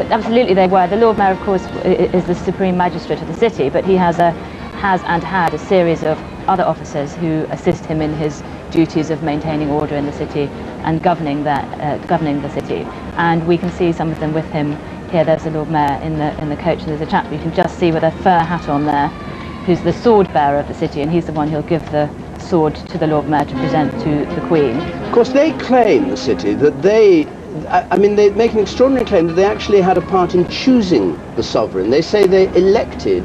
But absolutely they were. The Lord Mayor, of course, is the supreme magistrate of the city, but he has and had a series of other officers who assist him in his duties of maintaining order in the city and governing the city. And we can see some of them with him here. There's the Lord Mayor in the coach, and there's a chap you can just see with a fur hat on there, who's the sword bearer of the city, and he's the one who'll give the sword to the Lord Mayor to present to the Queen. Of course, they claim, the city, that they make an extraordinary claim that they actually had a part in choosing the sovereign. They say they elected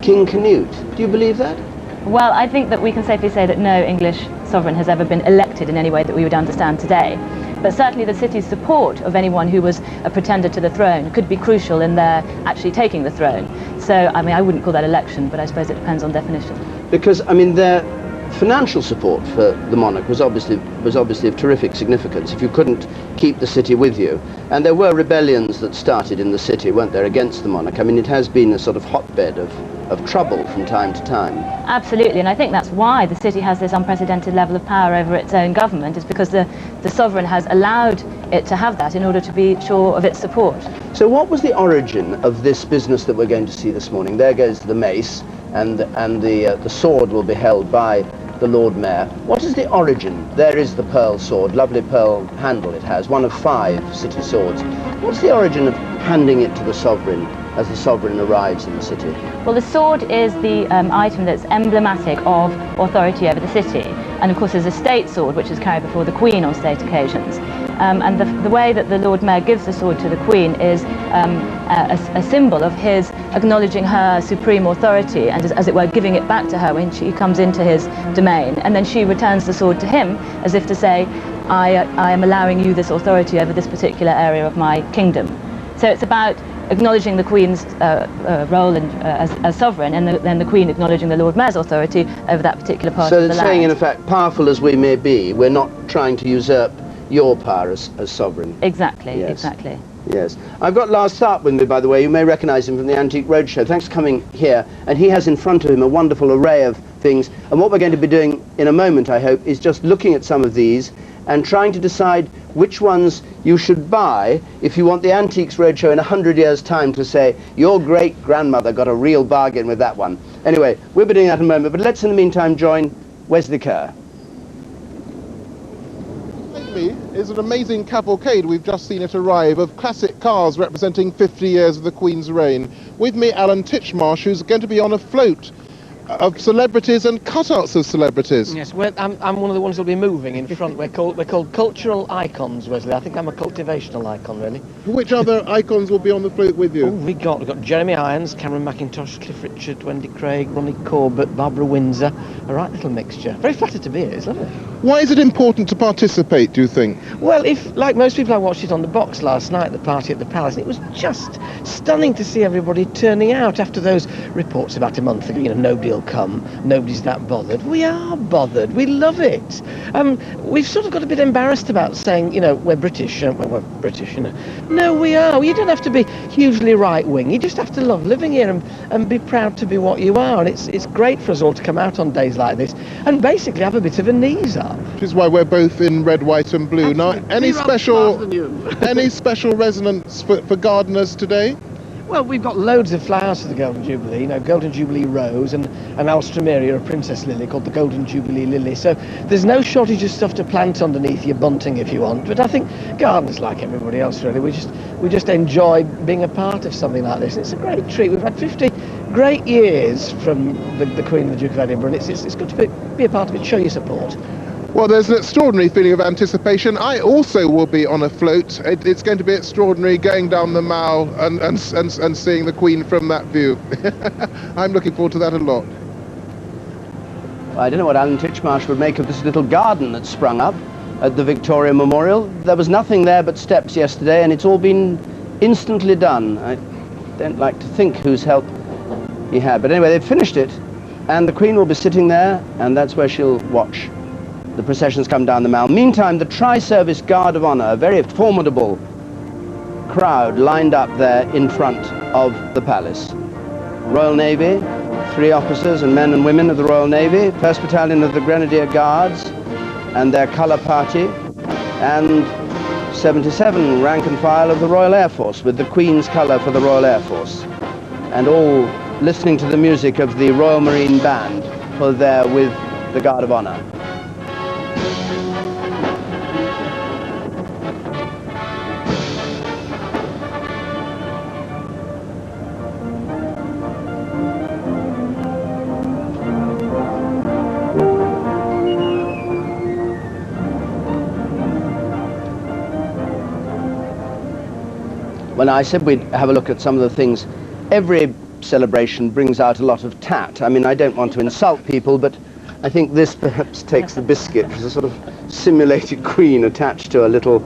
King Canute. Do you believe that? Well, I think that we can safely say that no English sovereign has ever been elected in any way that we would understand today. But certainly the city's support of anyone who was a pretender to the throne could be crucial in their actually taking the throne. So, I mean, I wouldn't call that election, but I suppose it depends on definition. Because, I mean, their financial support for the monarch was obviously of terrific significance if you couldn't keep the city with you. And there were rebellions that started in the city, weren't there, against the monarch? I mean, it has been a sort of hotbed of trouble from time to time. Absolutely, and I think that's why the city has this unprecedented level of power over its own government, is because the sovereign has allowed it to have that in order to be sure of its support. So what was the origin of this business that we're going to see this morning? There goes the mace, and the sword will be held by the Lord Mayor. What is the origin? There is the pearl sword, lovely pearl handle it has, one of 5 city swords. What's the origin of handing it to the sovereign as the sovereign arrives in the city? Well, the sword is the item that's emblematic of authority over the city. And of course there's a state sword which is carried before the Queen on state occasions. And the way that the Lord Mayor gives the sword to the Queen is a symbol of his acknowledging her supreme authority and, as it were, giving it back to her when she comes into his domain. And then she returns the sword to him as if to say, I am allowing you this authority over this particular area of my kingdom. So it's about acknowledging the Queen's role as sovereign, and then the Queen acknowledging the Lord Mayor's authority over that particular part of the land. So it's saying, in effect, powerful as we may be, we're not trying to usurp your power as sovereign. Exactly, yes. Exactly. Yes. I've got Lars Tharp with me, by the way. You may recognise him from the Antique Roadshow. Thanks for coming here. And he has in front of him a wonderful array of things. And what we're going to be doing in a moment, I hope, is just looking at some of these and trying to decide which ones you should buy if you want the Antiques Roadshow in 100 years' time to say, your great-grandmother got a real bargain with that one. Anyway, we'll be doing that in a moment, but let's in the meantime join Wesley Kerr. Behind me is an amazing cavalcade. We've just seen it arrive of classic cars representing 50 years of the Queen's reign. With me, Alan Titchmarsh, who's going to be on a float of celebrities and cutouts of celebrities. Yes, I'm one of the ones who'll be moving in front. We're called cultural icons, Wesley. I think I'm a cultivational icon, really. Which other icons will be on the float with you? Oh, we've got Jeremy Irons, Cameron McIntosh, Cliff Richard, Wendy Craig, Ronnie Corbett, Barbara Windsor. A right little mixture. Very flattered to be here, it's lovely. Why is it important to participate, do you think? Well, like most people, I watched it on the box last night, the party at the Palace, and it was just stunning to see everybody turning out after those reports about a month ago, you know, nobody'll come, nobody's that bothered. We are bothered, we love it. We've sort of got a bit embarrassed about saying, you know, we're British, we're British, you know. No, we are. You don't have to be hugely right-wing, you just have to love living here and be proud to be what you are, and it's great for us all to come out on days like this and basically have a bit of a knees up. Which is why we're both in red, white and blue. Absolutely. Now, any special resonance for gardeners today? Well, we've got loads of flowers for the Golden Jubilee, you know, Golden Jubilee Rose and an Alstroemeria, a princess lily called the Golden Jubilee Lily. So there's no shortage of stuff to plant underneath your bunting if you want. But I think gardeners, like everybody else really, we just enjoy being a part of something like this. It's a great treat. We've had 50 great years from the Queen and the Duke of Edinburgh, and it's good to be a part of it, show your support. Well, there's an extraordinary feeling of anticipation. I also will be on a float. It's going to be extraordinary going down the Mall and seeing the Queen from that view. I'm looking forward to that a lot. I don't know what Alan Titchmarsh would make of this little garden that's sprung up at the Victoria Memorial. There was nothing there but steps yesterday, and it's all been instantly done. I don't like to think whose help he had. But anyway, they've finished it, and the Queen will be sitting there, and that's where she'll watch the processions come down the Mall. Meantime, the Tri-Service Guard of Honour, a very formidable crowd lined up there in front of the palace. Royal Navy, 3 officers and men and women of the Royal Navy, 1st Battalion of the Grenadier Guards and their colour party, and 77, rank and file of the Royal Air Force, with the Queen's colour for the Royal Air Force, and all listening to the music of the Royal Marine Band, who are there with the Guard of Honour. When I said we'd have a look at some of the things, every celebration brings out a lot of tat. I mean, I don't want to insult people, but I think this perhaps takes the biscuit, which is a sort of simulated queen attached to a little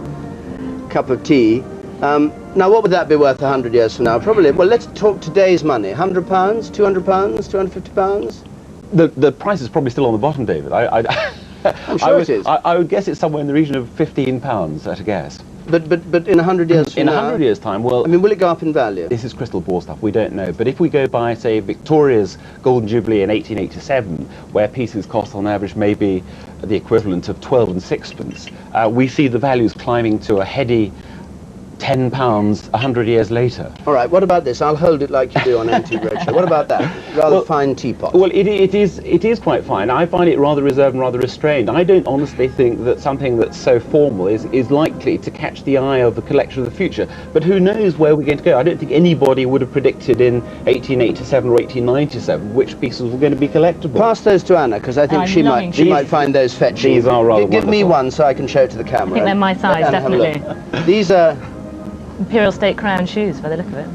cup of tea. Now, what would that be worth 100 years from now? Probably, well, let's talk today's money. £100, £200, £250? The price is probably still on the bottom, David. I'm sure it is. I would guess it's somewhere in the region of £15 at a guess. But in 100 years from now... In 100 years' time, well... I mean, will it go up in value? This is crystal ball stuff, we don't know. But if we go by, say, Victoria's Golden Jubilee in 1887, where pieces cost on average maybe the equivalent of 12 and sixpence, we see the values climbing to a heady £10 100 years later. All right, what about this? I'll hold it like you do on Antique Roadshow. What about that? Rather fine teapot. Well, it is quite fine. I find it rather reserved and rather restrained. I don't honestly think that something that's so formal is likely to catch the eye of the collection of the future. But who knows where we're going to go? I don't think anybody would have predicted in 1887 or 1897 which pieces were going to be collectible. Pass those to Anna, because I think she might find those fetching. These are rather Give me wonderful. one so I can show it to the camera. I think they're my size, Anna, have a look. definitely. These are... Imperial State Crown shoes, by the look of it.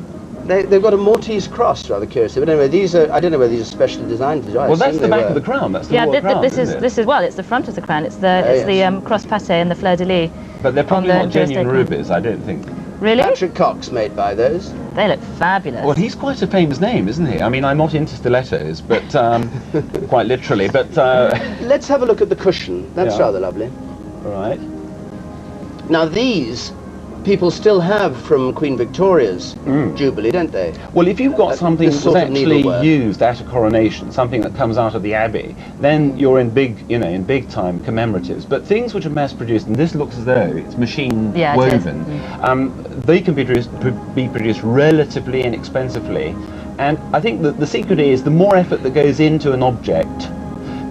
They've got a Maltese cross, rather curiously. But anyway, these are... I don't know whether these are specially designed for... Well, that's the back of the crown. That's the royal crown, this isn't is well, it's the front of the crown. It's the the cross pate and the fleur de lis. But they're probably not genuine crown. rubies, I don't think. Really? Patrick Cox made by those. They look fabulous. Well, he's quite a famous name, isn't he? I mean, I'm not into stilettos, but quite literally. But let's have a look at the cushion. That's rather lovely. All right. Now these people still have from Queen Victoria's Jubilee, don't they? Well, if you've got something that's actually needlework used at a coronation, something that comes out of the abbey, then you're in big time commemoratives. But things which are mass-produced, and this looks as though it's machine woven, they can be produced relatively inexpensively. And I think that the secret is the more effort that goes into an object,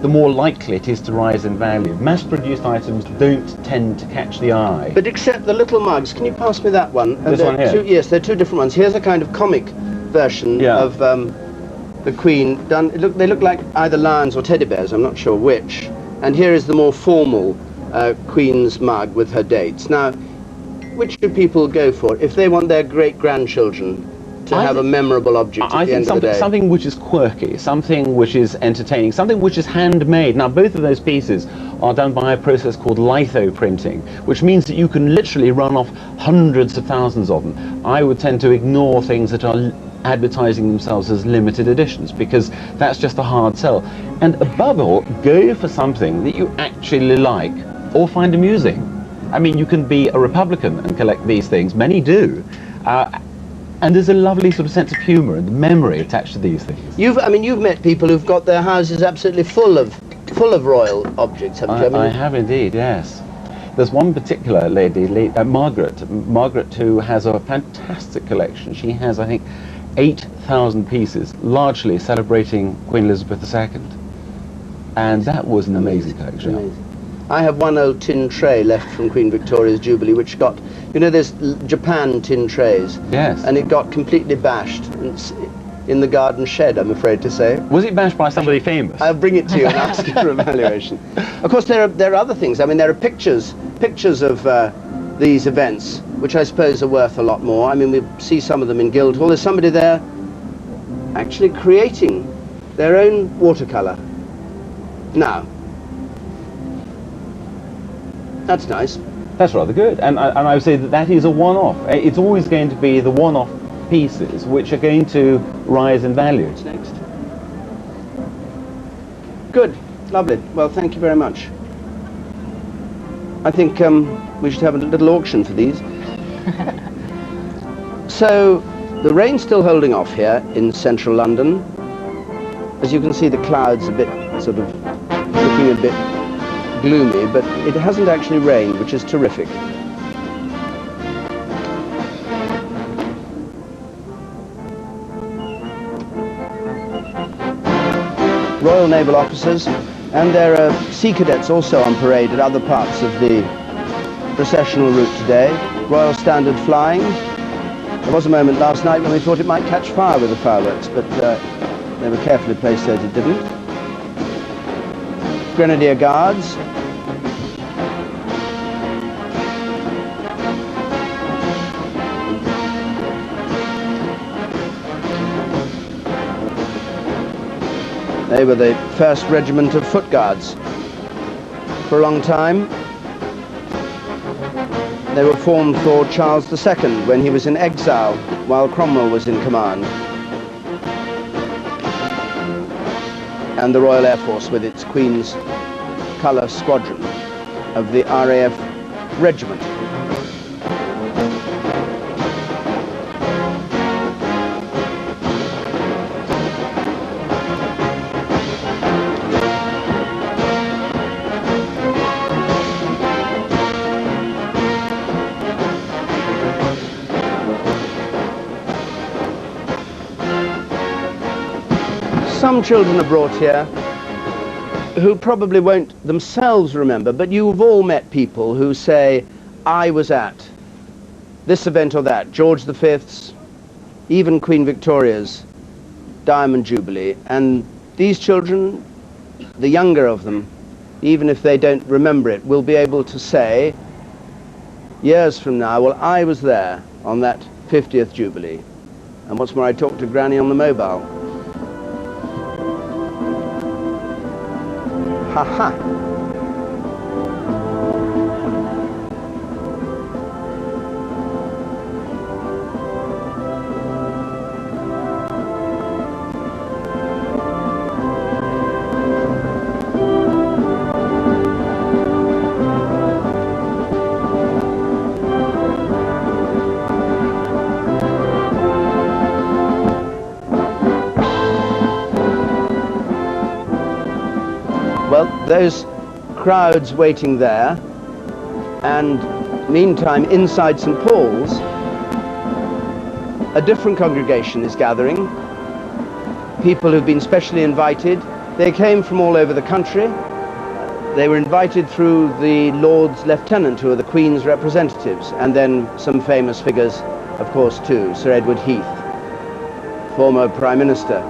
the more likely it is to rise in value. Mass-produced items don't tend to catch the eye. But except the little mugs. Can you pass me that one? This one here? Yes, they're two different ones. Here's a kind of comic version of the Queen. They look like either lions or teddy bears, I'm not sure which. And here is the more formal Queen's mug with her dates. Now, which should people go for if they want their great-grandchildren to have a memorable object at the end of the day? Something which is quirky, something which is entertaining, something which is handmade. Now, both of those pieces are done by a process called litho printing, which means that you can literally run off hundreds of thousands of them. I would tend to ignore things that are advertising themselves as limited editions, because that's just a hard sell. And above all, go for something that you actually like or find amusing. I mean, you can be a Republican and collect these things. Many do. And there's a lovely sort of sense of humour and memory attached to these things. You've met people who've got their houses absolutely full of royal objects, haven't you? I have indeed, yes. There's one particular lady, Margaret, who has a fantastic collection. She has, I think, 8,000 pieces, largely celebrating Queen Elizabeth II. And that was an amazing collection. Amazing. I have one old tin tray left from Queen Victoria's Jubilee, which got, there's Japan tin trays. Yes. And it got completely bashed in the garden shed, I'm afraid to say. Was it bashed by somebody famous? I'll bring it to you and ask you for a valuation. Of course, there are other things. I mean, there are pictures of these events, which I suppose are worth a lot more. I mean, we see some of them in Guildhall. There's somebody there actually creating their own watercolour. Now, that's nice. That's rather good, and I would say that is a one-off. It's always going to be the one-off pieces which are going to rise in value. What's next? Good, lovely. Well, thank you very much. I think we should have a little auction for these. So, the rain's still holding off here in central London. As you can see, the clouds a bit sort of looking a bit gloomy, but it hasn't actually rained, which is terrific. Royal Naval officers, and there are sea cadets also on parade at other parts of the processional route today. Royal Standard flying. There was a moment last night when we thought it might catch fire with the fireworks, but they were carefully placed so that it didn't. Grenadier Guards. They were the 1st Regiment of Foot Guards. For a long time, they were formed for Charles II when he was in exile while Cromwell was in command. And the Royal Air Force with its Queen's Colour Squadron of the RAF Regiment. Some children are brought here who probably won't themselves remember, but you've all met people who say, I was at this event or that, George V's, even Queen Victoria's Diamond Jubilee. And these children, the younger of them, even if they don't remember it, will be able to say, years from now, well, I was there on that 50th Jubilee. And what's more, I talked to Granny on the mobile. Ha ha! Well, those crowds waiting there, and meantime inside St. Paul's, a different congregation is gathering. People who've been specially invited. They came from all over the country. They were invited through the Lord's Lieutenant, who are the Queen's representatives, and then some famous figures, of course, too. Sir Edward Heath, former Prime Minister.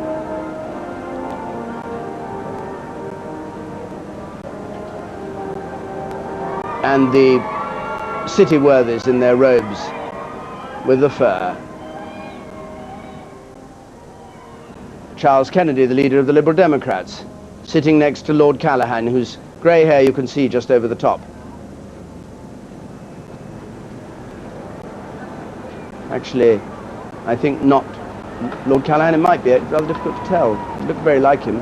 And the city worthies in their robes with the fur. Charles Kennedy, the leader of the Liberal Democrats, sitting next to Lord Callaghan, whose grey hair you can see just over the top. Actually, I think not Lord Callaghan. It might be. It's rather difficult to tell. He looked very like him,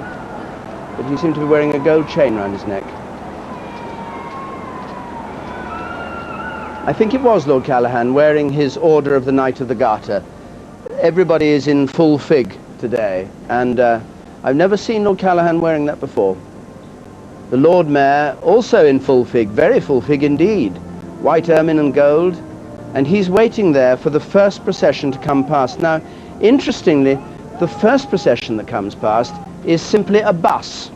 but he seemed to be wearing a gold chain around his neck. I think it was Lord Callaghan wearing his Order of the Knight of the Garter. Everybody is in full fig today, and I've never seen Lord Callaghan wearing that before. The Lord Mayor also in full fig, very full fig indeed, white ermine and gold, and he's waiting there for the first procession to come past. Now, interestingly, the first procession that comes past is simply a bus,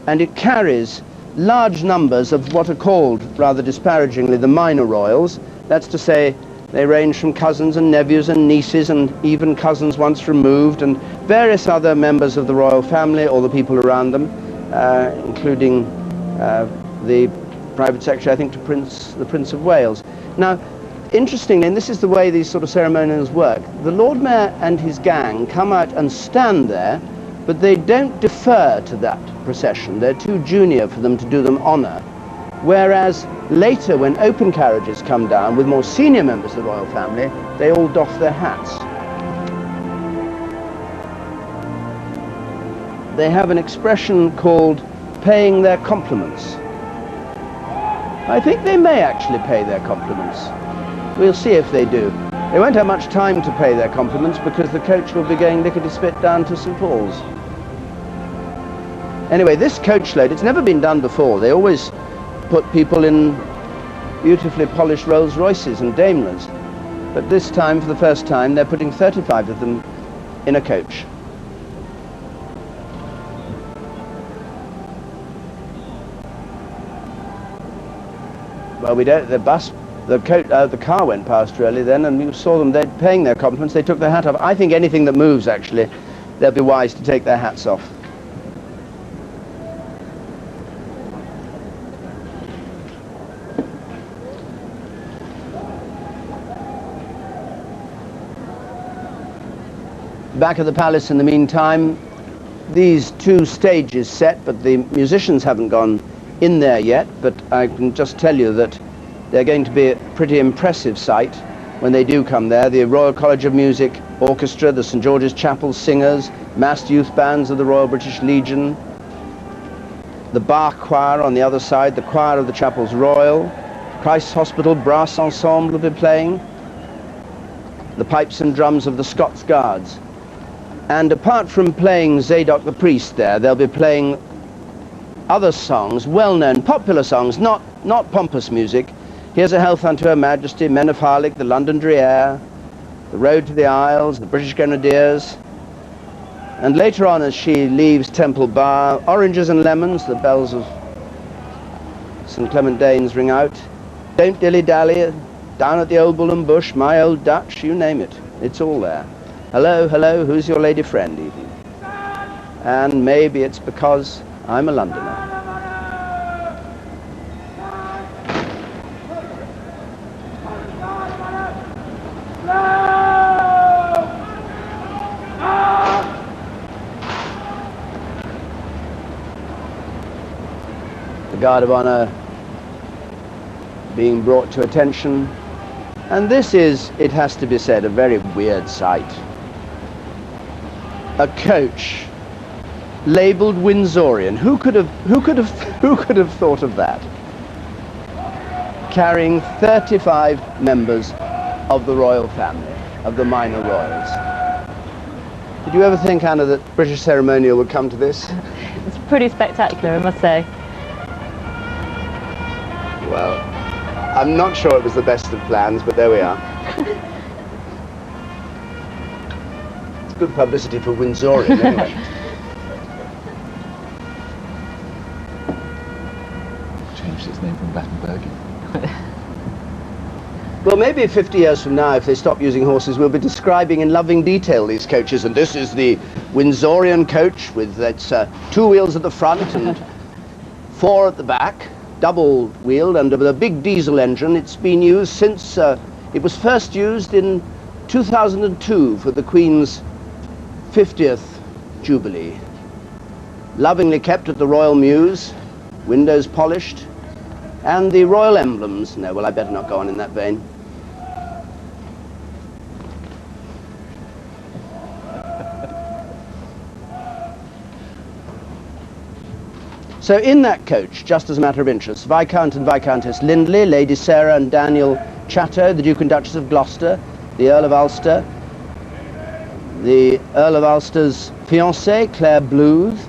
and it carries large numbers of what are called, rather disparagingly, the minor royals. That's to say, they range from cousins and nephews and nieces and even cousins once removed, and various other members of the royal family or the people around them, including the private secretary, I think, to the Prince of Wales. Now, interestingly, and this is the way these sort of ceremonials work, the Lord Mayor and his gang come out and stand there, but they don't defer to that procession. They're too junior for them to do them honour. Whereas later, when open carriages come down with more senior members of the royal family, they all doff their hats. They have an expression called paying their compliments. I think they may actually pay their compliments. We'll see if they do. They won't have much time to pay their compliments because the coach will be going lickety-spit down to St. Paul's. Anyway, this coach load, it's never been done before. They always put people in beautifully polished Rolls Royces and Daimlers. But this time, for the first time, they're putting 35 of them in a coach. Well, we don't. The car went past really then, and we saw them. They're paying their compliments. They took their hat off. I think anything that moves, actually, they'll be wise to take their hats off. Back at the palace in the meantime, these two stages set, but the musicians haven't gone in there yet, but I can just tell you that they're going to be a pretty impressive sight when they do come there. The Royal College of Music Orchestra, the St George's Chapel Singers, massed youth bands of the Royal British Legion, the Bach Choir on the other side, the Choir of the Chapels Royal, Christ's Hospital Brass Ensemble will be playing, the pipes and drums of the Scots Guards. And apart from playing Zadok the priest there, they'll be playing other songs, well-known, popular songs, not pompous music. Here's a Health Unto Her Majesty, Men of Harlech, the Londonderry Air, The Road to the Isles, the British Grenadiers. And later on, as she leaves Temple Bar, Oranges and Lemons, the bells of St Clement Danes ring out. Don't Dilly-Dally, Down at the Old Bull and Bush, My Old Dutch, you name it. It's all there. Hello, hello, who's your lady friend, even? And maybe it's because I'm a Londoner. The Guard of Honour being brought to attention. And this is, it has to be said, a very weird sight. A coach labelled Windsorian. Who could have thought of that? Carrying 35 members of the royal family, of the minor royals. Did you ever think, Anna, that British ceremonial would come to this? It's pretty spectacular, I must say. Well, I'm not sure it was the best of plans, but there we are. It's good publicity for Windsorian, anyway. Changed its name from Battenberg. Well, maybe 50 years from now, if they stop using horses, we'll be describing in loving detail these coaches. And this is the Windsorian coach with its 2 wheels at the front and 4 at the back, double-wheeled under the big diesel engine. It's been used since it was first used in 2002 for the Queen's 50th jubilee. Lovingly kept at the Royal Mews, windows polished, and the royal emblems. No, well, I better not go on in that vein. So in that coach, just as a matter of interest, Viscount and Viscountess Lindley, Lady Sarah and Daniel Chatto, the Duke and Duchess of Gloucester, the Earl of Ulster, the Earl of Ulster's fiancée, Claire Booth,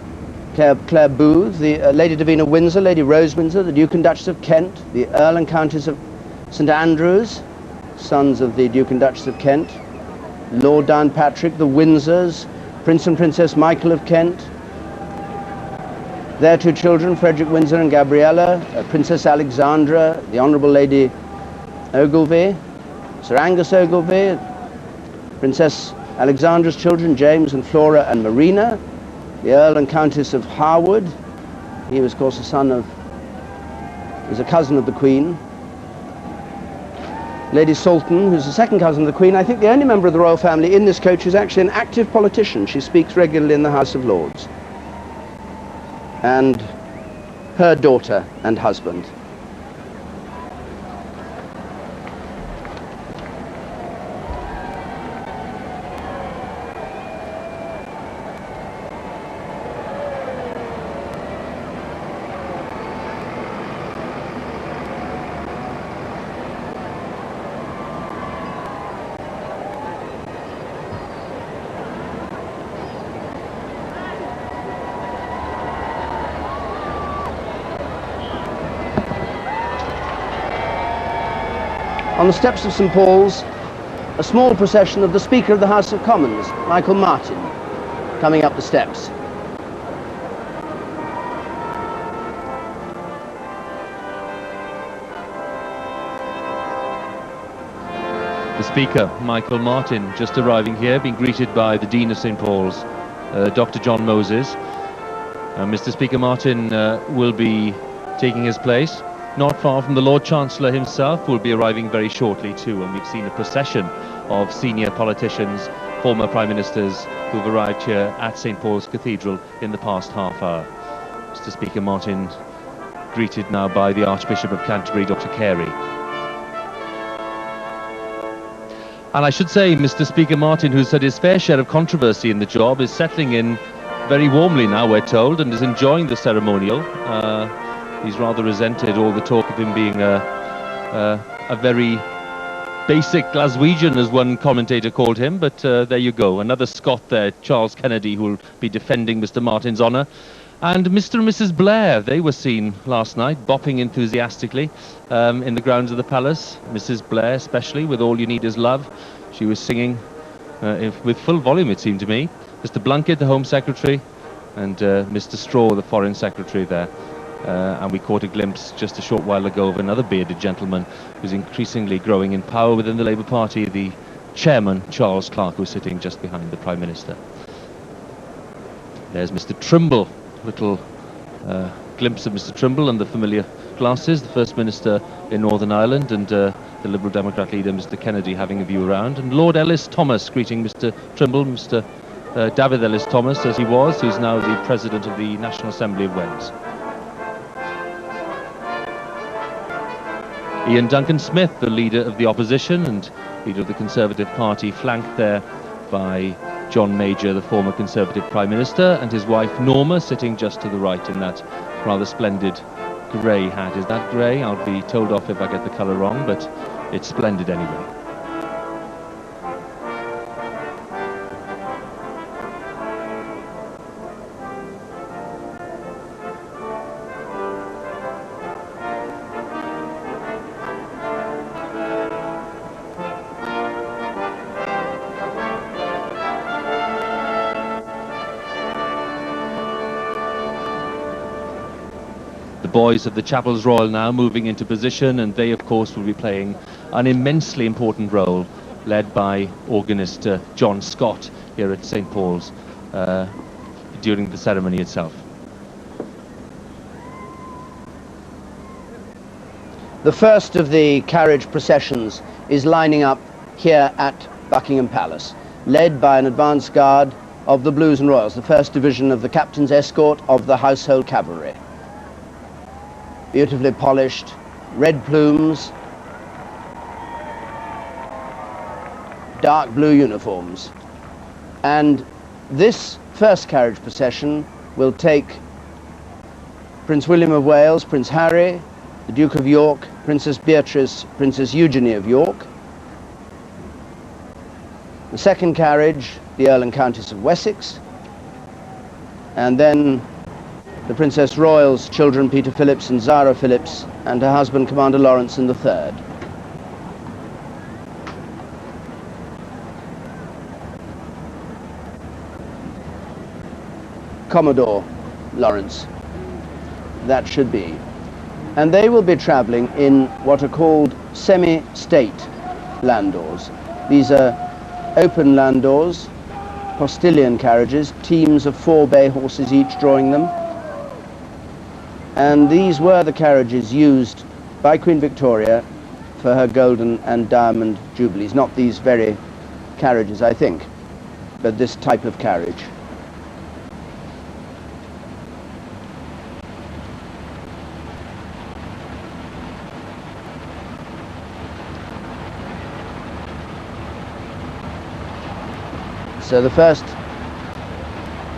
the Lady Davina Windsor, Lady Rose Windsor, the Duke and Duchess of Kent, the Earl and Countess of St Andrews, sons of the Duke and Duchess of Kent, Lord Downpatrick, the Windsors, Prince and Princess Michael of Kent, their 2 children, Frederick Windsor and Gabriella, Princess Alexandra, the Honourable Lady Ogilvy, Sir Angus Ogilvy, Princess Alexandra's children, James and Flora and Marina, the Earl and Countess of Harwood. He was, of course, a cousin of the Queen. Lady Salton, who's the second cousin of the Queen, I think the only member of the royal family in this coach who's actually an active politician. She speaks regularly in the House of Lords. And her daughter and husband. On the steps of St Paul's, a small procession of the Speaker of the House of Commons, Michael Martin, coming up the steps. The Speaker, Michael Martin, just arriving here, being greeted by the Dean of St Paul's, Dr. John Moses. Mr. Speaker Martin will be taking his place not far from the Lord Chancellor himself, who will be arriving very shortly too, and we've seen a procession of senior politicians, former Prime Ministers, who've arrived here at St Paul's Cathedral in the past half hour. Mr. Speaker Martin greeted now by the Archbishop of Canterbury, Dr. Carey. And I should say, Mr. Speaker Martin, who's had his fair share of controversy in the job, is settling in very warmly now, we're told, and is enjoying the ceremonial. He's rather resented all the talk of him being a very basic Glaswegian, as one commentator called him, but there you go. Another Scot there, Charles Kennedy, who will be defending Mr. Martin's honour. And Mr. and Mrs. Blair, they were seen last night bopping enthusiastically in the grounds of the palace. Mrs. Blair especially, with All You Need Is Love. She was singing with full volume, it seemed to me. Mr. Blunkett, the Home Secretary, and Mr. Straw, the Foreign Secretary there. And we caught a glimpse just a short while ago of another bearded gentleman who's increasingly growing in power within the Labour Party, the chairman, Charles Clarke, who's sitting just behind the Prime Minister. There's Mr. Trimble, little glimpse of Mr. Trimble and the familiar glasses, the First Minister in Northern Ireland, and the Liberal Democrat leader, Mr. Kennedy, having a view around, and Lord Ellis Thomas greeting Mr. Trimble, Mr. David Ellis Thomas, as he was, who's now the President of the National Assembly of Wales. Ian Duncan Smith, the leader of the opposition and leader of the Conservative Party, flanked there by John Major, the former Conservative Prime Minister, and his wife Norma, sitting just to the right in that rather splendid grey hat. Is that grey? I'll be told off if I get the colour wrong, but it's splendid anyway. Boys of the Chapels Royal now moving into position, and they of course will be playing an immensely important role, led by organist John Scott here at St Paul's during the ceremony itself. The first of the carriage processions is lining up here at Buckingham Palace, led by an advance guard of the Blues and Royals, the first division of the Captain's Escort of the Household Cavalry. Beautifully polished, red plumes, dark blue uniforms. And this first carriage procession will take Prince William of Wales, Prince Harry, the Duke of York, Princess Beatrice, Princess Eugenie of York. The second carriage, the Earl and Countess of Wessex. And then the Princess Royal's children, Peter Phillips and Zara Phillips, and her husband, Commander Lawrence III. Commodore Lawrence, that should be. And they will be travelling in what are called semi-state landauls. These are open landauls, postilion carriages, teams of 4 bay horses each drawing them. And these were the carriages used by Queen Victoria for her golden and diamond jubilees. Not these very carriages, I think, but this type of carriage. So the first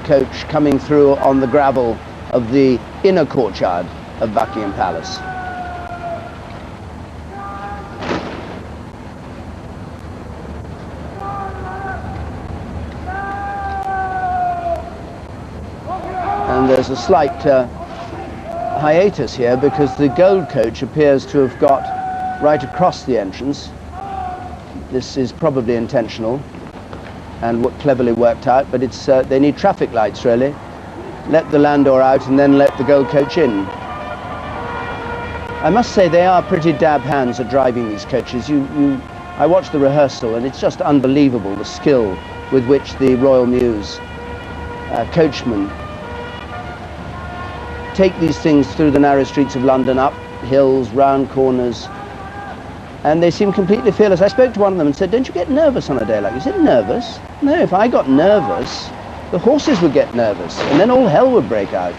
coach coming through on the gravel of the inner courtyard of Buckingham Palace. And there's a slight hiatus here because the gold coach appears to have got right across the entrance. This is probably intentional and cleverly worked out, but it's they need traffic lights really. Let the landau out and then let the gold coach in. I must say they are pretty dab hands at driving these coaches. You I watched the rehearsal, and it's just unbelievable the skill with which the Royal Mews coachmen take these things through the narrow streets of London, up hills, round corners, and they seem completely fearless. I spoke to one of them and said, "Don't you get nervous on a day like this?" He said, "Nervous? No, if I got nervous, the horses would get nervous, and then all hell would break out."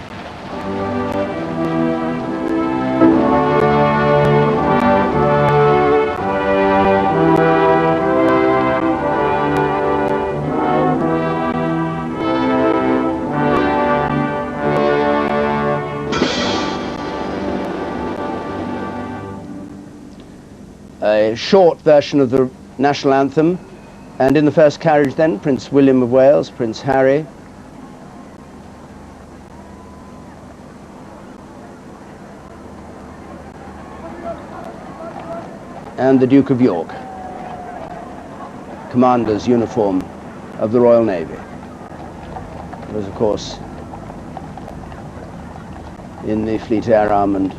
A short version of the national anthem, and in the first carriage then Prince William of Wales, Prince Harry, and the Duke of York, commander's uniform of the Royal Navy. It was, of course, in the Fleet Air Arm and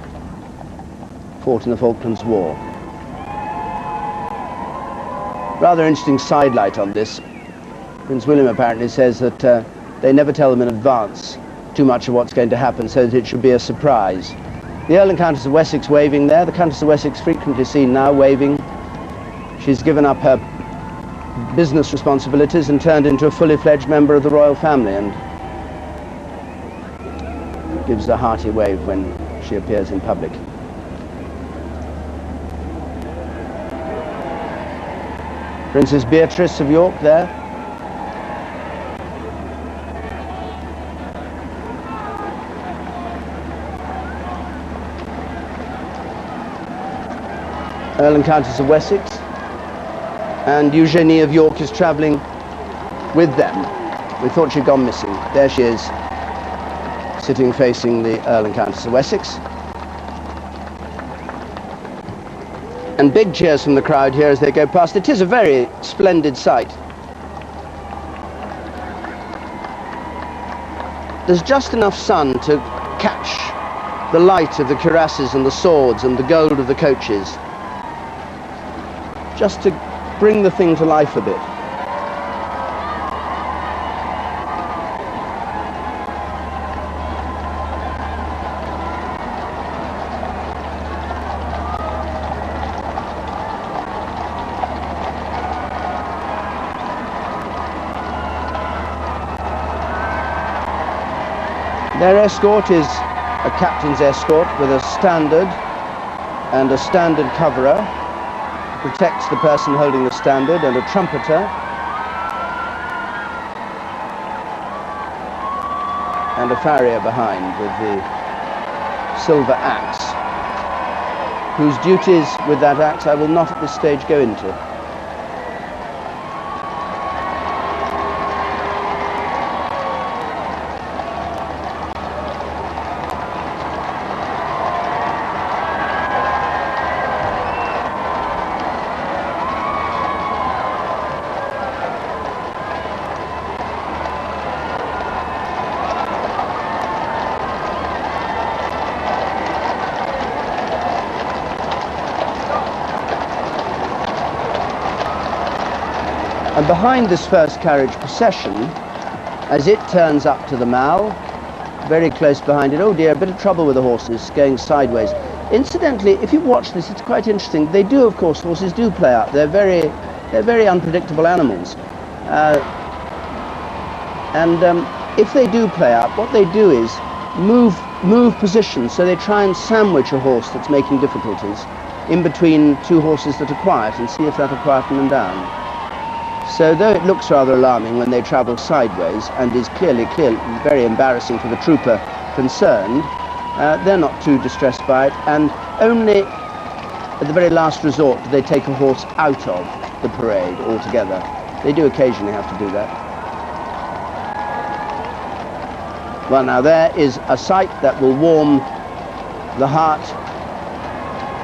fought in the Falklands War. Rather interesting sidelight on this. Prince William apparently says that they never tell them in advance too much of what's going to happen, so that it should be a surprise. The Earl and Countess of Wessex waving there. The Countess of Wessex frequently seen now waving. She's given up her business responsibilities and turned into a fully fledged member of the royal family, and gives a hearty wave when she appears in public. Princess Beatrice of York there. Earl and Countess of Wessex, and Eugenie of York is travelling with them. We thought she'd gone missing. There she is, sitting facing the Earl and Countess of Wessex. And big cheers from the crowd here as they go past. It is a very splendid sight. There's just enough sun to catch the light of the cuirasses and the swords and the gold of the coaches, just to bring the thing to life a bit. Their escort is a captain's escort with a standard and a standard coverer, protects the person holding the standard, and a trumpeter, and a farrier behind with the silver axe, whose duties with that axe I will not at this stage go into. And behind this first carriage procession, as it turns up to the Mall, very close behind it, oh dear, a bit of trouble with the horses going sideways. Incidentally, if you watch this, it's quite interesting. They do, of course, horses do play up. They're very unpredictable animals. If they do play up, what they do is move positions, so they try and sandwich a horse that's making difficulties in between two horses that are quiet, and see if that'll quieten them down. So though it looks rather alarming when they travel sideways, and is clearly very embarrassing for the trooper concerned, they're not too distressed by it, and only at the very last resort do they take a horse out of the parade altogether. They do occasionally have to do that. Well, now there is a sight that will warm the heart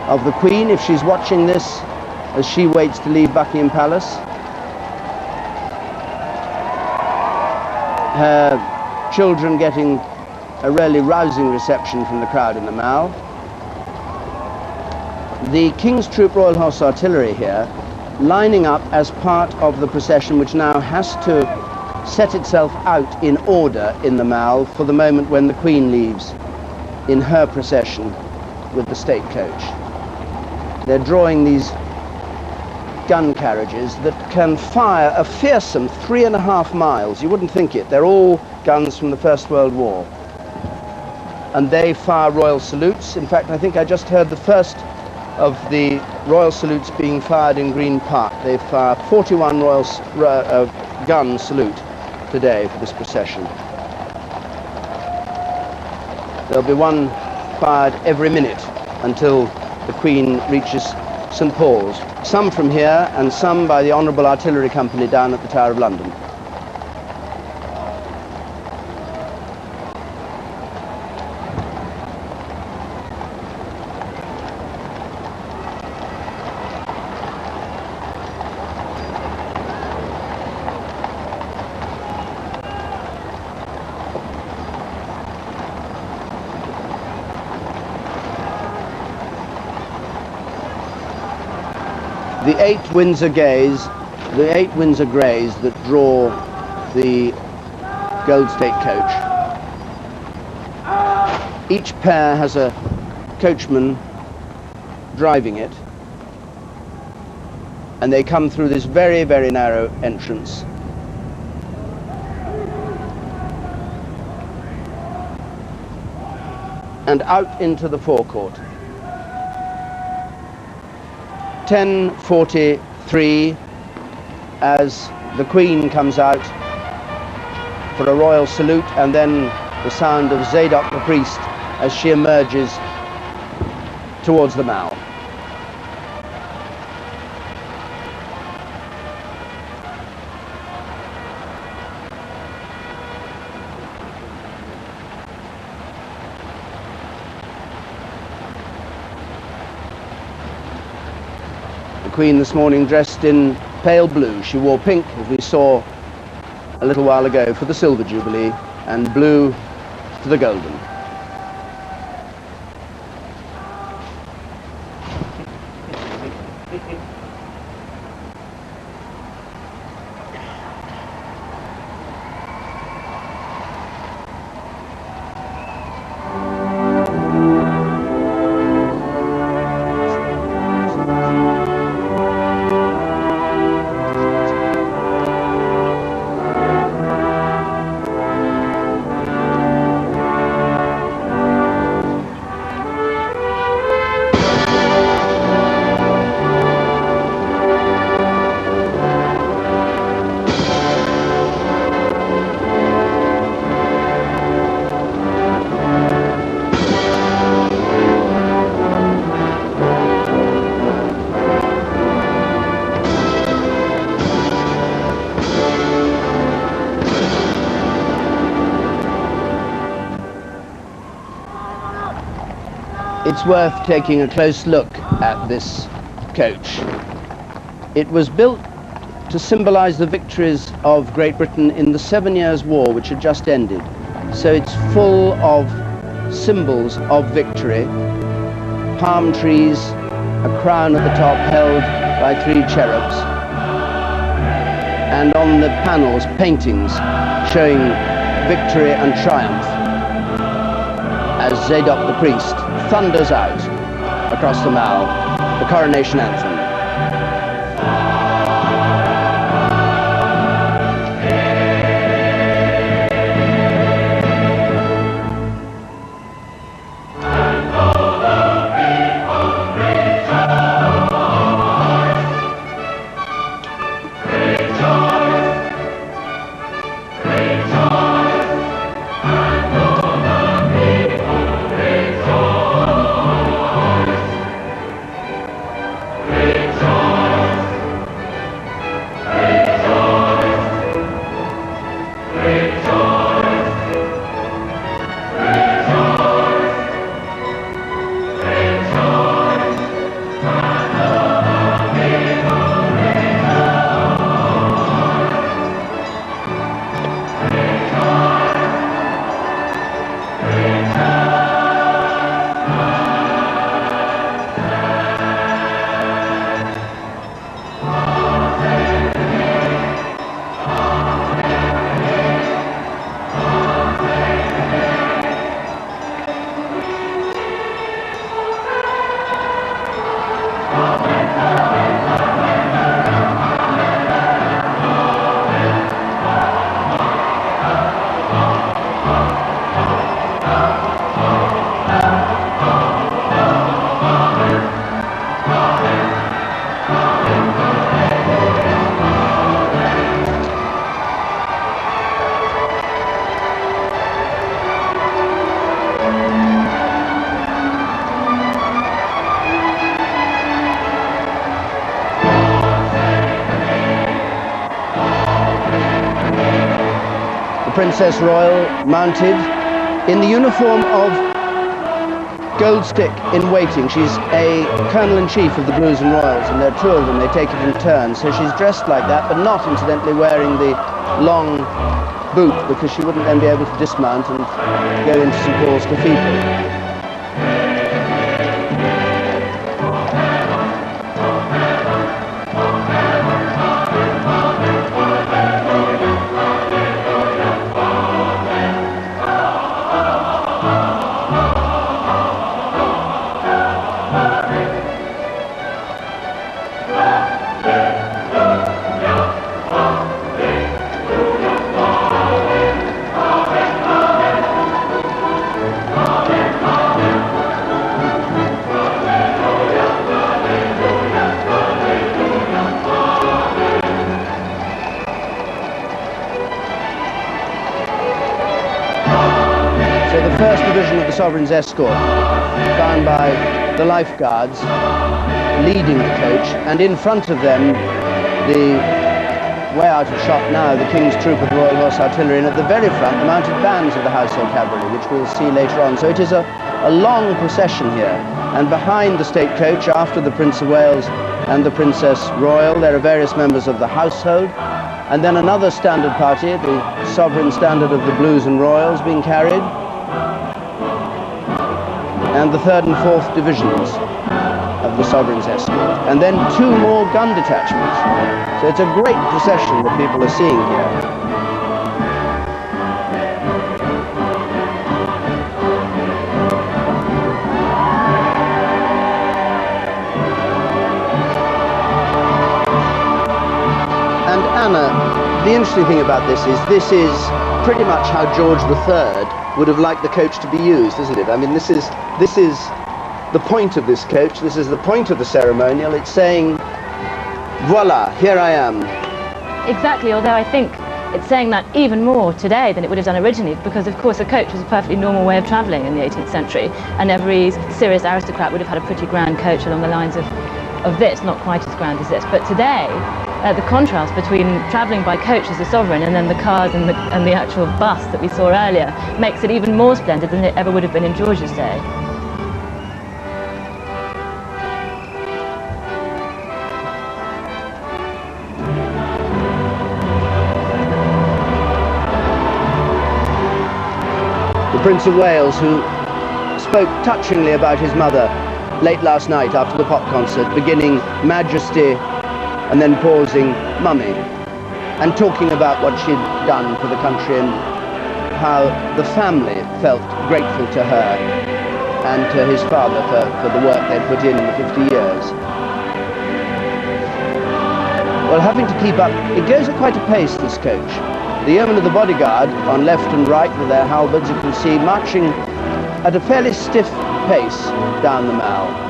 of the Queen if she's watching this as she waits to leave Buckingham Palace. Her children getting a really rousing reception from the crowd in the Mall. The King's Troop Royal Horse Artillery here lining up as part of the procession, which now has to set itself out in order in the Mall for the moment when the Queen leaves in her procession with the state coach. They're drawing these gun carriages that can fire a fearsome 3.5 miles. You wouldn't think it. They're all guns from the First World War. And they fire royal salutes. In fact, I think I just heard the first of the royal salutes being fired in Green Park. They fire 41 gun salute today for this procession. There'll be one fired every minute until the Queen reaches St. Paul's. Some from here and some by the Honourable Artillery Company down at the Tower of London. The eight Windsor Greys that draw the Gold State coach. Each pair has a coachman driving it, and they come through this very, very narrow entrance. And out into the forecourt. 10:43 as the Queen comes out for a royal salute, and then the sound of Zadok the priest as she emerges towards the Mall. The Queen this morning dressed in pale blue. She wore pink, as we saw a little while ago, for the Silver Jubilee, and blue for the Golden. It's worth taking a close look at this coach. It was built to symbolize the victories of Great Britain in the 7 Years' War, which had just ended. So it's full of symbols of victory. Palm trees, a crown at the top held by 3 cherubs, and on the panels paintings showing victory and triumph as Zadok the priest thunders out across the Mall, the coronation anthem. Praise Princess Royal mounted in the uniform of Gold Stick in waiting. She's a Colonel-in-Chief of the Blues and Royals, and there are two of them. They take it in turns. So she's dressed like that, but not incidentally wearing the long boot, because she wouldn't then be able to dismount and go into St. Paul's Cathedral. First division of the Sovereign's escort, found by the lifeguards leading the coach, and in front of them, the way out of shot now, the King's Troop of the Royal Horse Artillery, and at the very front, the mounted bands of the Household Cavalry, which we'll see later on. So it is a long procession here, and behind the state coach, after the Prince of Wales and the Princess Royal, there are various members of the household, and then another standard party, the Sovereign Standard of the Blues and Royals, being carried, and the 3rd and 4th divisions of the Sovereign's escort, and then 2 more gun detachments. So it's a great procession that people are seeing here. And Anna, the interesting thing about this is pretty much how George III would have liked the coach to be used, isn't it? I mean, this is the point of this coach, this is the point of the ceremonial. It's saying, voila, here I am. Exactly, although I think it's saying that even more today than it would have done originally, because of course a coach was a perfectly normal way of travelling in the 18th century, and every serious aristocrat would have had a pretty grand coach along the lines of this, not quite as grand as this. But today, the contrast between travelling by coach as a sovereign and then the cars and the actual bus that we saw earlier makes it even more splendid than it ever would have been in George's day. The Prince of Wales, who spoke touchingly about his mother late last night after the pop concert, beginning Majesty and then pausing Mummy, and talking about what she'd done for the country and how the family felt grateful to her and to his father for the work they'd put in the 50 years. Well, having to keep up, it goes at quite a pace, this coach. The yeomen of the bodyguard on left and right with their halberds, you can see, marching at a fairly stiff pace down the Mall.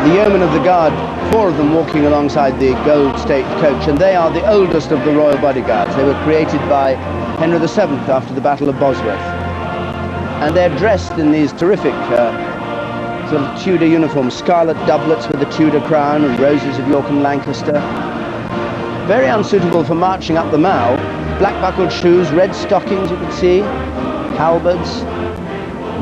The yeomen of the guard, 4 of them walking alongside the gold state coach, and they are the oldest of the royal bodyguards. They were created by Henry VII after the Battle of Bosworth. And they're dressed in these terrific sort of Tudor uniforms, scarlet doublets with a Tudor crown and roses of York and Lancaster. Very unsuitable for marching up the Mall. Black buckled shoes, red stockings, you can see, halberds,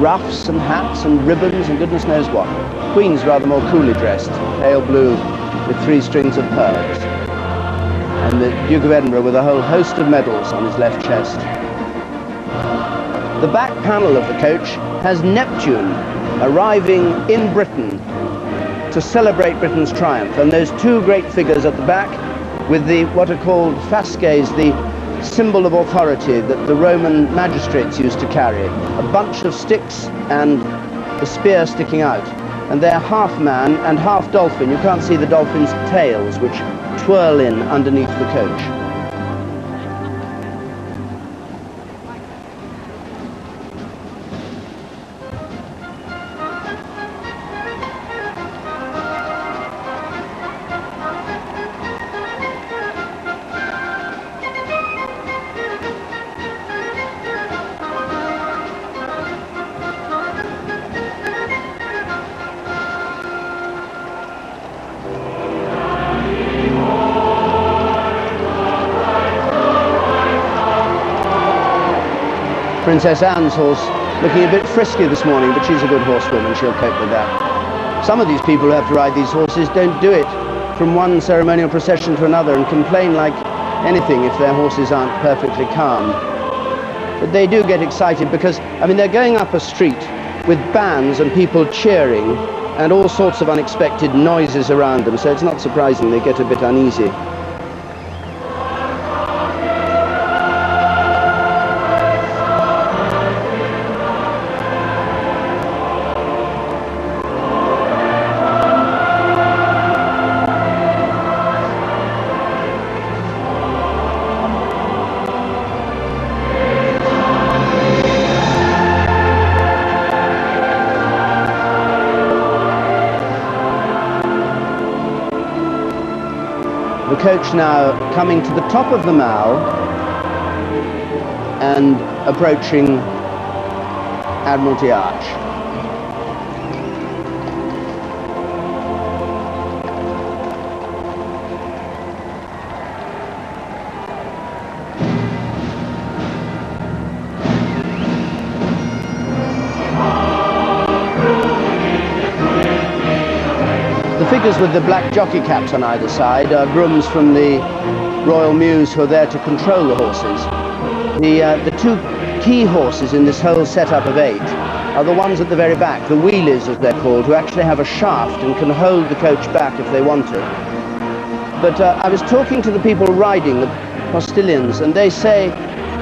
ruffs and hats and ribbons and goodness knows what. Queen's rather more coolly dressed, pale blue with 3 strings of pearls. And the Duke of Edinburgh with a whole host of medals on his left chest. The back panel of the coach has Neptune arriving in Britain to celebrate Britain's triumph. And those 2 great figures at the back with the what are called fasces, the symbol of authority that the Roman magistrates used to carry. A bunch of sticks and the spear sticking out. And they're half man and half dolphin. You can't see the dolphin's tails, which twirl in underneath the coach. Princess Anne's horse looking a bit frisky this morning, but she's a good horsewoman, she'll cope with that. Some of these people who have to ride these horses don't do it from one ceremonial procession to another and complain like anything if their horses aren't perfectly calm. But they do get excited because, I mean, they're going up a street with bands and people cheering and all sorts of unexpected noises around them, so it's not surprising they get a bit uneasy. The coach now coming to the top of the mall and approaching Admiralty Arch. The figures with the black jockey caps on either side are grooms from the Royal Mews who are there to control the horses. The two key horses in this whole setup of 8 are the ones at the very back, the wheelies as they're called, who actually have a shaft and can hold the coach back if they want to. But I was talking to the people riding, the postilions, and they say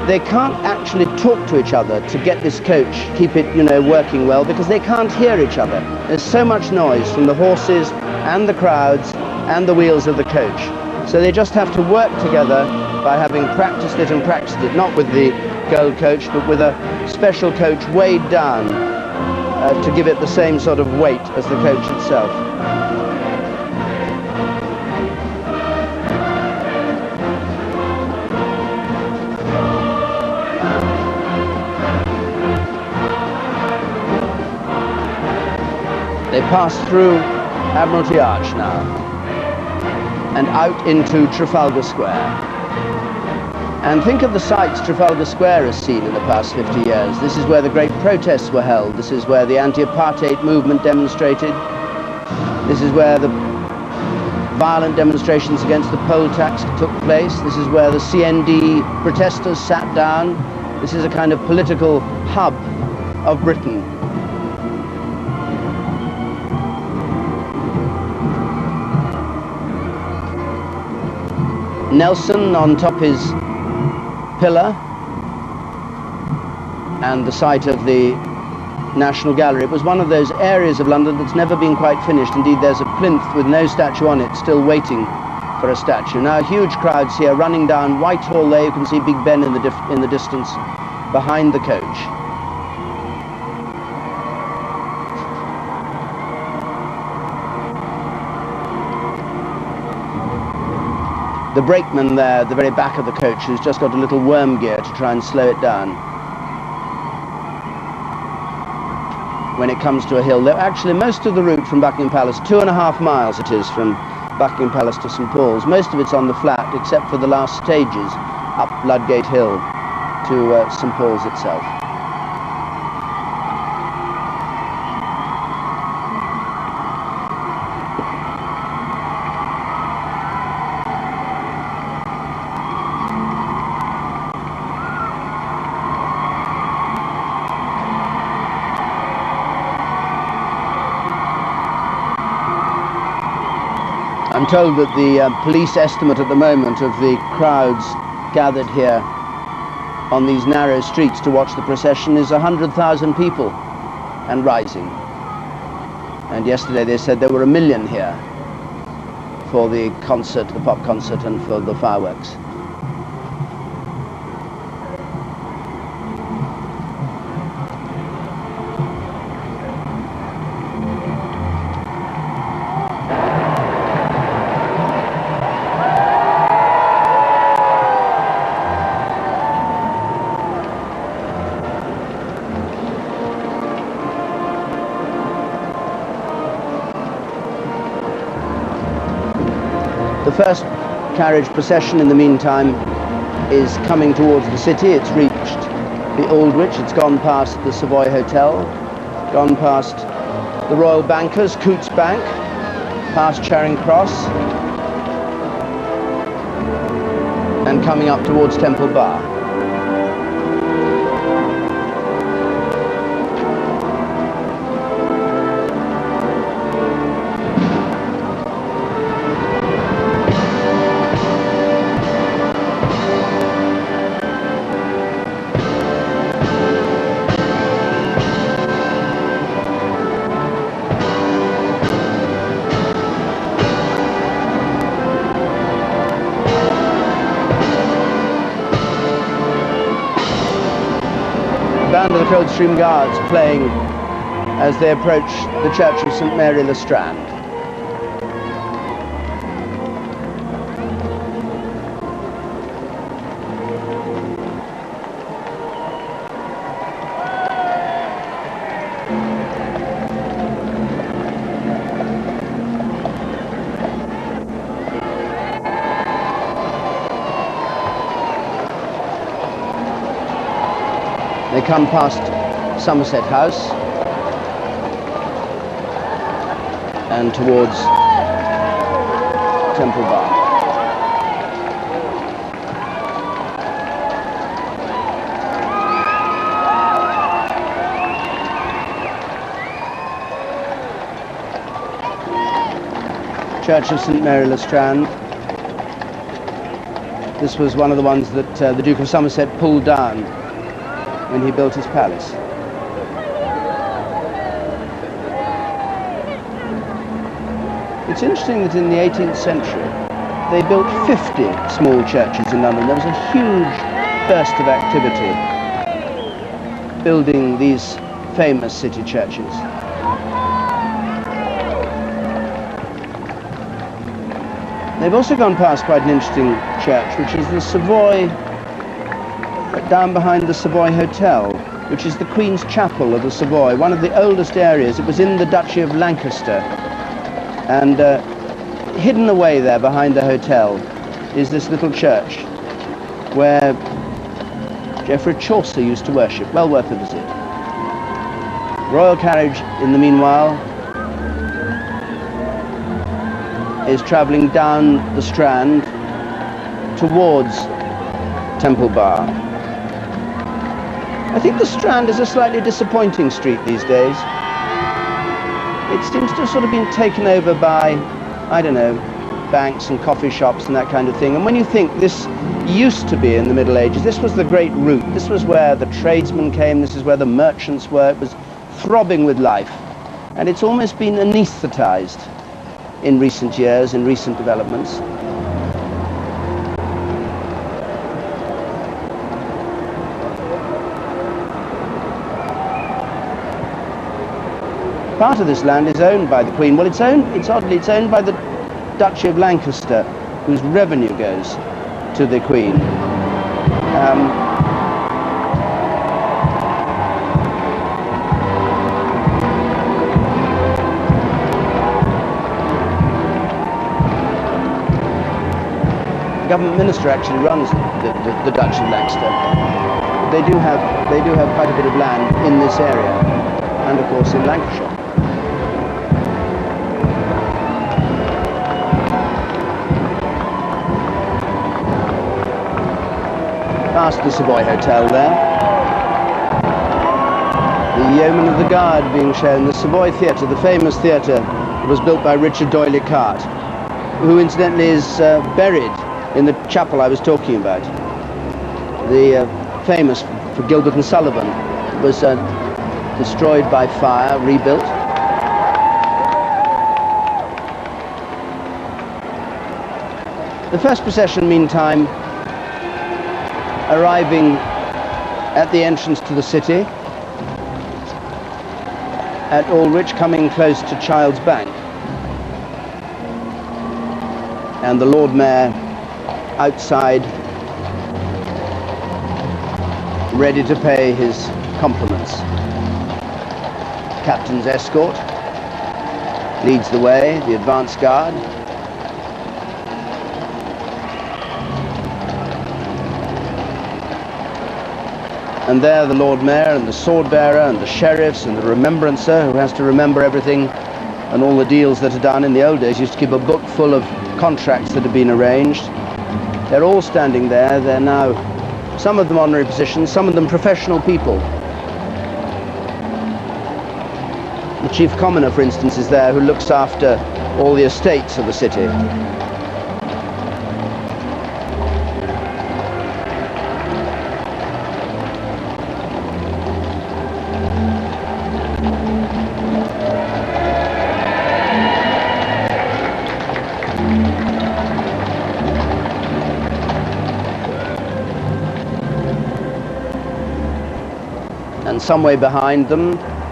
they can't actually talk to each other to get this coach, keep it, you know, working well, because they can't hear each other. There's so much noise from the horses and the crowds and the wheels of the coach. So they just have to work together by having practiced it and practiced it, not with the gold coach, but with a special coach weighed down to give it the same sort of weight as the coach itself. They pass through Admiralty Arch now and out into Trafalgar Square. And think of the sights Trafalgar Square has seen in the past 50 years. This is where the great protests were held. This is where the anti-apartheid movement demonstrated. This is where the violent demonstrations against the poll tax took place. This is where the CND protesters sat down. This is a kind of political hub of Britain. Nelson on top his pillar and the site of the National Gallery. It was one of those areas of London that's never been quite finished. Indeed, there's a plinth with no statue on it, still waiting for a statue. Now, huge crowds here running down Whitehall there. You can see Big Ben in the distance behind the coach. The brakeman there at the very back of the coach who's just got a little worm gear to try and slow it down when it comes to a hill. Actually, most of the route from Buckingham Palace, 2.5 miles it is from Buckingham Palace to St Paul's, most of it's on the flat except for the last stages up Ludgate Hill to St Paul's itself. I'm told that the police estimate at the moment of the crowds gathered here on these narrow streets to watch the procession is 100,000 people and rising. And yesterday they said there were 1 million here. for the concert, the pop concert, and for the fireworks. The first carriage procession, in the meantime, is coming towards the city. It's reached the Aldwych, it's gone past the Savoy Hotel, gone past the Royal Bankers, Coutts Bank, past Charing Cross, and coming up towards Temple Bar. Band of the Coldstream Guards playing as they approach the Church of St Mary le Strand. They come past Somerset House and towards Temple Bar. Church of St Mary le Strand. This was one of the ones that the Duke of Somerset pulled down when he built his palace. It's interesting that in the 18th century they built 50 small churches in London. There was a huge burst of activity building these famous city churches. They've also gone past quite an interesting church, which is the Savoy, down behind the Savoy Hotel, which is the Queen's Chapel of the Savoy, one of the oldest areas. It was in the Duchy of Lancaster, and hidden away there behind the hotel is this little church where Geoffrey Chaucer used to worship. Well worth a visit. Royal carriage, in the meanwhile, is travelling down the Strand towards Temple Bar. I think the Strand is a slightly disappointing street these days. It seems to have sort of been taken over by, I don't know, banks and coffee shops and that kind of thing. And when you think this used to be in the Middle Ages, this was the great route. This was where the tradesmen came, this is where the merchants were. It was throbbing with life. And it's almost been anaesthetized in recent years, in recent developments. Part of this land is owned by the Queen. Well, it's owned by the Duchy of Lancaster, whose revenue goes to the Queen. The government minister actually runs the Duchy of Lancaster. They do have quite a bit of land in this area, and of course in Lancashire. Past the Savoy Hotel there. The Yeomen of the Guard being shown. The Savoy Theatre, the famous theatre that was built by Richard D'Oyley Carte, who incidentally is buried in the chapel I was talking about. The famous for Gilbert and Sullivan was destroyed by fire, rebuilt. The first procession, meantime, arriving at the entrance to the city, at Aldwych, coming close to Childs Bank. And the Lord Mayor outside, ready to pay his compliments. Captain's escort leads the way, the advance guard. And there the Lord Mayor and the sword bearer and the sheriffs and the remembrancer who has to remember everything and all the deals that are done. In the old days used to keep a book full of contracts that have been arranged. They're all standing there. They're now, some of them honorary positions, some of them professional people. The chief commoner, for instance, is there, who looks after all the estates of the city. And some way behind them,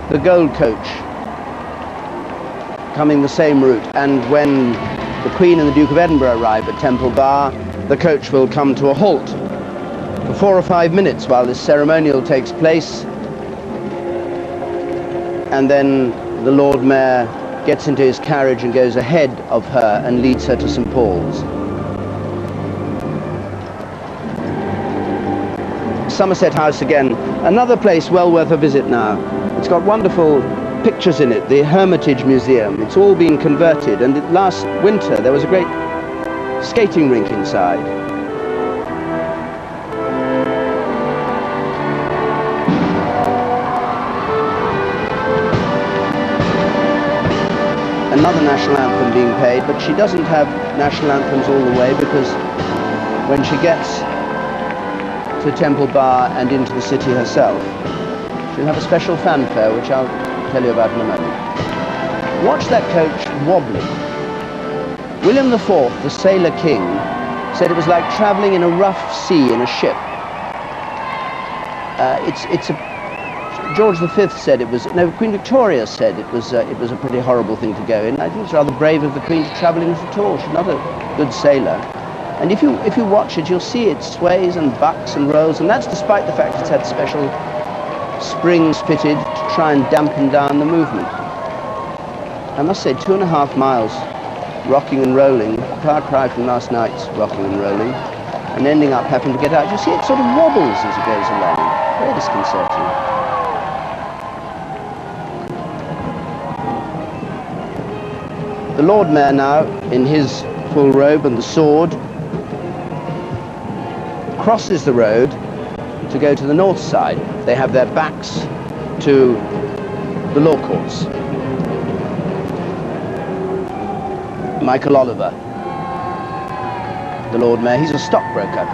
the gold coach, coming the same route. And when the Queen and the Duke of Edinburgh arrive at Temple Bar, the coach will come to a halt for 4 or 5 minutes while this ceremonial takes place. And then the Lord Mayor gets into his carriage and goes ahead of her and leads her to St. Paul's. Somerset House again, another place well worth a visit now. It's got wonderful pictures in it, the Hermitage Museum. It's all been converted, and last winter there was a great skating rink inside. Another national anthem being paid, but she doesn't have national anthems all the way, because when she gets to Temple Bar and into the city herself, she'll have a special fanfare, which I'll tell you about in a moment. Watch that coach wobbling. William IV, the sailor king, said it was like travelling in a rough sea in a ship. George V said it was, no, Queen Victoria said it was a pretty horrible thing to go in. I think it's rather brave of the Queen to travel in it at all. She's not a good sailor. And if you watch it, you'll see it sways and bucks and rolls, and that's despite the fact it's had special springs fitted to try and dampen down the movement. I must say, 2.5 miles rocking and rolling, a far cry from last night's rocking and rolling, and ending up having to get out. You see it sort of wobbles as it goes along. Very disconcerting. The Lord Mayor now, in his full robe and the sword, crosses the road to go to the north side. They have their backs to the law courts. Michael Oliver, the Lord Mayor, he's a stockbroker.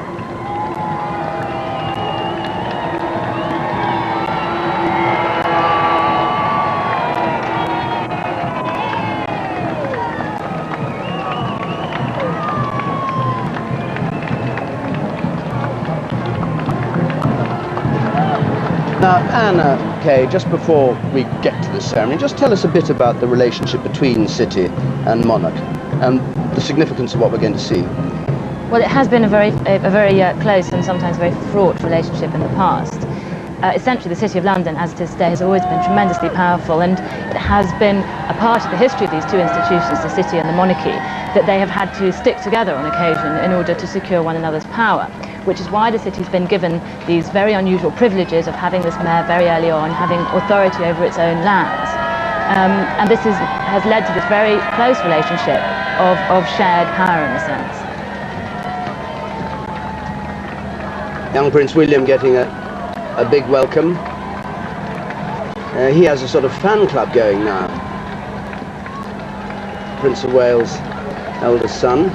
Now, Anna Kay, just before we get to the ceremony, just tell us a bit about the relationship between city and monarch and the significance of what we're going to see. Well, it has been a very close and sometimes very fraught relationship in the past. Essentially, the City of London, as it is today, has always been tremendously powerful, and it has been a part of the history of these two institutions, the city and the monarchy, that they have had to stick together on occasion in order to secure one another's power, which is why the city's been given these very unusual privileges of having this mayor very early on, having authority over its own lands. And this has led to this very close relationship of shared power, in a sense. Young Prince William getting a big welcome. He has a sort of fan club going now. Prince of Wales' eldest son.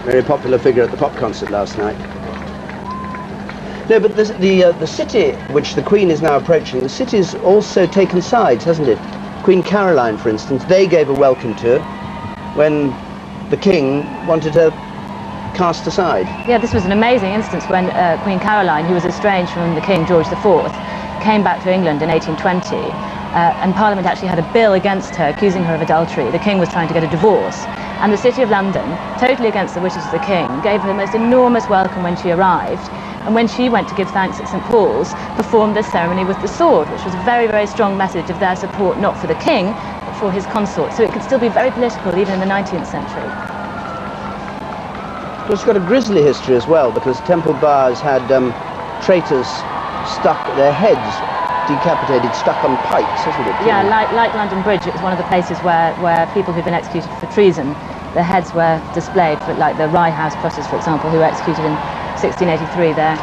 Very popular figure at the pop concert last night. No, but the city, which the Queen is now approaching, the city's also taken sides, hasn't it? Queen Caroline, for instance, they gave a welcome to when the king wanted her cast aside. Yeah, this was an amazing instance when Queen Caroline, who was estranged from the King George IV, came back to England in 1820, and Parliament actually had a bill against her, accusing her of adultery. The King was trying to get a divorce, and the City of London, totally against the wishes of the King, gave her the most enormous welcome when she arrived, and when she went to give thanks at St Paul's, performed this ceremony with the sword, which was a very, very strong message of their support, not for the King, but for his consort. So it could still be very political even in the 19th century. It's got a grisly history as well, because Temple Bar has had traitors stuck, their heads decapitated, stuck on pikes, hasn't it? Yeah, like London Bridge, it was one of the places where people who'd been executed for treason, their heads were displayed, for, like the Rye House plotters, for example, who were executed in 1683, their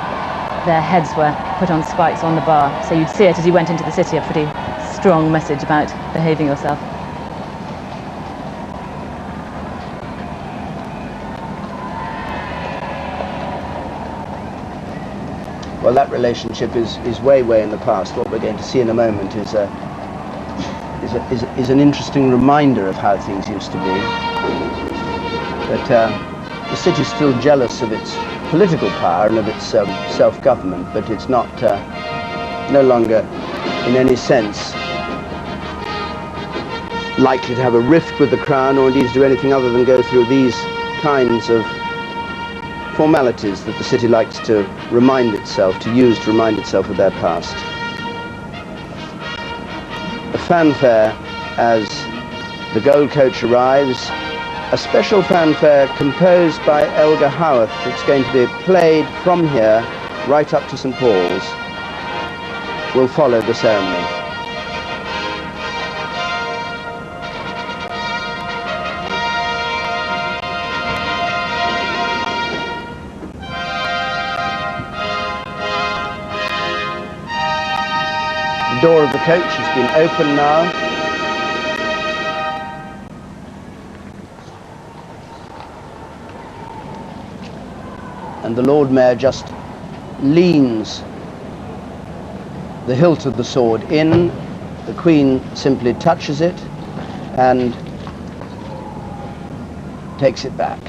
heads were put on spikes on the bar. So you'd see it as you went into the city, a pretty strong message about behaving yourself. Well, that relationship is way in the past. What we're going to see in a moment is an interesting reminder of how things used to be. But the city's still jealous of its political power and of its self-government, but it's not no longer in any sense likely to have a rift with the crown, or indeed to do anything other than go through these kinds of formalities that the city likes to remind itself, to use to remind itself of their past. A fanfare as the gold coach arrives, a special fanfare composed by Elgar Howarth that's going to be played from here right up to St Paul's, will follow the ceremony. The door of the coach has been opened now. And the Lord Mayor just leans the hilt of the sword in. The Queen simply touches it and takes it back.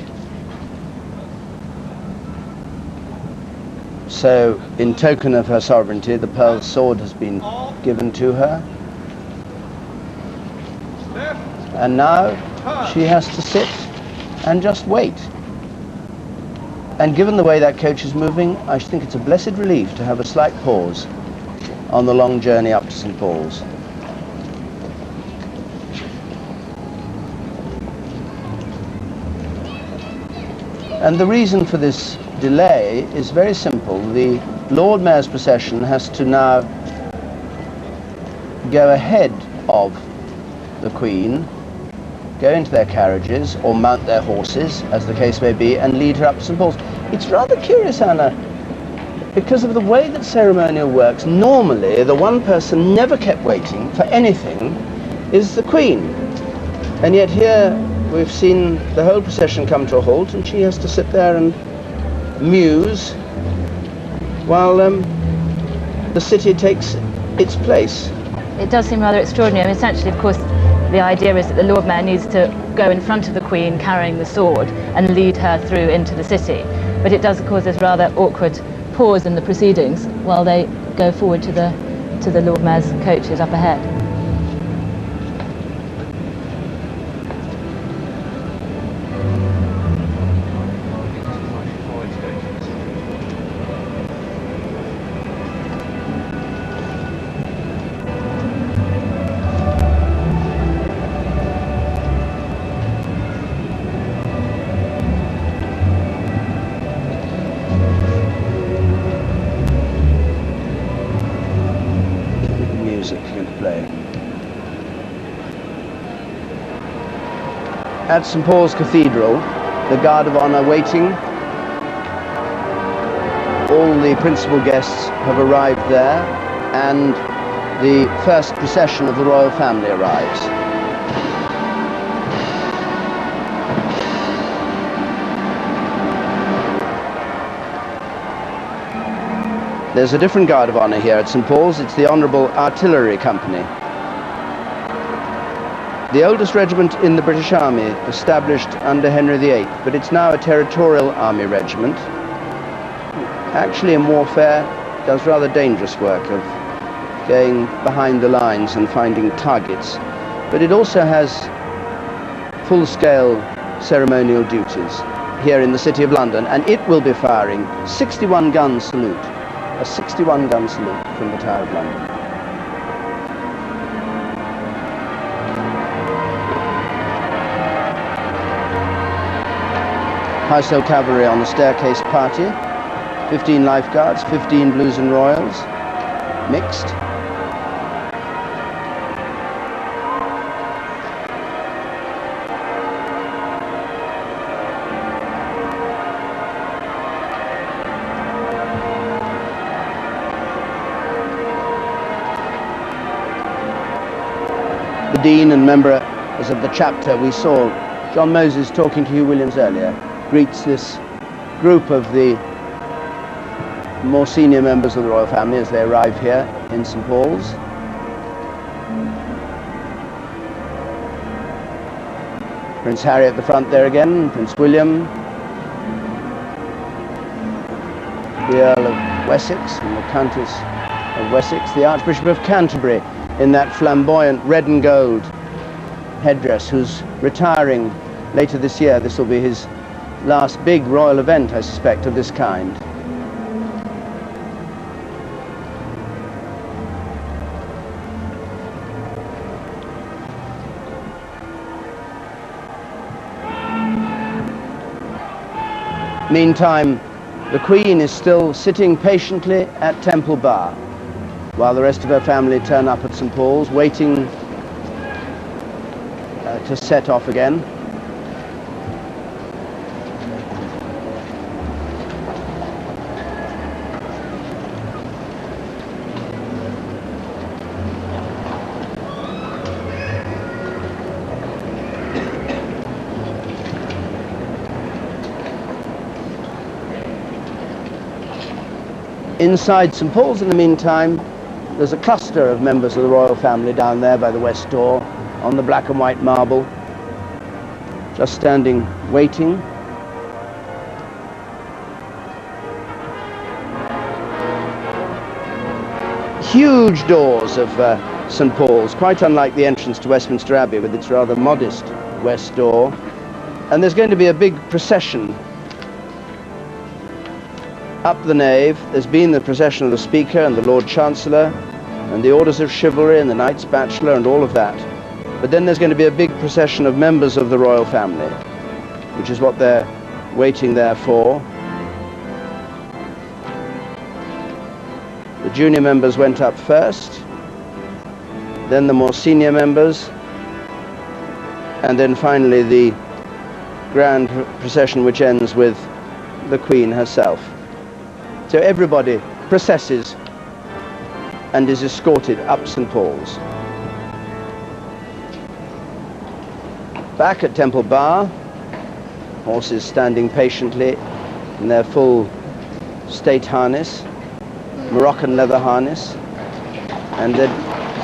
So, in token of her sovereignty, the pearl sword has been given to her. And now she has to sit and just wait. And given the way that coach is moving, I think it's a blessed relief to have a slight pause on the long journey up to St Paul's. And the reason for this delay is very simple. The Lord Mayor's procession has to now go ahead of the Queen, go into their carriages or mount their horses, as the case may be, and lead her up to St Paul's. It's rather curious, Anna, because of the way that ceremonial works. Normally, the one person never kept waiting for anything is the Queen. And yet here we've seen the whole procession come to a halt, and she has to sit there and muse while the city takes its place. It does seem rather extraordinary. I mean, essentially, of course, the idea is that the Lord Mayor needs to go in front of the Queen carrying the sword and lead her through into the city. But it does cause this rather awkward pause in the proceedings while they go forward to the Lord Mayor's coaches up ahead. At St Paul's Cathedral, the Guard of Honour waiting. All the principal guests have arrived there, and the first procession of the royal family arrives. There's a different Guard of Honour here at St Paul's. It's the Honourable Artillery Company. the oldest regiment in the British Army, established under Henry VIII, but it's now a territorial army regiment. Actually, in warfare, does rather dangerous work of going behind the lines and finding targets. But it also has full-scale ceremonial duties here in the City of London, and it will be firing 61 gun salute, a 61 gun salute from the Tower of London. Household cavalry on the staircase party, 15 lifeguards, 15 blues and royals, mixed. The Dean and members of the chapter, we saw John Moses talking to Hugh Williams earlier, greets this group of the more senior members of the royal family as they arrive here in St. Paul's. Prince Harry at the front there again, Prince William, the Earl of Wessex and the Countess of Wessex, the Archbishop of Canterbury in that flamboyant red and gold headdress, who's retiring later this year. This will be his last big royal event, I suspect, of this kind. Meantime, the Queen is still sitting patiently at Temple Bar, while the rest of her family turn up at St. Paul's, waiting to set off again. Inside St. Paul's, in the meantime, there's a cluster of members of the royal family down there by the west door on the black and white marble, just standing, waiting. Huge doors of St. Paul's, quite unlike the entrance to Westminster Abbey with its rather modest west door. And there's going to be a big procession up the nave. There's been the procession of the Speaker and the Lord Chancellor and the Orders of Chivalry and the Knights Bachelor and all of that. But then there's going to be a big procession of members of the royal family, which is what they're waiting there for. The junior members went up first, then the more senior members, and then finally the grand procession, which ends with the Queen herself. So everybody processes and is escorted up St. Paul's. Back at Temple Bar, horses standing patiently in their full state harness, Moroccan leather harness, and then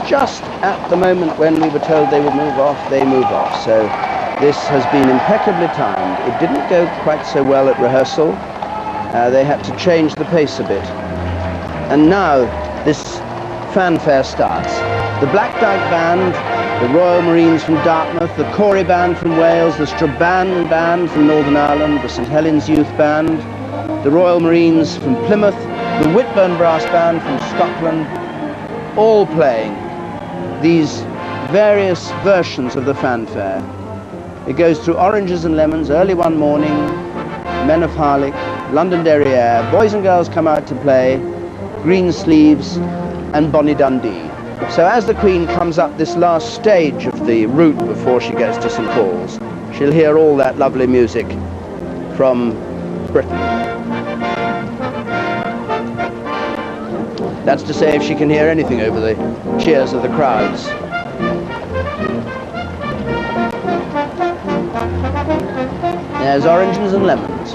just at the moment when we were told they would move off, they move off. So this has been impeccably timed. It didn't go quite so well at rehearsal. They had to change the pace a bit. And now this fanfare starts. The Black Dyke Band, the Royal Marines from Dartmouth, the Corey Band from Wales, the Strabane Band from Northern Ireland, the St Helens Youth Band, the Royal Marines from Plymouth, the Whitburn Brass Band from Scotland, all playing these various versions of the fanfare. It goes through Oranges and Lemons, Early One Morning, Men of Harlech, Londonderry Air, Boys and Girls Come Out to Play, Green Sleeves, and Bonnie Dundee. So as the Queen comes up this last stage of the route before she gets to St. Paul's, she'll hear all that lovely music from Britain. That's to say, if she can hear anything over the cheers of the crowds. There's Oranges and Lemons.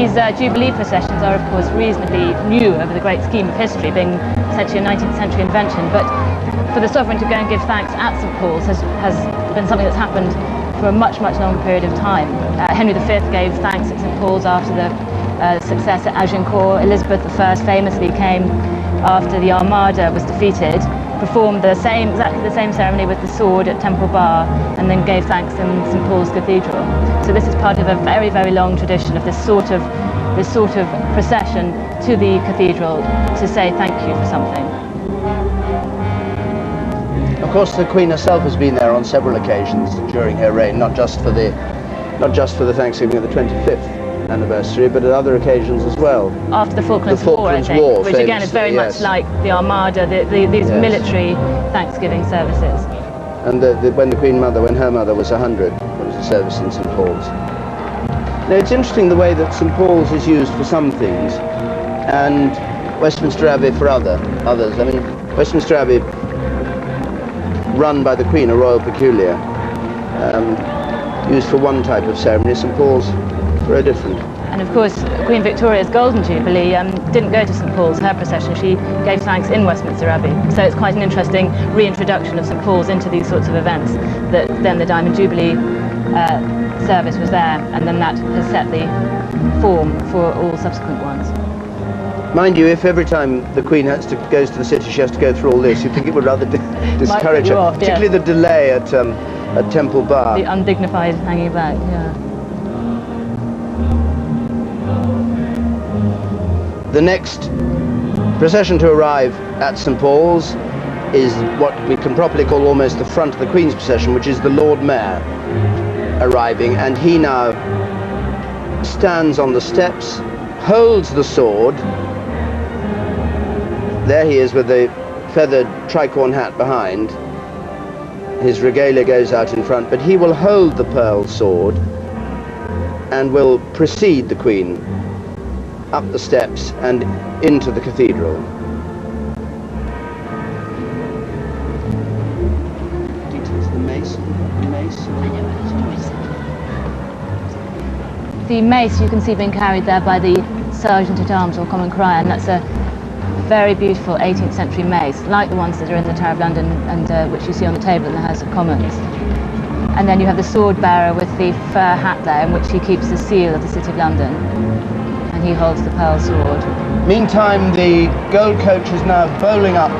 These jubilee processions are, of course, reasonably new over the great scheme of history, being essentially a 19th century invention. But for the sovereign to go and give thanks at St Paul's has been something that's happened for a much, much longer period of time. Henry V gave thanks at St Paul's after the success at Agincourt. Elizabeth I famously came after the Armada was defeated, performed exactly the same ceremony with the sword at Temple Bar, and then gave thanks in St Paul's Cathedral. So this is part of a very, very long tradition of this sort of procession to the cathedral to say thank you for something. Of course, the Queen herself has been there on several occasions during her reign, not just for the Thanksgiving of the 25th anniversary, but at other occasions as well. After the Falklands War, I think, War, which again is very much like the Armada, these military Thanksgiving services. And when her mother was 100, there was a service in St Paul's. Now, it's interesting the way that St Paul's is used for some things, and Westminster Abbey for others. I mean, Westminster Abbey, run by the Queen, a royal peculiar, used for one type of ceremony, St Paul's for a different. And of course, Queen Victoria's Golden Jubilee didn't go to St Paul's, her procession. She gave thanks in Westminster Abbey. So it's quite an interesting reintroduction of St Paul's into these sorts of events, that then the Diamond Jubilee service was there, and then that has set the form for all subsequent ones. Mind you, if every time the Queen goes to the city she has to go through all this, you'd think it would rather discourage her, particularly the delay at Temple Bar. The undignified hanging back, yeah. The next procession to arrive at St Paul's is what we can properly call almost the front of the Queen's procession, which is the Lord Mayor arriving, and he now stands on the steps, holds the sword. There he is with the feathered tricorn hat behind. His regalia goes out in front, but he will hold the pearl sword and will precede the Queen up the steps and into the cathedral. Details the mace. The mace you can see being carried there by the Sergeant at Arms or Common Crier, and that's a very beautiful 18th century mace, like the ones that are in the Tower of London and which you see on the table in the House of Commons. And then you have the sword bearer with the fur hat there, in which he keeps the seal of the City of London. He holds the pearl sword. Meantime, the gold coach is now bowling up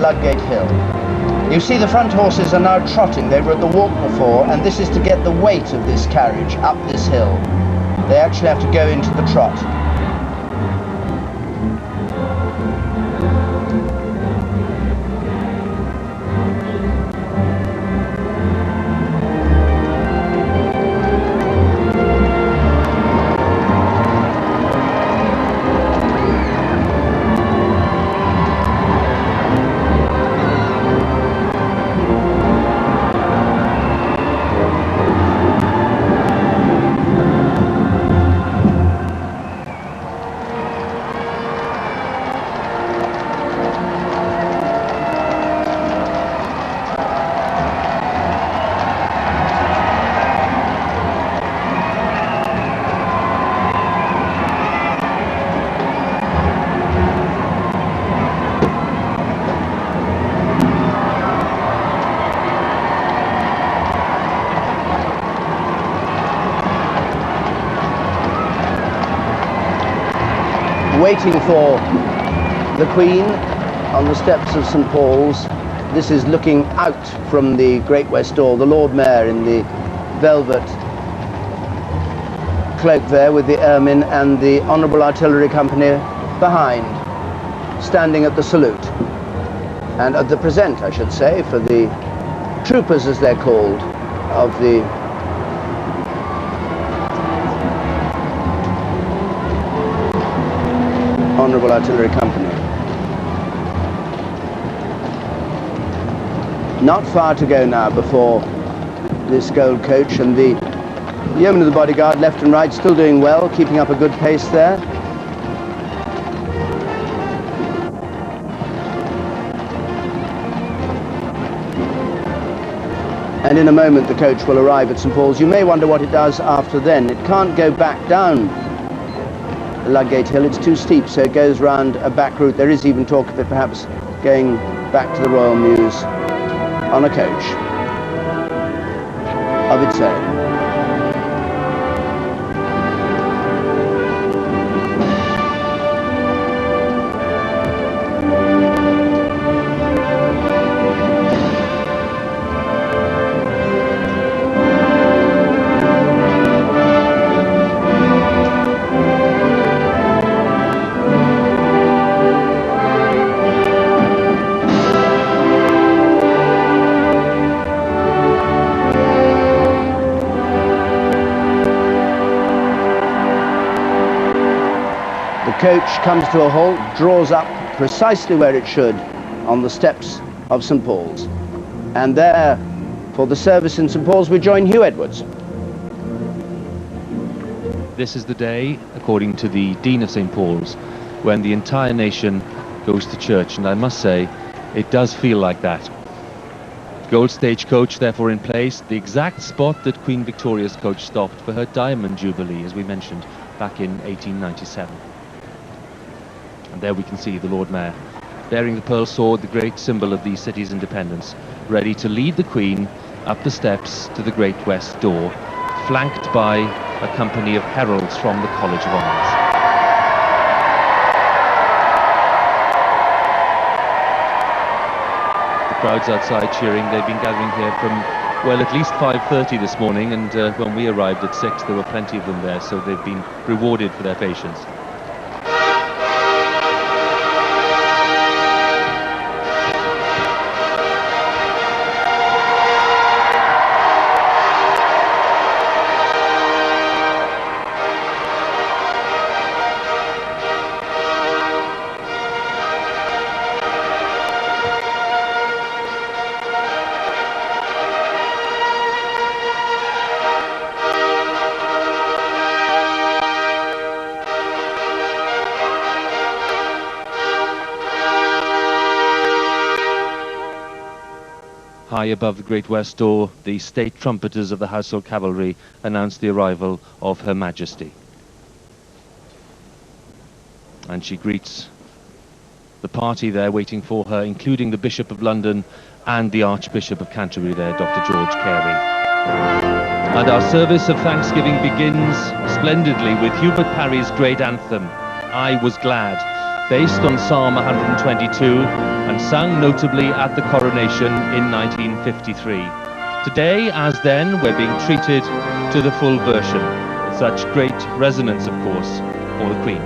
Ludgate Hill. You see the front horses are now trotting. They were at the walk before, and this is to get the weight of this carriage up this hill. They actually have to go into the trot. Waiting for the Queen on the steps of St Paul's. This is looking out from the Great West Door, the Lord Mayor in the velvet cloak there with the ermine, and the Honourable Artillery Company behind, standing at the salute, and at the present, I should say, for the troopers, as they're called, of the Honourable Artillery Company. Not far to go now before this gold coach, and the yeomen of the bodyguard left and right still doing well, keeping up a good pace there. And in a moment the coach will arrive at St Paul's. You may wonder what it does after then. It can't go back down Ludgate Hill. It's too steep, so it goes round a back route. There is even talk of it perhaps going back to the Royal Mews on a coach of its own. Coach comes to a halt, draws up precisely where it should on the steps of St Paul's. And there, for the service in St Paul's, we join Hugh Edwards. This is the day, according to the Dean of St Paul's, when the entire nation goes to church, and I must say, it does feel like that. Gold stagecoach therefore in place, the exact spot that Queen Victoria's coach stopped for her Diamond Jubilee, as we mentioned, back in 1897. And there we can see the Lord Mayor bearing the pearl sword, the great symbol of the city's independence, ready to lead the Queen up the steps to the Great West Door, flanked by a company of heralds from the College of Arms. The crowds outside cheering. They've been gathering here from, well, at least 5:30 this morning, and when we arrived at 6 there were plenty of them there, so they've been rewarded for their patience. High above the Great West Door, the state trumpeters of the Household Cavalry announced the arrival of Her Majesty. And she greets the party there waiting for her, including the Bishop of London and the Archbishop of Canterbury there, Dr. George Carey. And our service of thanksgiving begins splendidly with Hubert Parry's great anthem, I Was Glad, based on Psalm 122 and sung notably at the coronation in 1953. Today, as then, we're being treated to the full version, with such great resonance, of course, for the Queen.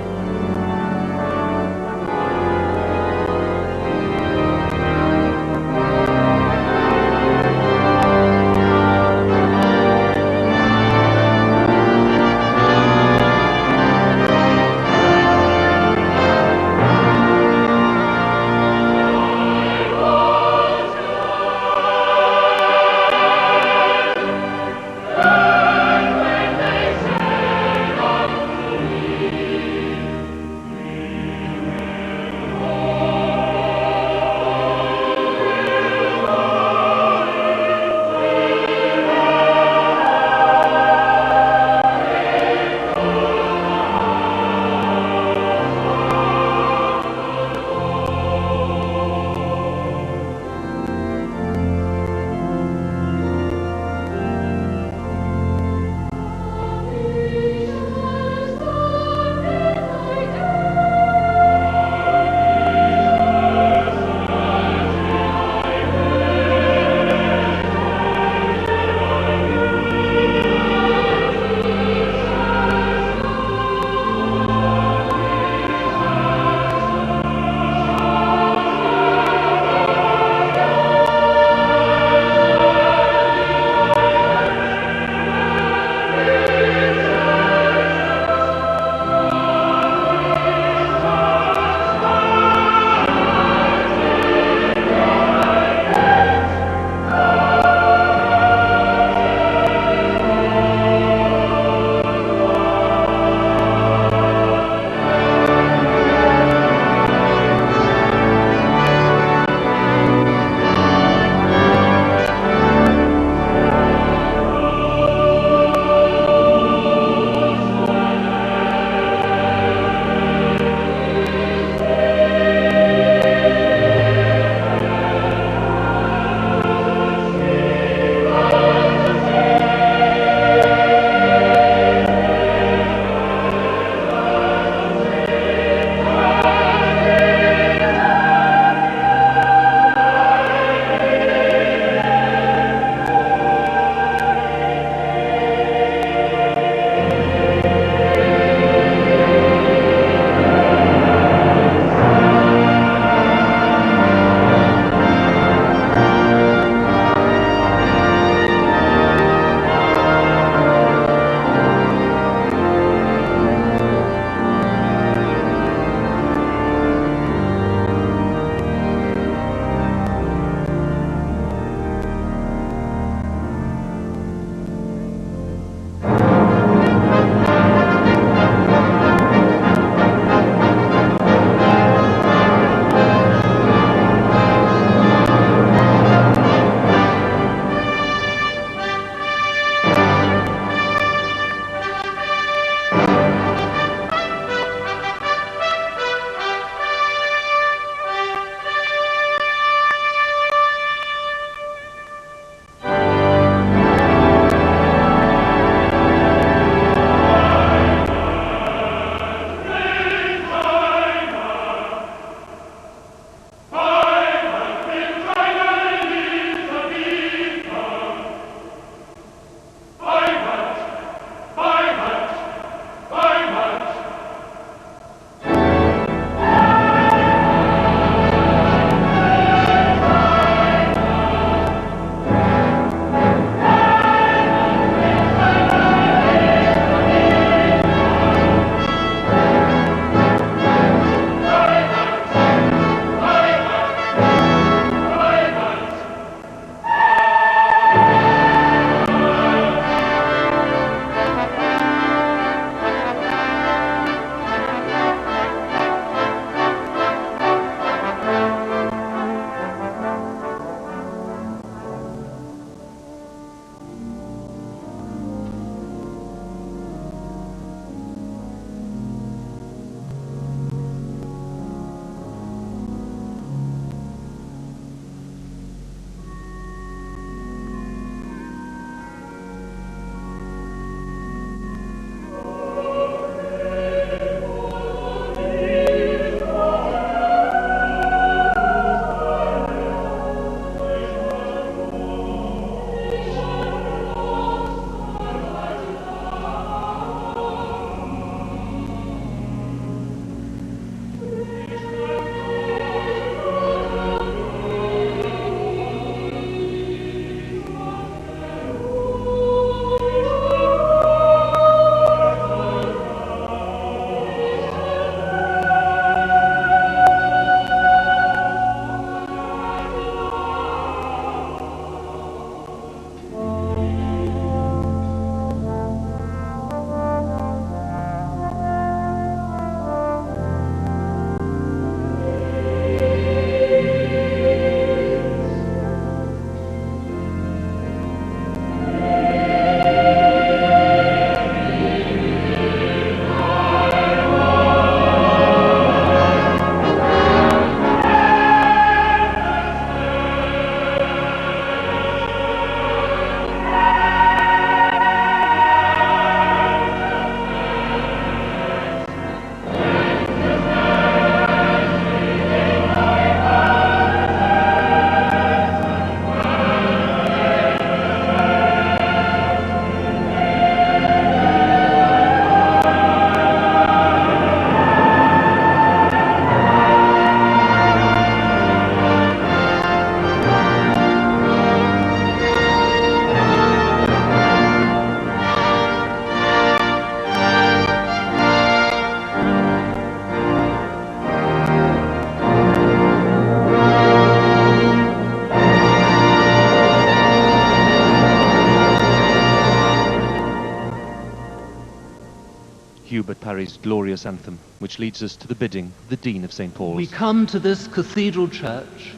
Hubert Parry's glorious anthem, which leads us to the bidding of the Dean of St. Paul's. We come to this cathedral church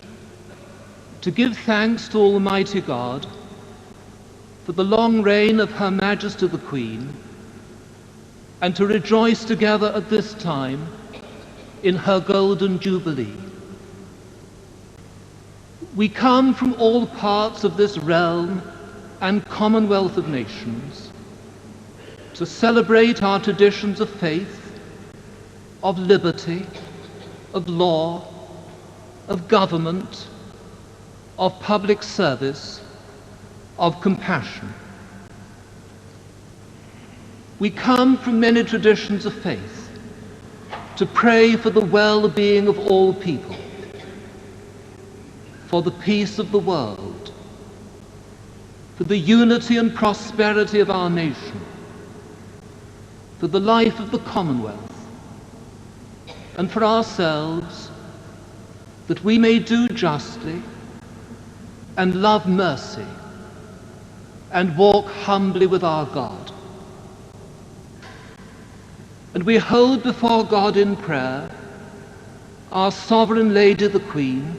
to give thanks to Almighty God for the long reign of Her Majesty the Queen, and to rejoice together at this time in her golden jubilee. We come from all parts of this realm and commonwealth of nations to celebrate our traditions of faith, of liberty, of law, of government, of public service, of compassion. We come from many traditions of faith to pray for the well-being of all people, for the peace of the world, for the unity and prosperity of our nation, for the life of the Commonwealth, and for ourselves, that we may do justly and love mercy and walk humbly with our God. And we hold before God in prayer our Sovereign Lady the Queen,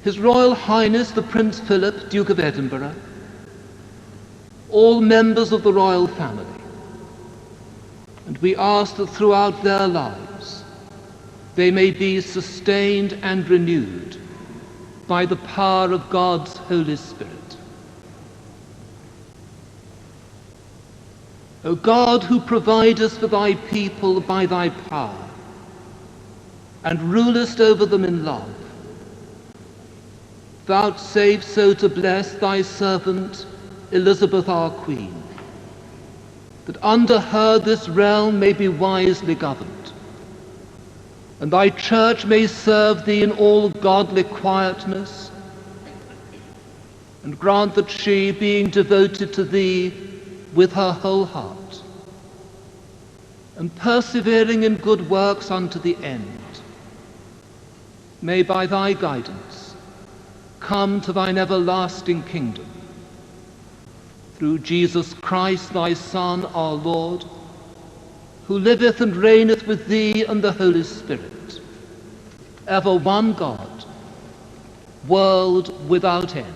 His Royal Highness the Prince Philip, Duke of Edinburgh, all members of the royal family. And we ask that throughout their lives they may be sustained and renewed by the power of God's Holy Spirit. O God, who providest for thy people by thy power, and rulest over them in love, vouchsafe so to bless thy servant Elizabeth our Queen, that under her this realm may be wisely governed, and thy church may serve thee in all godly quietness, and grant that she, being devoted to thee with her whole heart, and persevering in good works unto the end, may by thy guidance come to thine everlasting kingdom. Through Jesus Christ, thy Son, our Lord, who liveth and reigneth with thee and the Holy Spirit, ever one God, world without end.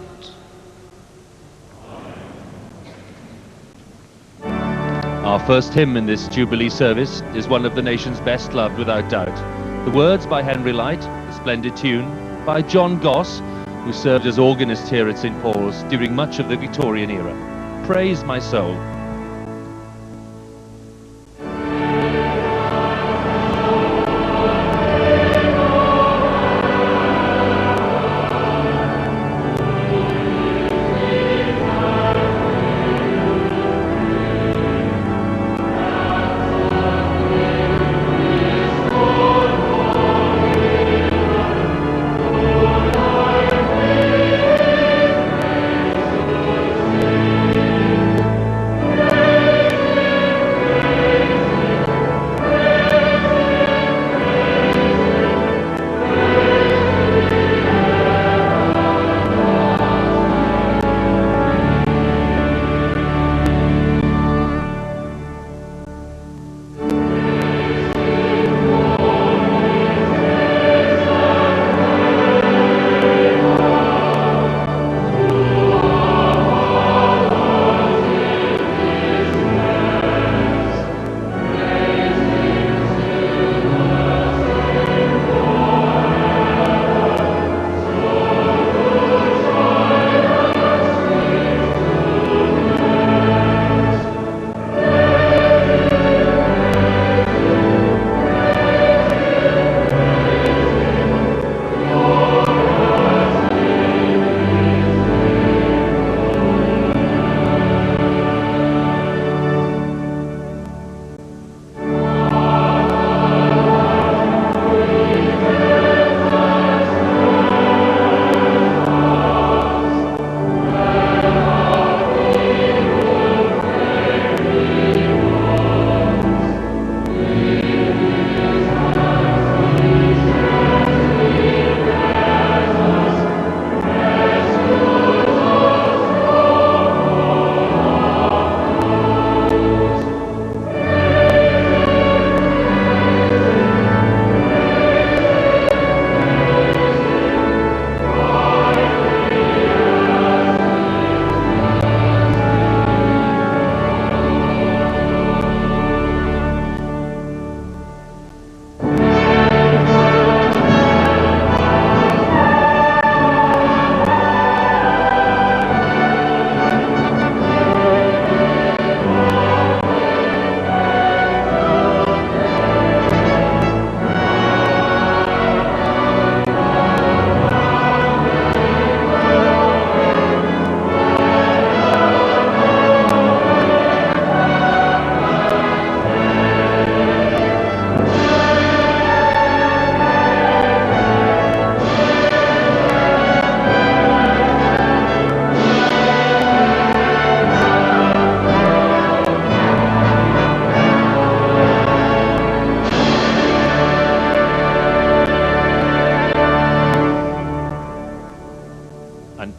Our first hymn in this Jubilee service is one of the nation's best loved, without doubt. The words by Henry Light, the splendid tune by John Goss, who served as organist here at St. Paul's during much of the Victorian era. Praise my soul.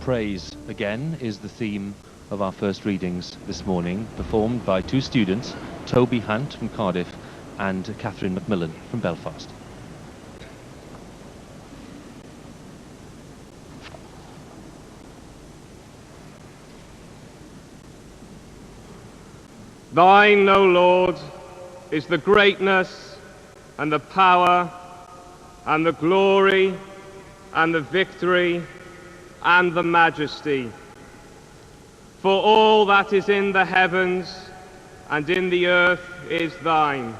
praise again is the theme of our first readings this morning, performed by two students, Toby Hunt from Cardiff and Catherine Macmillan from Belfast. Thine, O Lord, is the greatness and the power and the glory and the victory and the majesty. For all that is in the heavens and in the earth is thine.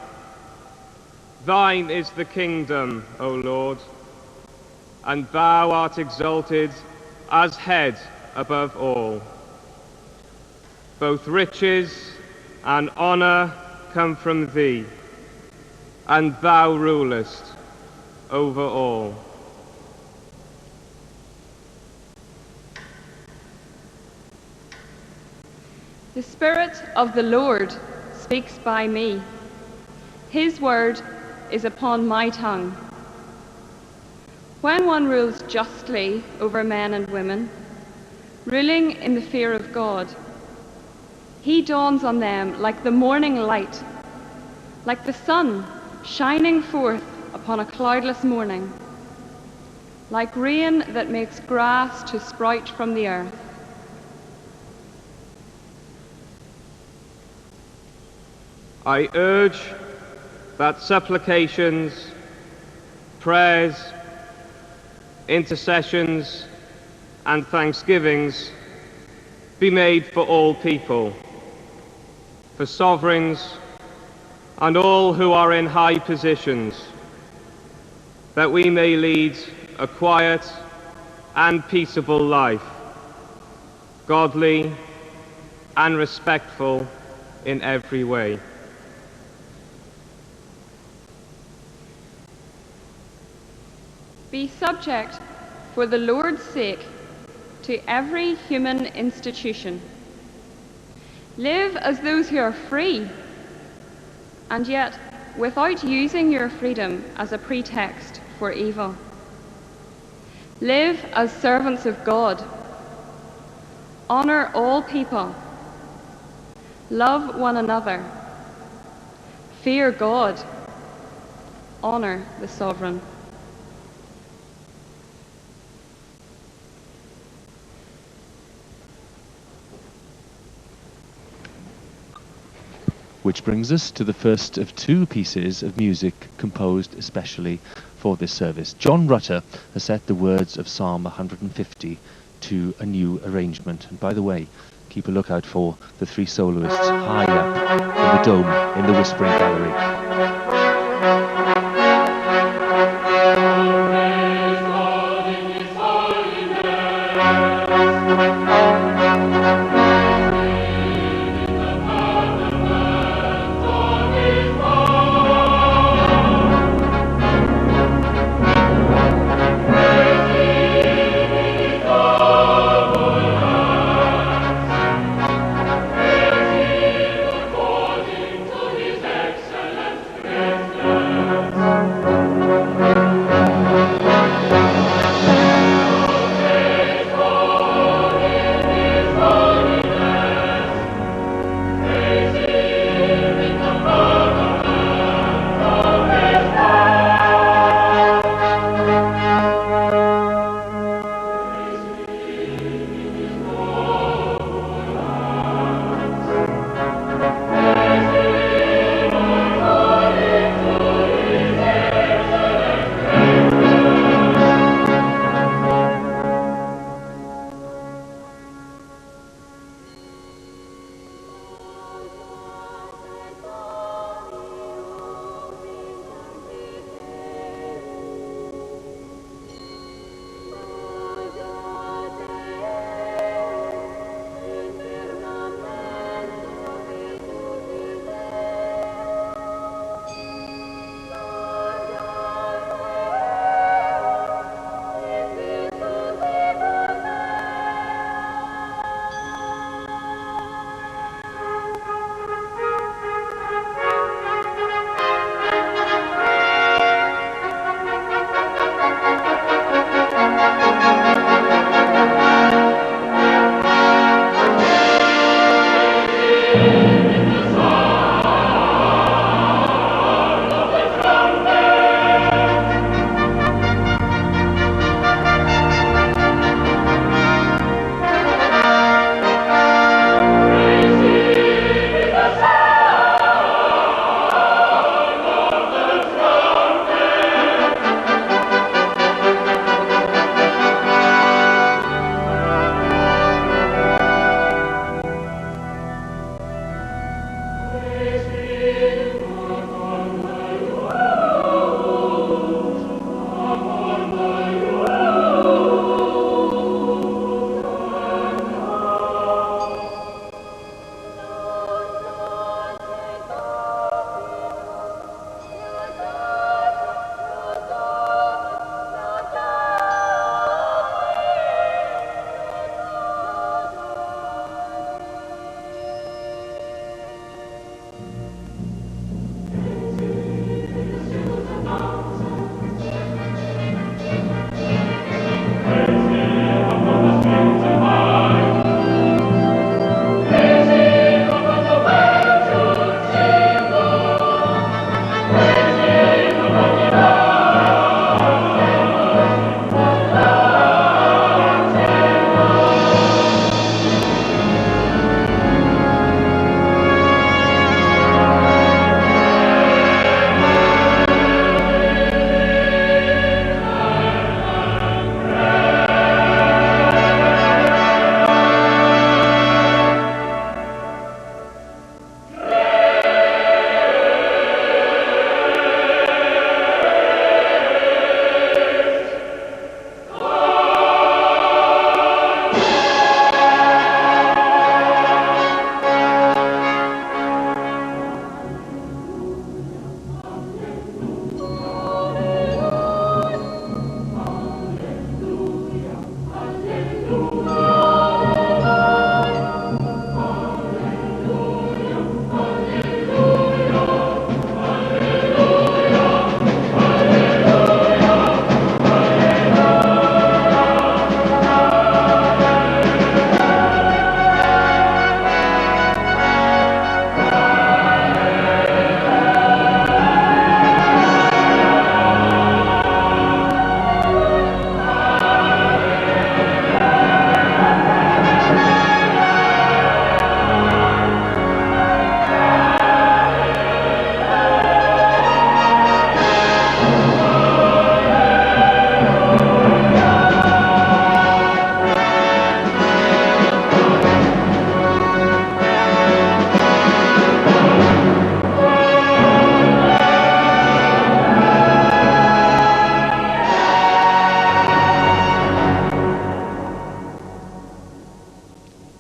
Thine is the kingdom, O Lord, and thou art exalted as head above all. Both riches and honour come from thee, and thou rulest over all. The Spirit of the Lord speaks by me. His word is upon my tongue. When one rules justly over men and women, ruling in the fear of God, he dawns on them like the morning light, like the sun shining forth upon a cloudless morning, like rain that makes grass to sprout from the earth. I urge that supplications, prayers, intercessions, and thanksgivings be made for all people, for sovereigns and all who are in high positions, that we may lead a quiet and peaceable life, godly and respectful in every way. Be subject, for the Lord's sake, to every human institution. Live as those who are free, and yet without using your freedom as a pretext for evil. Live as servants of God. Honor all people. Love one another. Fear God. Honor the sovereign. Which brings us to the first of two pieces of music composed especially for this service. John Rutter has set the words of Psalm 150 to a new arrangement. And by the way, keep a lookout for the three soloists high up in the dome in the Whispering Gallery.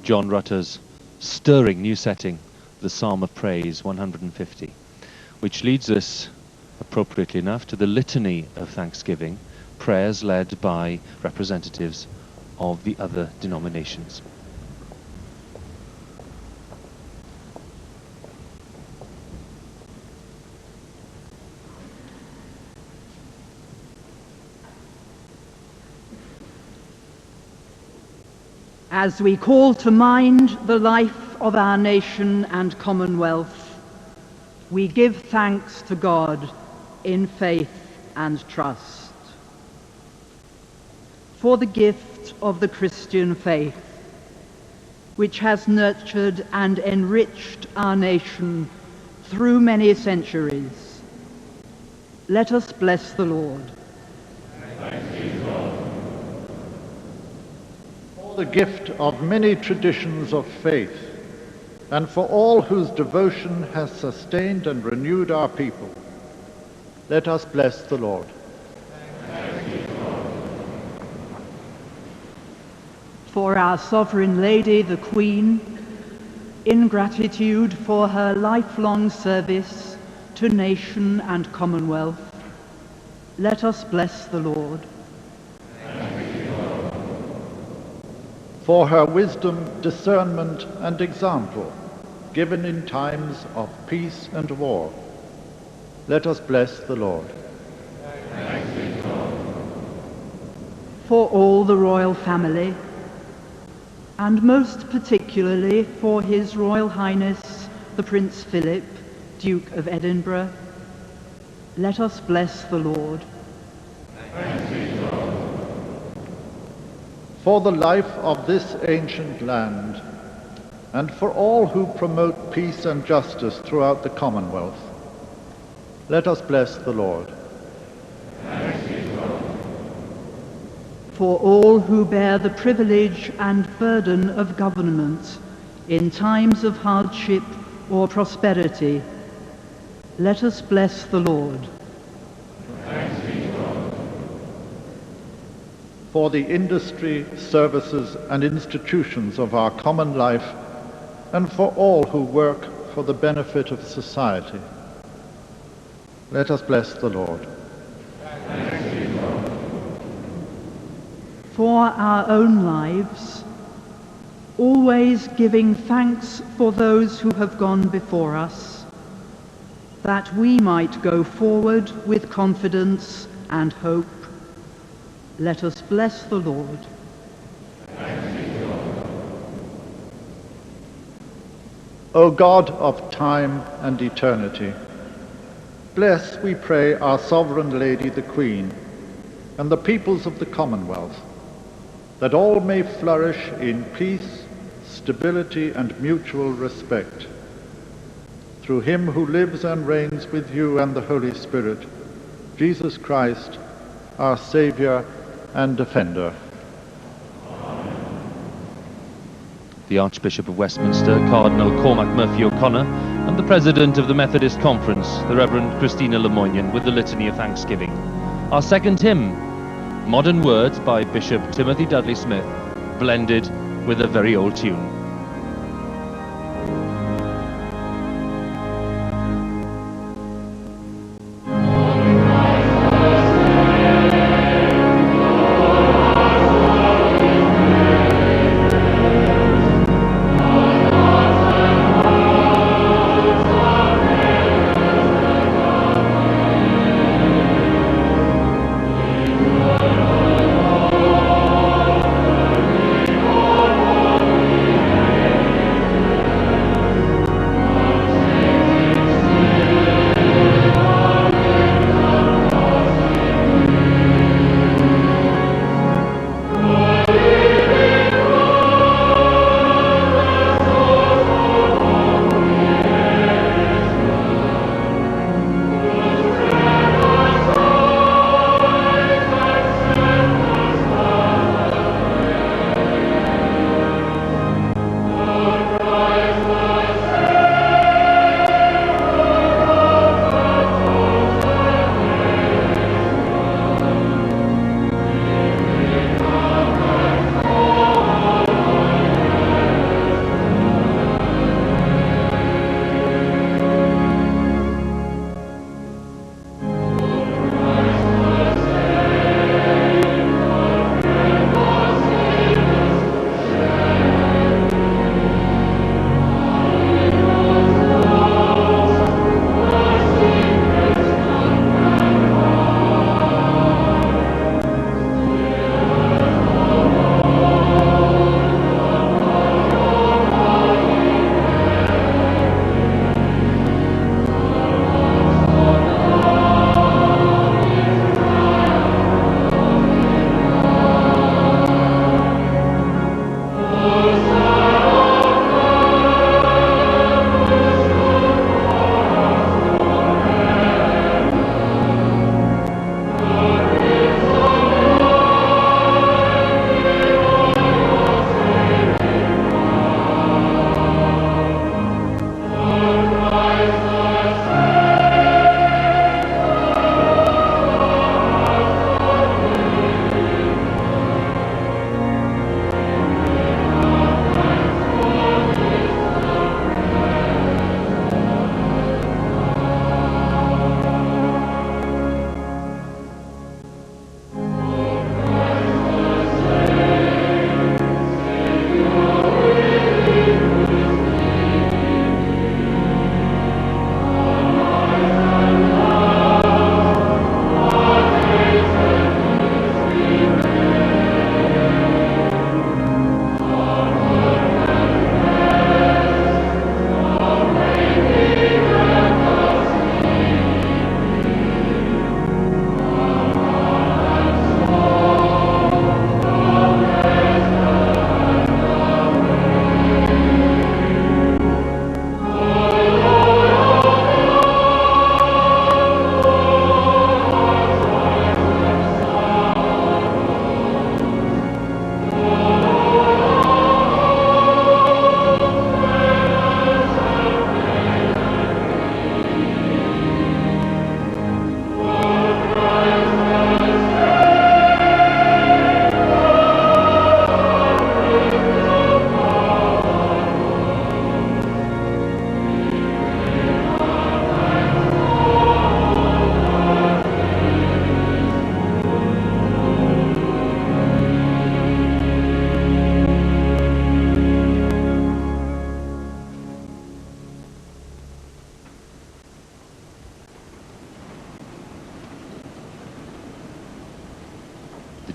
John Rutter's stirring new setting, the Psalm of Praise 150, which leads us, appropriately enough, to the Litany of Thanksgiving, prayers led by representatives of the other denominations. As we call to mind the life of our nation and Commonwealth, we give thanks to God in faith and trust. For the gift of the Christian faith, which has nurtured and enriched our nation through many centuries, let us bless the Lord. The gift of many traditions of faith, and for all whose devotion has sustained and renewed our people, let us bless the Lord. For our Sovereign Lady, the Queen, in gratitude for her lifelong service to nation and Commonwealth, let us bless the Lord. For her wisdom, discernment, and example, given in times of peace and war, let us bless the Lord. For all the royal family, and most particularly for His Royal Highness the Prince Philip, Duke of Edinburgh, let us bless the Lord. For the life of this ancient land, and for all who promote peace and justice throughout the Commonwealth, let us bless the Lord. For all who bear the privilege and burden of government in times of hardship or prosperity, let us bless the Lord. For the industry, services, and institutions of our common life, and for all who work for the benefit of society, let us bless the Lord. For our own lives, always giving thanks for those who have gone before us, that we might go forward with confidence and hope, let us bless the Lord. O God of time and eternity, bless, we pray, our Sovereign Lady, the Queen, and the peoples of the Commonwealth, that all may flourish in peace, stability, and mutual respect. Through Him who lives and reigns with you and the Holy Spirit, Jesus Christ, our Saviour and Defender. The Archbishop of Westminster, Cardinal Cormac Murphy O'Connor, and the President of the Methodist Conference, the Reverend Christina Lemoynion, with the Litany of Thanksgiving. Our second hymn, Modern Words by Bishop Timothy Dudley Smith, blended with a very old tune.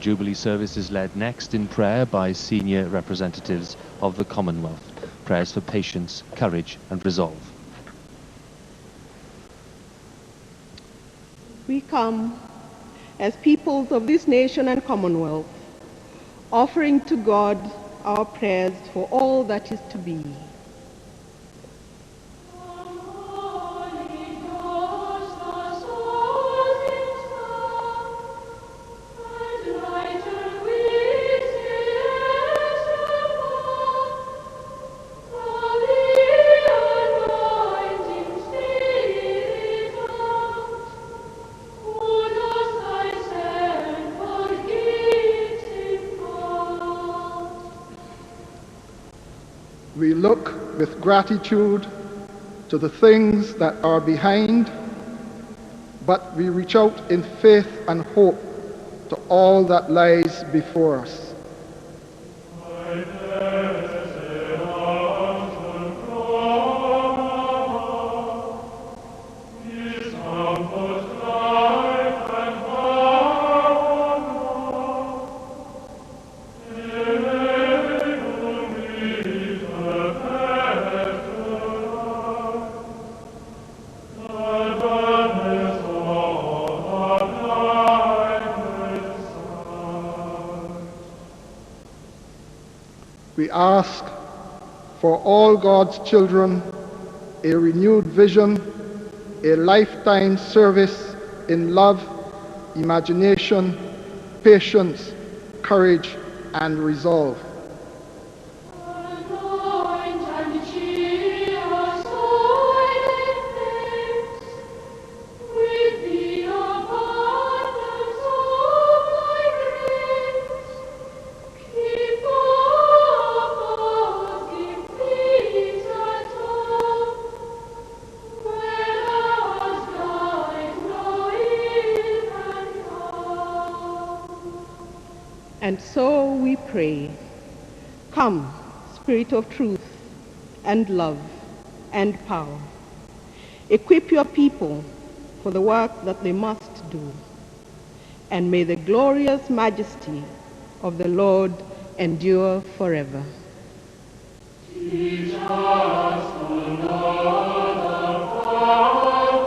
Jubilee service is led next in prayer by senior representatives of the Commonwealth. Prayers for patience, courage and resolve. We come as peoples of this nation and Commonwealth, offering to God our prayers for all that is to be. We look with gratitude to the things that are behind, but we reach out in faith and hope to all that lies before us. We ask for all God's children a renewed vision, a lifetime service in love, imagination, patience, courage, and resolve. And so we pray, come, Spirit of truth and love and power. Equip your people for the work that they must do. And may the glorious majesty of the Lord endure forever. Teach us to know the Father,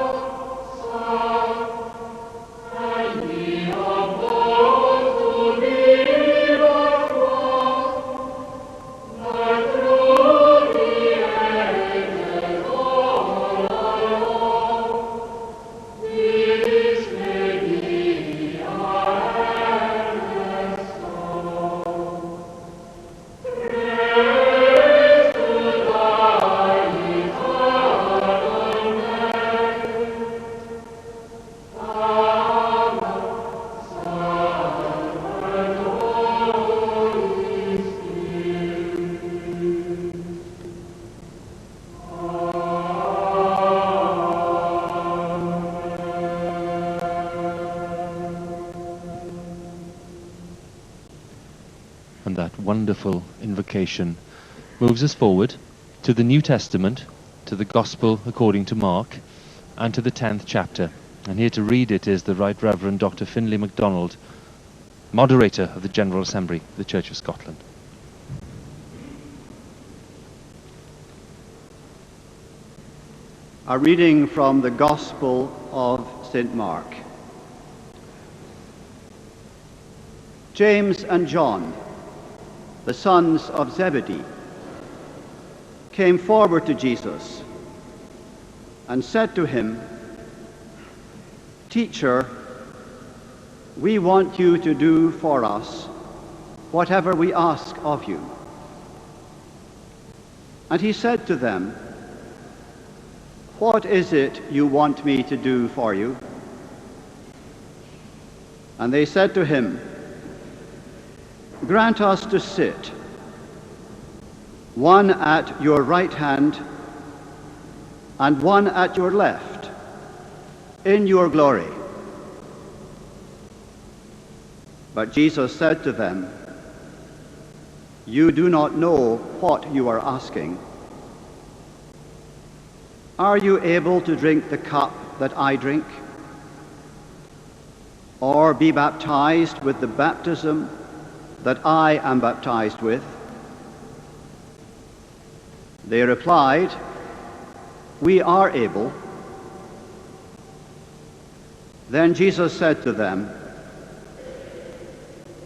Son, and be of those who lead us wrong, that wonderful invocation moves us forward to the New Testament, to the Gospel according to Mark, and to the 10th chapter. And here to read it is the Right Reverend Dr. Finlay MacDonald, Moderator of the General Assembly of the Church of Scotland. A reading from the Gospel of St. Mark. James and John, the sons of Zebedee, came forward to Jesus and said to him, "Teacher, we want you to do for us whatever we ask of you." And he said to them, "What is it you want me to do for you?" And they said to him, "Grant us to sit, one at your right hand and one at your left, in your glory." But Jesus said to them, "You do not know what you are asking. Are you able to drink the cup that I drink, or be baptized with the baptism that I am baptized with?" They replied, "We are able." Then Jesus said to them,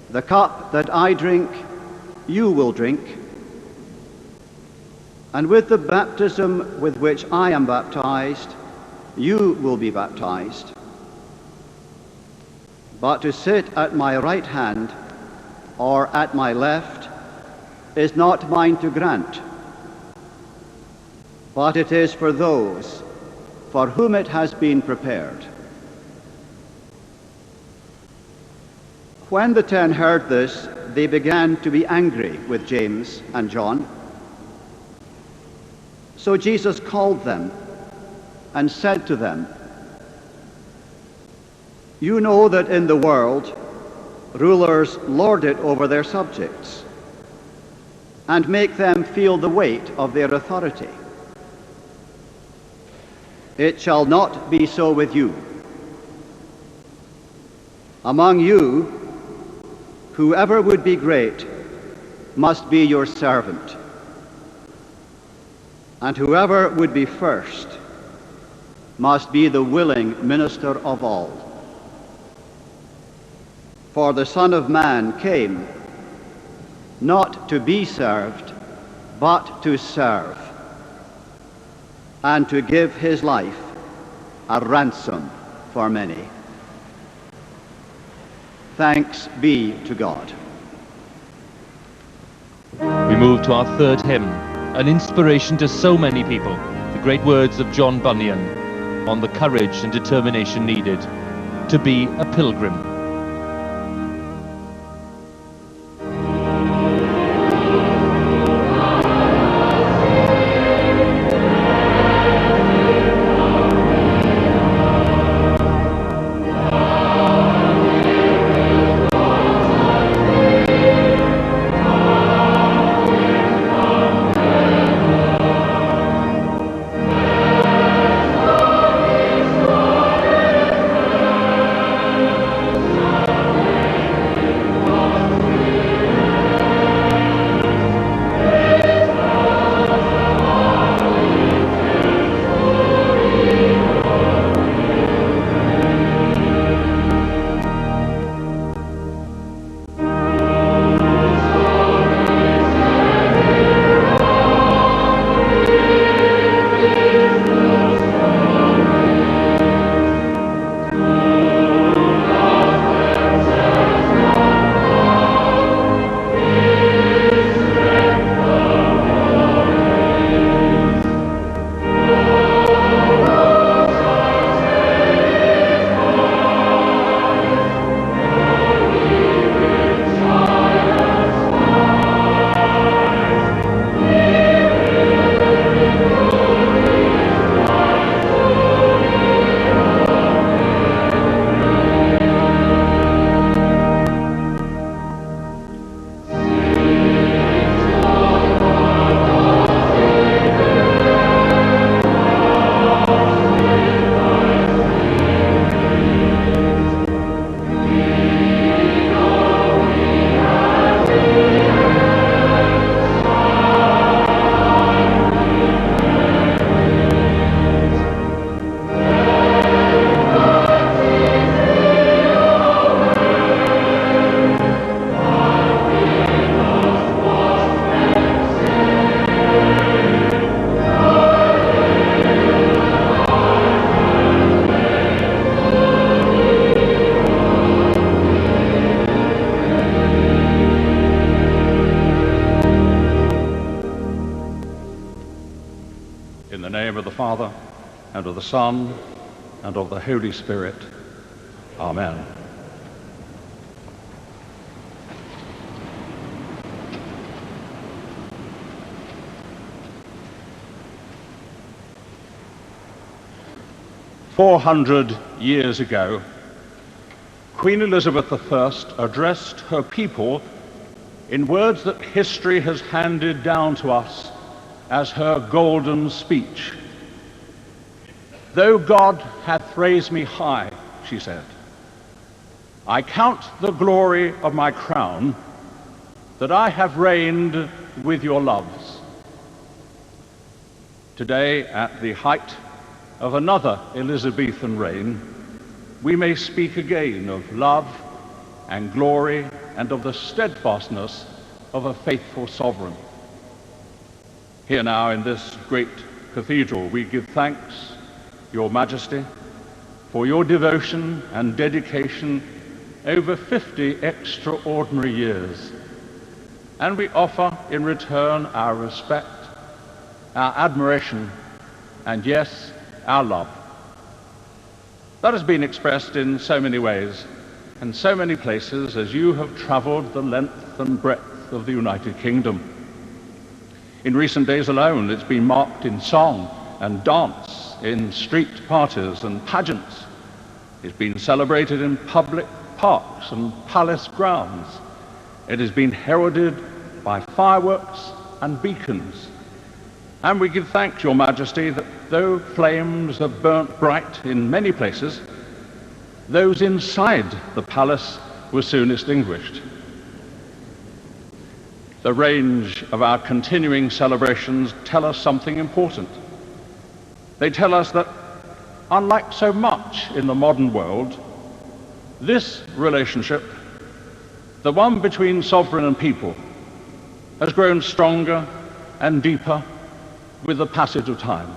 "The cup that I drink, you will drink, and with the baptism with which I am baptized, you will be baptized. But to sit at my right hand or at my left is not mine to grant, but it is for those for whom it has been prepared." When the 10 heard this, they began to be angry with James and John. So Jesus called them and said to them, "You know that in the world rulers lord it over their subjects and make them feel the weight of their authority. It shall not be so with you. Among you, whoever would be great must be your servant, and whoever would be first must be the willing minister of all. For the Son of Man came not to be served, but to serve, and to give his life a ransom for many." Thanks be to God. We move to our third hymn, an inspiration to so many people, the great words of John Bunyan on the courage and determination needed to be a pilgrim. In the name of the Father, and of the Son, and of the Holy Spirit. Amen. "400 years ago, Queen Elizabeth I addressed her people in words that history has handed down to us as her golden speech. Though God hath raised me high, she said, I count the glory of my crown that I have reigned with your loves. Today, at the height of another Elizabethan reign, we may speak again of love and glory and of the steadfastness of a faithful sovereign. Here now in this great cathedral, we give thanks, Your Majesty, for your devotion and dedication over 50 extraordinary years. And we offer in return our respect, our admiration, and yes, our love. That has been expressed in so many ways and so many places as you have traveled the length and breadth of the United Kingdom. In recent days alone, it's been marked in song and dance, in street parties and pageants. It's been celebrated in public parks and palace grounds. It has been heralded by fireworks and beacons. And we give thanks, Your Majesty, that though flames have burnt bright in many places, those inside the palace were soon extinguished. The range of our continuing celebrations tell us something important. They tell us that, unlike so much in the modern world, this relationship, the one between sovereign and people, has grown stronger and deeper with the passage of time.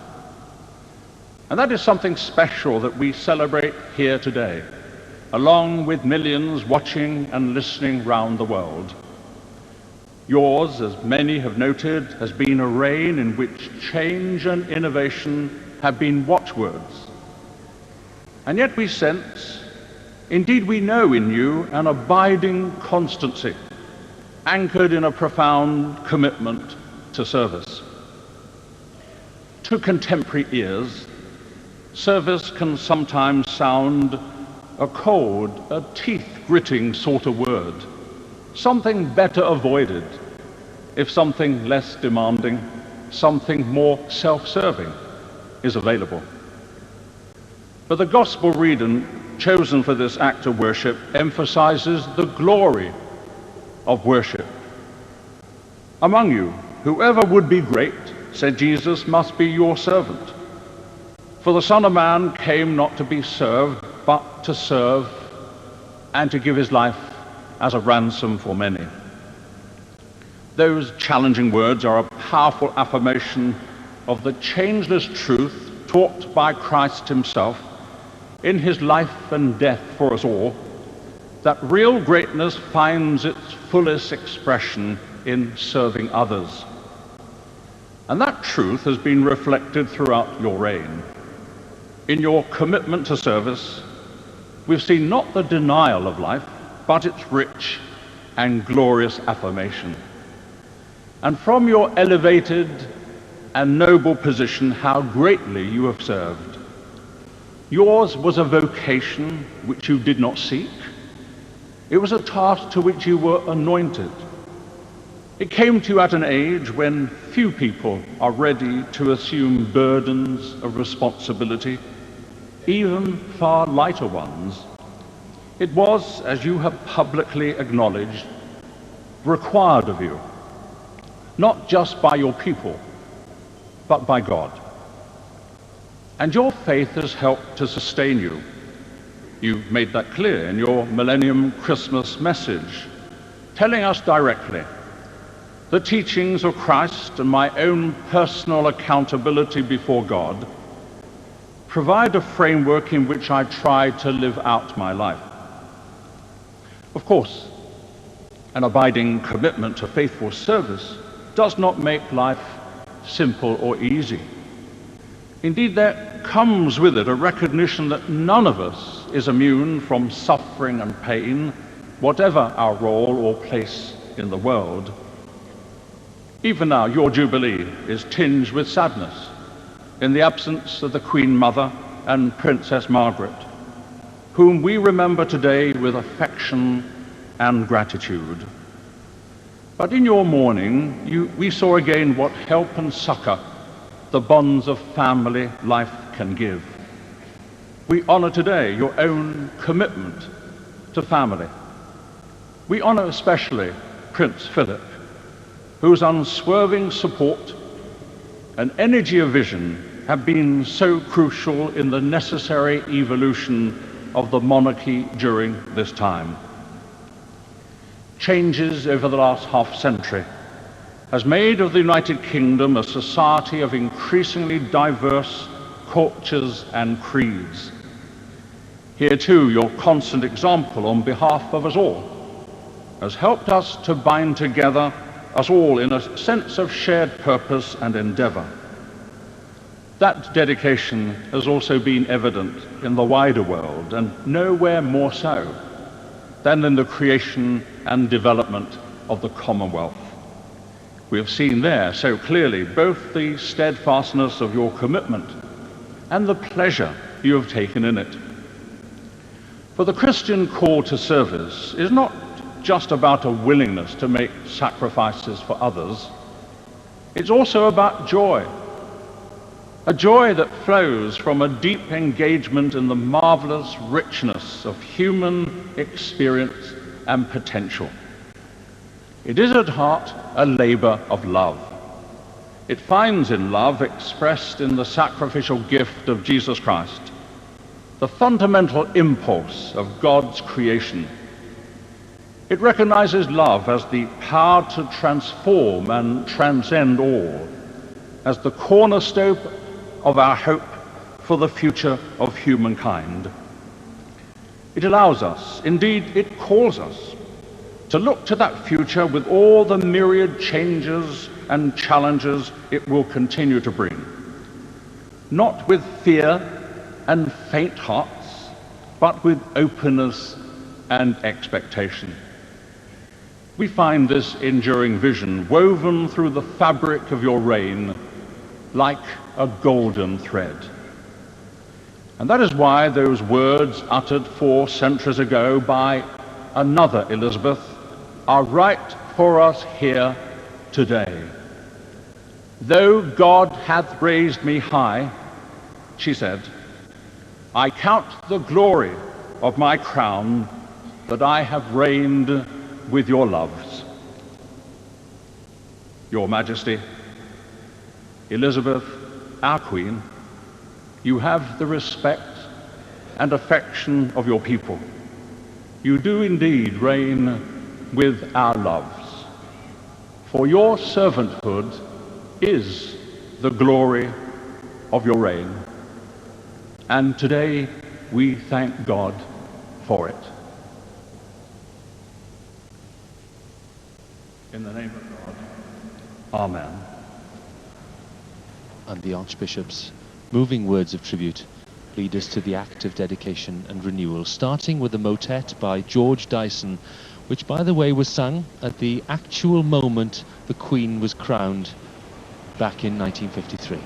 And that is something special that we celebrate here today, along with millions watching and listening round the world. Yours, as many have noted, has been a reign in which change and innovation have been watchwords. And yet we sense, indeed we know in you, an abiding constancy, anchored in a profound commitment to service. To contemporary ears, service can sometimes sound a cold, a teeth-gritting sort of word, something better avoided if something less demanding, something more self-serving is available. But the gospel reading chosen for this act of worship emphasizes the glory of worship. Among you, whoever would be great, said Jesus, must be your servant. For the Son of Man came not to be served, but to serve and to give his life as a ransom for many. Those challenging words are a powerful affirmation of the changeless truth taught by Christ himself in his life and death for us all, that real greatness finds its fullest expression in serving others. And that truth has been reflected throughout your reign. In your commitment to service, we've seen not the denial of life, but its rich and glorious affirmation. And from your elevated and noble position, how greatly you have served. Yours was a vocation which you did not seek. It was a task to which you were anointed. It came to you at an age when few people are ready to assume burdens of responsibility, even far lighter ones. It was, as you have publicly acknowledged, required of you, not just by your people, but by God. And your faith has helped to sustain you. You made that clear in your Millennium Christmas message, telling us directly, the teachings of Christ and my own personal accountability before God provide a framework in which I try to live out my life. Of course, an abiding commitment to faithful service does not make life simple or easy. Indeed, there comes with it a recognition that none of us is immune from suffering and pain, whatever our role or place in the world. Even now, your Jubilee is tinged with sadness in the absence of the Queen Mother and Princess Margaret, whom we remember today with affection and gratitude. But in your mourning, we saw again what help and succor the bonds of family life can give. We honor today your own commitment to family. We honor especially Prince Philip, whose unswerving support and energy of vision have been so crucial in the necessary evolution of the monarchy during this time. Changes over the last half-century has made of the United Kingdom a society of increasingly diverse cultures and creeds. Here too, your constant example on behalf of us all has helped us to bind together us all in a sense of shared purpose and endeavor. That dedication has also been evident in the wider world, and nowhere more so than in the creation and development of the Commonwealth. We have seen there so clearly both the steadfastness of your commitment and the pleasure you have taken in it. For the Christian call to service is not just about a willingness to make sacrifices for others. It's also about joy, a joy that flows from a deep engagement in the marvelous richness of human experience and potential. It is at heart a labor of love. It finds in love expressed in the sacrificial gift of Jesus Christ, the fundamental impulse of God's creation. It recognizes love as the power to transform and transcend all, as the cornerstone of our hope for the future of humankind. It allows us, indeed it calls us, to look to that future with all the myriad changes and challenges it will continue to bring. Not with fear and faint hearts, but with openness and expectation. We find this enduring vision woven through the fabric of your reign like a golden thread. And that is why those words uttered 4 centuries ago by another Elizabeth are right for us here today. Though God hath raised me high, she said, I count the glory of my crown that I have reigned with your loves. Your Majesty, Elizabeth, our Queen, you have the respect and affection of your people. You do indeed reign with our loves. For your servanthood is the glory of your reign. And today we thank God for it. In the name of God, Amen. And the Archbishop's moving words of tribute lead us to the act of dedication and renewal, starting with a motet by George Dyson, which, by the way, was sung at the actual moment the Queen was crowned back in 1953.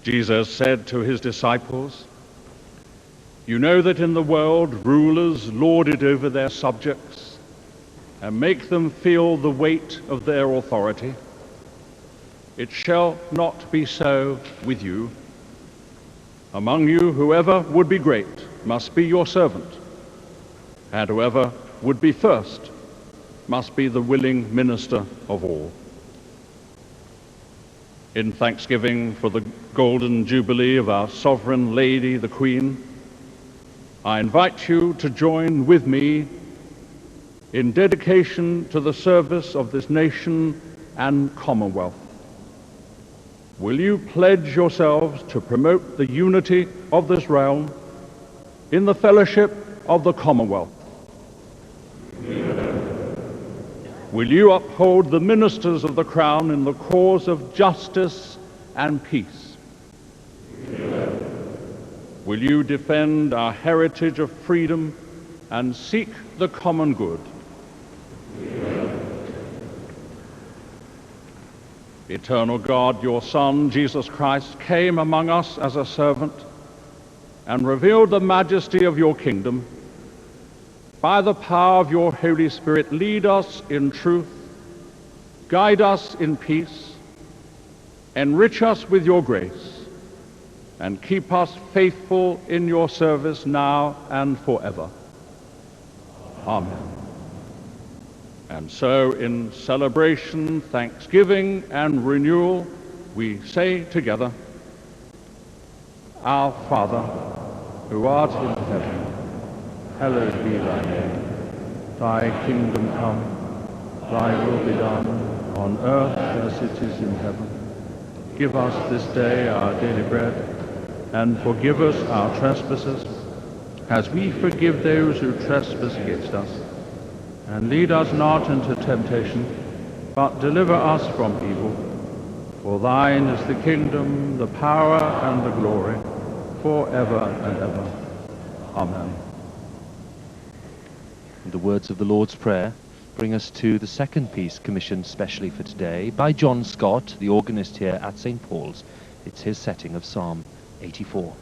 Jesus said to his disciples, "You know that in the world rulers lord it over their subjects and make them feel the weight of their authority. It shall not be so with you. Among you, whoever would be great must be your servant, and whoever would be first must be the willing minister of all." In thanksgiving for the golden jubilee of our sovereign lady, the Queen, I invite you to join with me in dedication to the service of this nation and Commonwealth. Will you pledge yourselves to promote the unity of this realm in the fellowship of the Commonwealth? Will you uphold the ministers of the Crown in the cause of justice and peace? Will you defend our heritage of freedom and seek the common good? Eternal God, your Son, Jesus Christ, came among us as a servant and revealed the majesty of your kingdom. By the power of your Holy Spirit, lead us in truth, guide us in peace, enrich us with your grace, and keep us faithful in your service now and forever. Amen. And so, in celebration, thanksgiving, and renewal, we say together, Our Father, who art in heaven, hallowed be thy name. Thy kingdom come, thy will be done, on earth as it is in heaven. Give us this day our daily bread, and forgive us our trespasses, as we forgive those who trespass against us. And lead us not into temptation, but deliver us from evil. For thine is the kingdom, the power, and the glory, forever and ever. Amen. And the words of the Lord's Prayer bring us to the second piece commissioned specially for today by John Scott, the organist here at St. Paul's. It's his setting of Psalm 84.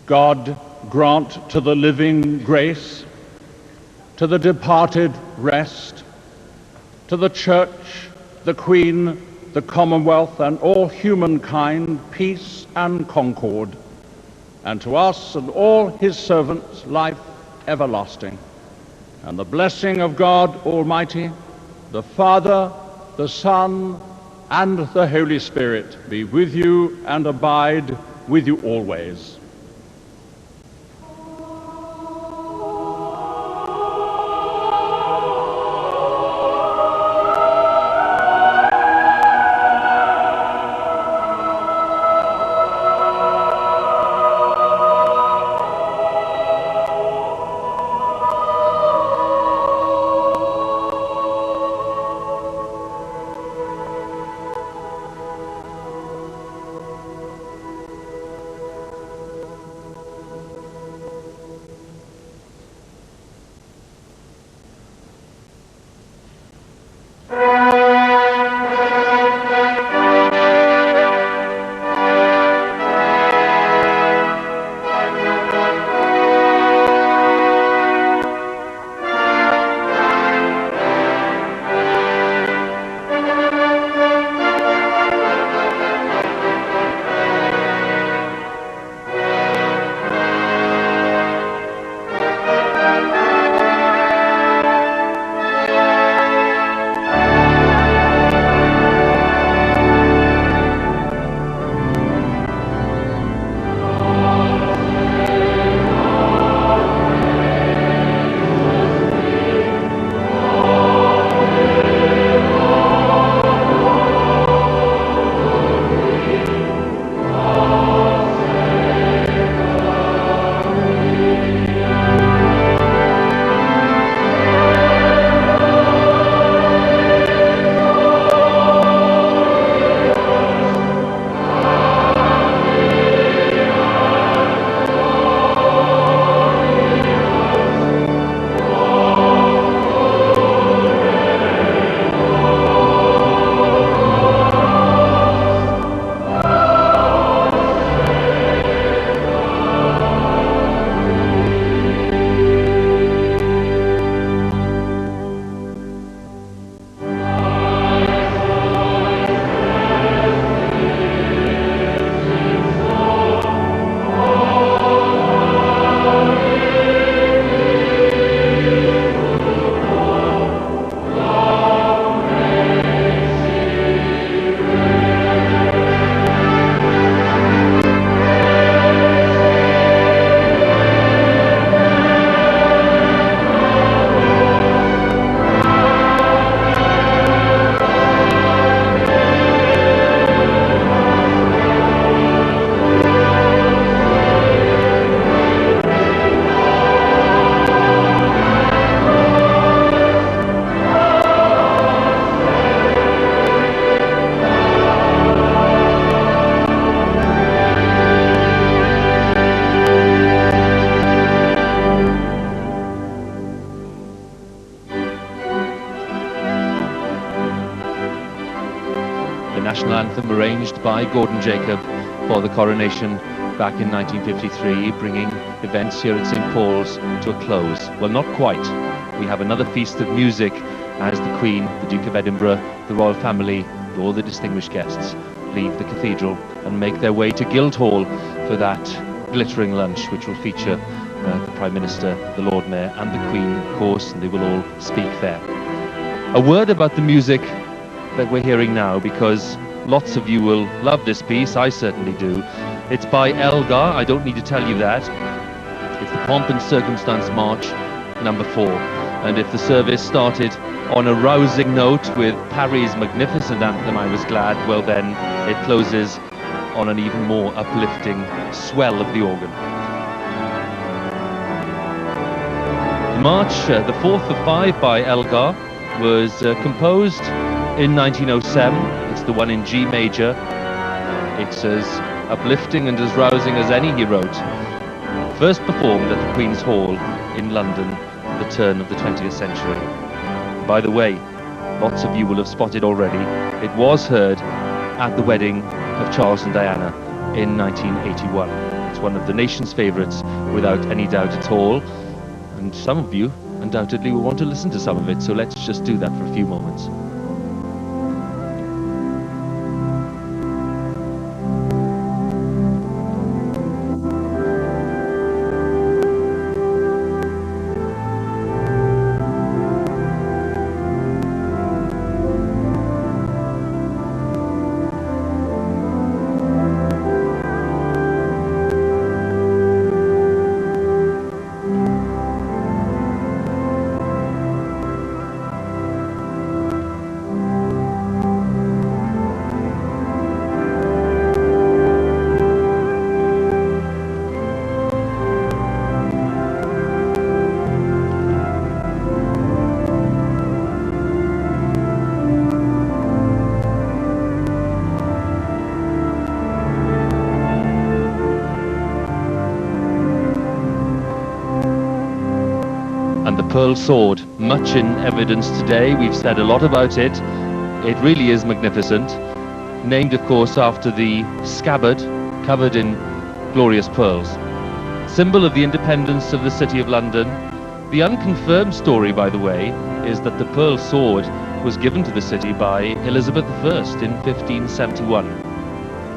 God grant to the living grace, to the departed rest, to the Church, the Queen, the Commonwealth, and all humankind, peace and concord, and to us and all his servants, life everlasting. And the blessing of God Almighty, the Father, the Son, and the Holy Spirit be with you and abide with you always. national anthem arranged by Gordon Jacob for the coronation back in 1953, bringing events here at St. Paul's to a close. Well, not quite. We have another feast of music as the Queen, the Duke of Edinburgh, the royal family, and all the distinguished guests leave the cathedral and make their way to Guildhall for that glittering lunch, which will feature the Prime Minister, the Lord Mayor and the Queen, of course, and they will all speak there. A word about the music that we're hearing now, because lots of you will love this piece, I certainly do. It's by Elgar, I don't need to tell you that. It's the Pomp and Circumstance March, number 4. And if the service started on a rousing note with Parry's magnificent anthem, I Was Glad, well then it closes on an even more uplifting swell of the organ. The march, the 4th of 5 by Elgar, was composed in 1907. It's the one in G major. It's as uplifting and as rousing as any he wrote. First performed at the Queen's Hall in London at the turn of the 20th century. By the way, lots of you will have spotted already, it was heard at the wedding of Charles and Diana in 1981. It's one of the nation's favourites, without any doubt at all. And some of you undoubtedly will want to listen to some of it, so let's just do that for a few moments. Pearl sword, much in evidence today. We've said a lot about it. It really is magnificent. Named, of course, after the scabbard covered in glorious pearls. Symbol of the independence of the City of London. The unconfirmed story, by the way, is that the pearl sword was given to the city by Elizabeth I in 1571.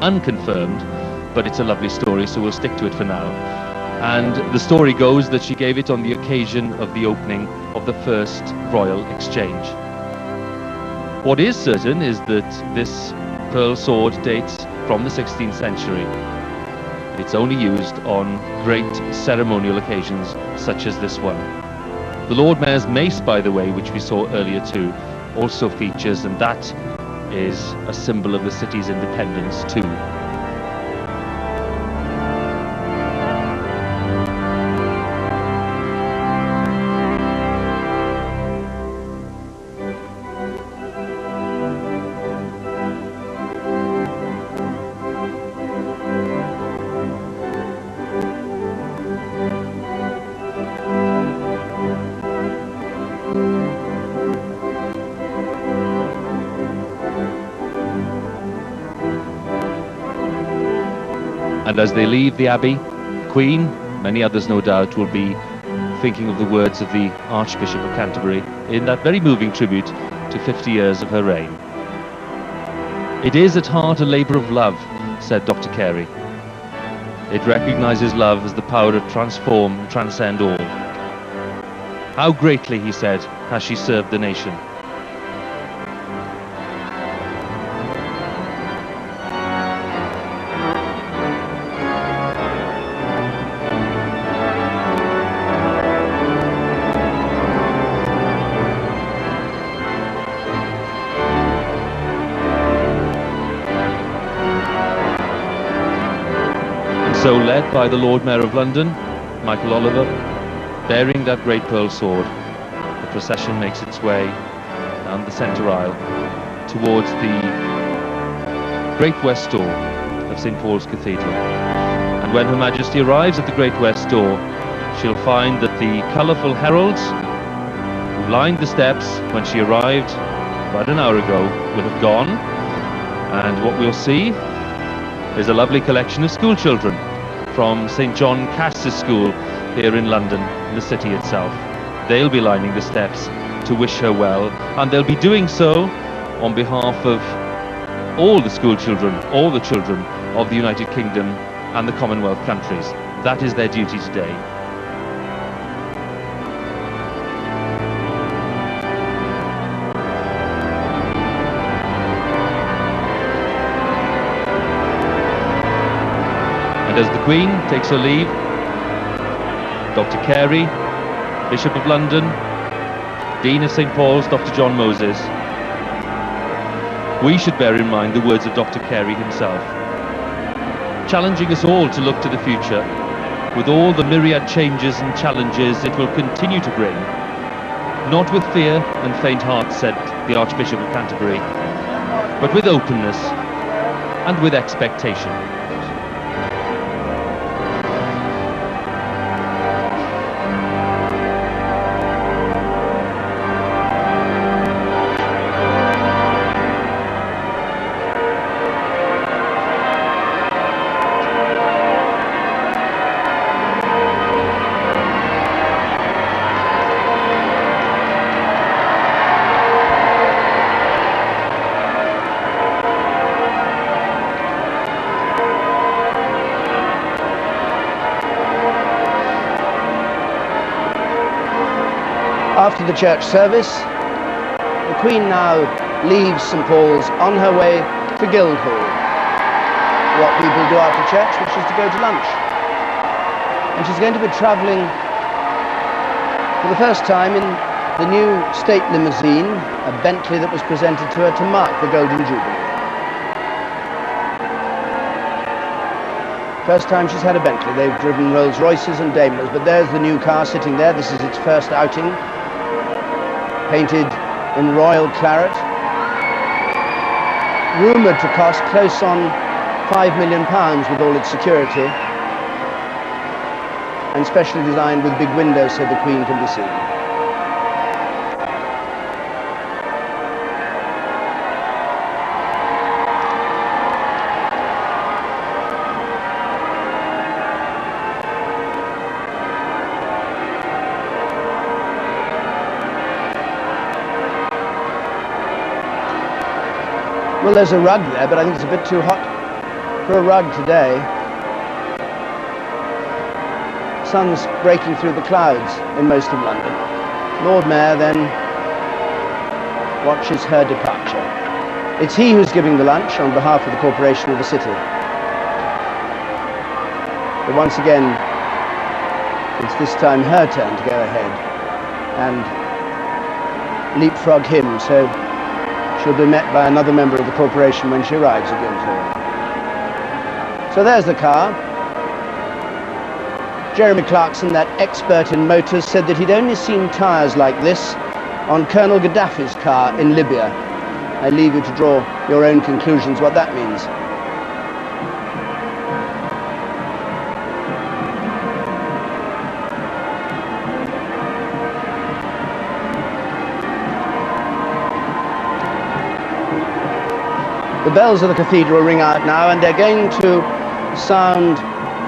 Unconfirmed, but it's a lovely story, so we'll stick to it for now. And the story goes that she gave it on the occasion of the opening of the first Royal Exchange. What is certain is that this pearl sword dates from the 16th century. It's only used on great ceremonial occasions such as this one. The Lord Mayor's mace, by the way, which we saw earlier too, also features, and that is a symbol of the city's independence too. And as they leave the Abbey, the Queen, many others no doubt, will be thinking of the words of the Archbishop of Canterbury in that very moving tribute to 50 years of her reign. It is at heart a labour of love, said Dr. Carey. It recognises love as the power to transform and transcend all. How greatly, he said, has she served the nation. So led by the Lord Mayor of London, Michael Oliver, bearing that great pearl sword, the procession makes its way down the centre aisle towards the Great West Door of St. Paul's Cathedral. And when Her Majesty arrives at the Great West Door, she'll find that the colourful heralds who lined the steps when she arrived about an hour ago will have gone, and what we'll see is a lovely collection of school children from St. John Cass's School here in London, in the city itself. They'll be lining the steps to wish her well, and they'll be doing so on behalf of all the school children, all the children of the United Kingdom and the Commonwealth countries. That is their duty today. And as the Queen takes her leave, Dr. Carey, Bishop of London, Dean of St. Paul's, Dr. John Moses, we should bear in mind the words of Dr. Carey himself, challenging us all to look to the future, with all the myriad changes and challenges it will continue to bring, not with fear and faint hearts, said the Archbishop of Canterbury, but with openness and with expectation. After the church service, the Queen now leaves St Paul's on her way to Guildhall, what people do after church, which is to go to lunch. And she's going to be travelling for the first time in the new state limousine, a Bentley that was presented to her to mark the Golden Jubilee. First time she's had a Bentley. They've driven Rolls Royces and Daimlers, but there's the new car sitting there. This is its first outing, painted in royal claret, rumoured to cost close on £5 million with all its security, and specially designed with big windows so the Queen can be seen. Well, there's a rug there, but I think it's a bit too hot for a rug today. Sun's breaking through the clouds in most of London. Lord Mayor then watches her departure. It's he who's giving the lunch on behalf of the corporation of the city. But once again, it's this time her turn to go ahead and leapfrog him, so she'll be met by another member of the corporation when she arrives at Guildhall. So there's the car. Jeremy Clarkson, that expert in motors, said that he'd only seen tyres like this on Colonel Gaddafi's car in Libya. I leave you to draw your own conclusions what that means. The bells of the cathedral ring out now, and they're going to sound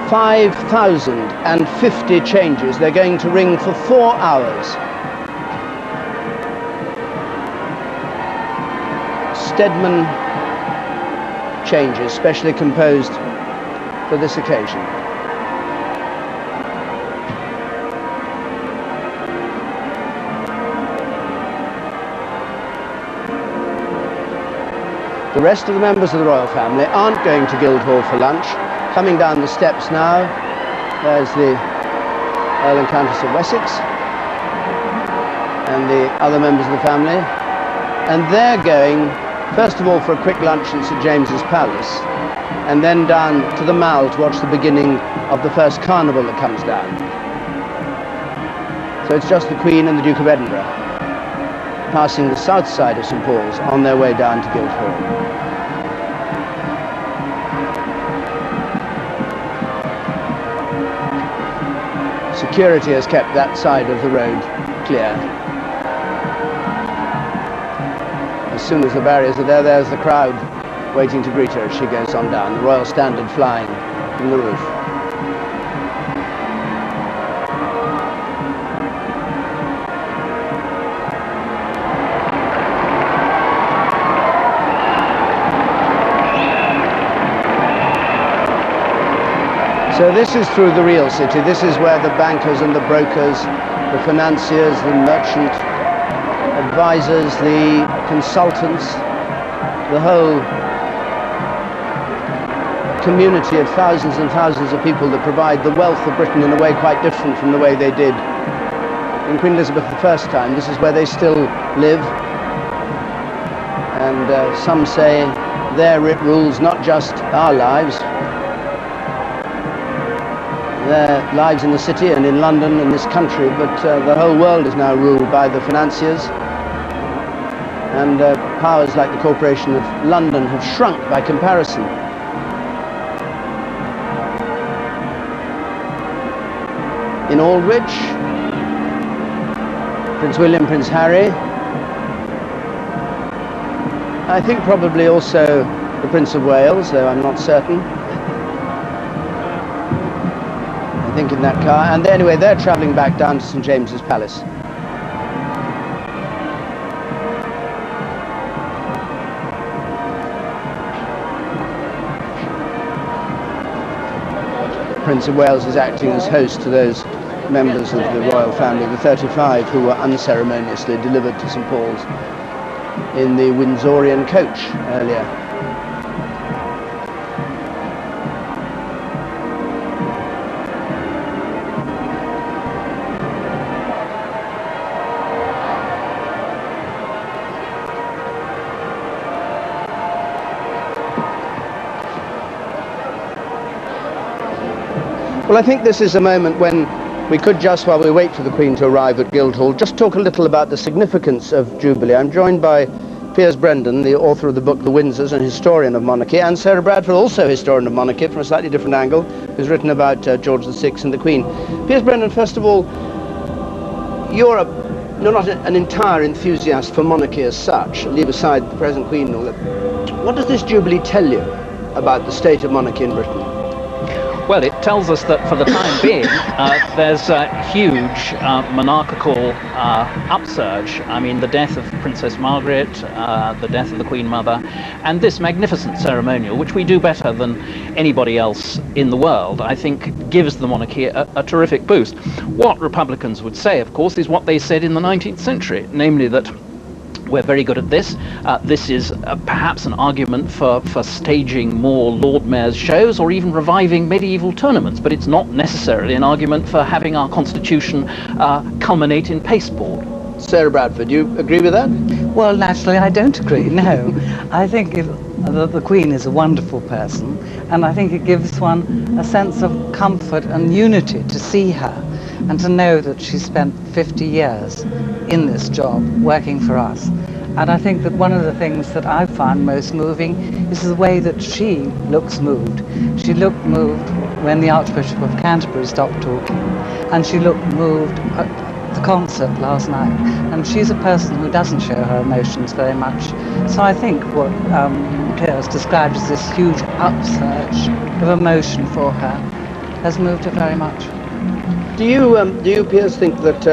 5,050 changes. They're going to ring for 4 hours. Stedman changes, specially composed for this occasion. The rest of the members of the royal family aren't going to Guildhall for lunch. Coming down the steps now, there's the Earl and Countess of Wessex and the other members of the family. And they're going, first of all, for a quick lunch in St James's Palace, and then down to the Mall to watch the beginning of the first carnival that comes down. So it's just the Queen and the Duke of Edinburgh passing the south side of St Paul's on their way down to Guildhall. Security has kept that side of the road clear. As soon as the barriers are there, there's the crowd waiting to greet her as she goes on down, the Royal Standard flying from the roof. So this is through the real city. This is where the bankers and the brokers, the financiers, the merchant advisors, the consultants, the whole community of thousands and thousands of people that provide the wealth of Britain in a way quite different from the way they did in Queen Elizabeth I's time. This is where they still live. And some say their writ rules not just our lives, their lives in the city and in London and this country, but the whole world is now ruled by the financiers, and powers like the Corporation of London have shrunk by comparison. In Aldwych, Prince William, Prince Harry, I think probably also the Prince of Wales, though I'm not certain. I think in that car, and anyway they're travelling back down to St James's Palace. Prince of Wales is acting as host to those members of the royal family, the 35 who were unceremoniously delivered to St. Paul's in the Windsorian coach earlier. Well, I think this is a moment when we could just, while we wait for the Queen to arrive at Guildhall, just talk a little about the significance of Jubilee. I'm joined by Piers Brendan, the author of the book The Windsors, and historian of monarchy, and Sarah Bradford, also historian of monarchy from a slightly different angle, who's written about George VI and the Queen. Piers Brendan, first of all, you're not an entire enthusiast for monarchy as such, leave aside the present Queen and all that. What does this Jubilee tell you about the state of monarchy in Britain? Well, it tells us that for the time being, there's a huge monarchical upsurge. I mean, the death of Princess Margaret, the death of the Queen Mother, and this magnificent ceremonial, which we do better than anybody else in the world, I think gives the monarchy a terrific boost. What Republicans would say, of course, is what they said in the 19th century, namely that we're very good at this. This is perhaps an argument for staging more Lord Mayor's shows or even reviving medieval tournaments, but it's not necessarily an argument for having our constitution culminate in pasteboard. Sarah Bradford, do you agree with that? Well, naturally, I don't agree, no. I think the Queen is a wonderful person, and I think it gives one a sense of comfort and unity to see her and to know that she spent 50 years in this job working for us. And I think that one of the things that I found most moving is the way that she looks moved. She looked moved when the Archbishop of Canterbury stopped talking, and she looked moved at the concert last night. And she's a person who doesn't show her emotions very much. So I think what Piers described as this huge upsurge of emotion for her has moved her very much. Do you, Piers, think that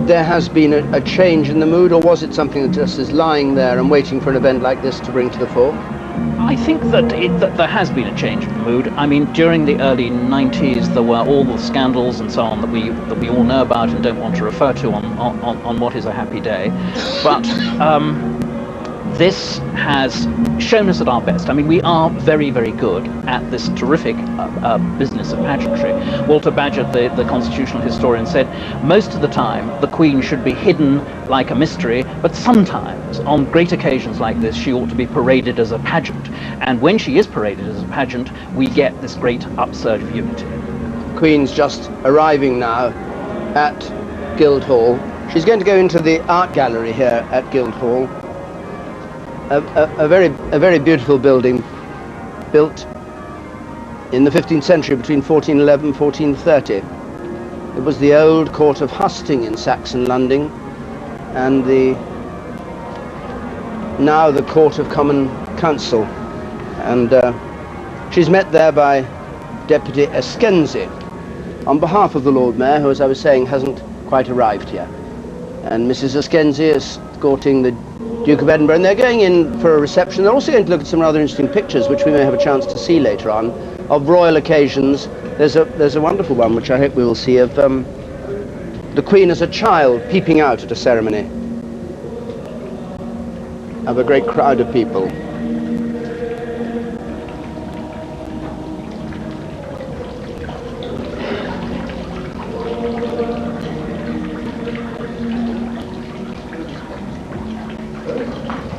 there has been a change in the mood, or was it something that just is lying there and waiting for an event like this to bring to the fore? I think that there has been a change in the mood. I mean, during the early 90s, there were all the scandals and so on that we all know about and don't want to refer to on What Is a Happy Day. But this has shown us at our best. I mean, we are very, very good at this terrific business of pageantry. Walter Bagehot, the constitutional historian, said most of the time the Queen should be hidden like a mystery, but sometimes on great occasions like this she ought to be paraded as a pageant. And when she is paraded as a pageant, we get this great upsurge of unity. Queen's just arriving now at Guildhall. She's going to go into the art gallery here at Guildhall. A very beautiful building, built in the 15th century between 1411 and 1430. It was the old court of Husting in Saxon London, and now the court of Common Council. And she's met there by Deputy Eskenzie on behalf of the Lord Mayor, who, as I was saying, hasn't quite arrived yet. And Mrs. Eskenzie is escorting the Duke of Edinburgh, and they're going in for a reception. They're also going to look at some rather interesting pictures, which we may have a chance to see later on, of royal occasions. There's a wonderful one, which I hope we will see, of the Queen as a child peeping out at a ceremony of a great crowd of people.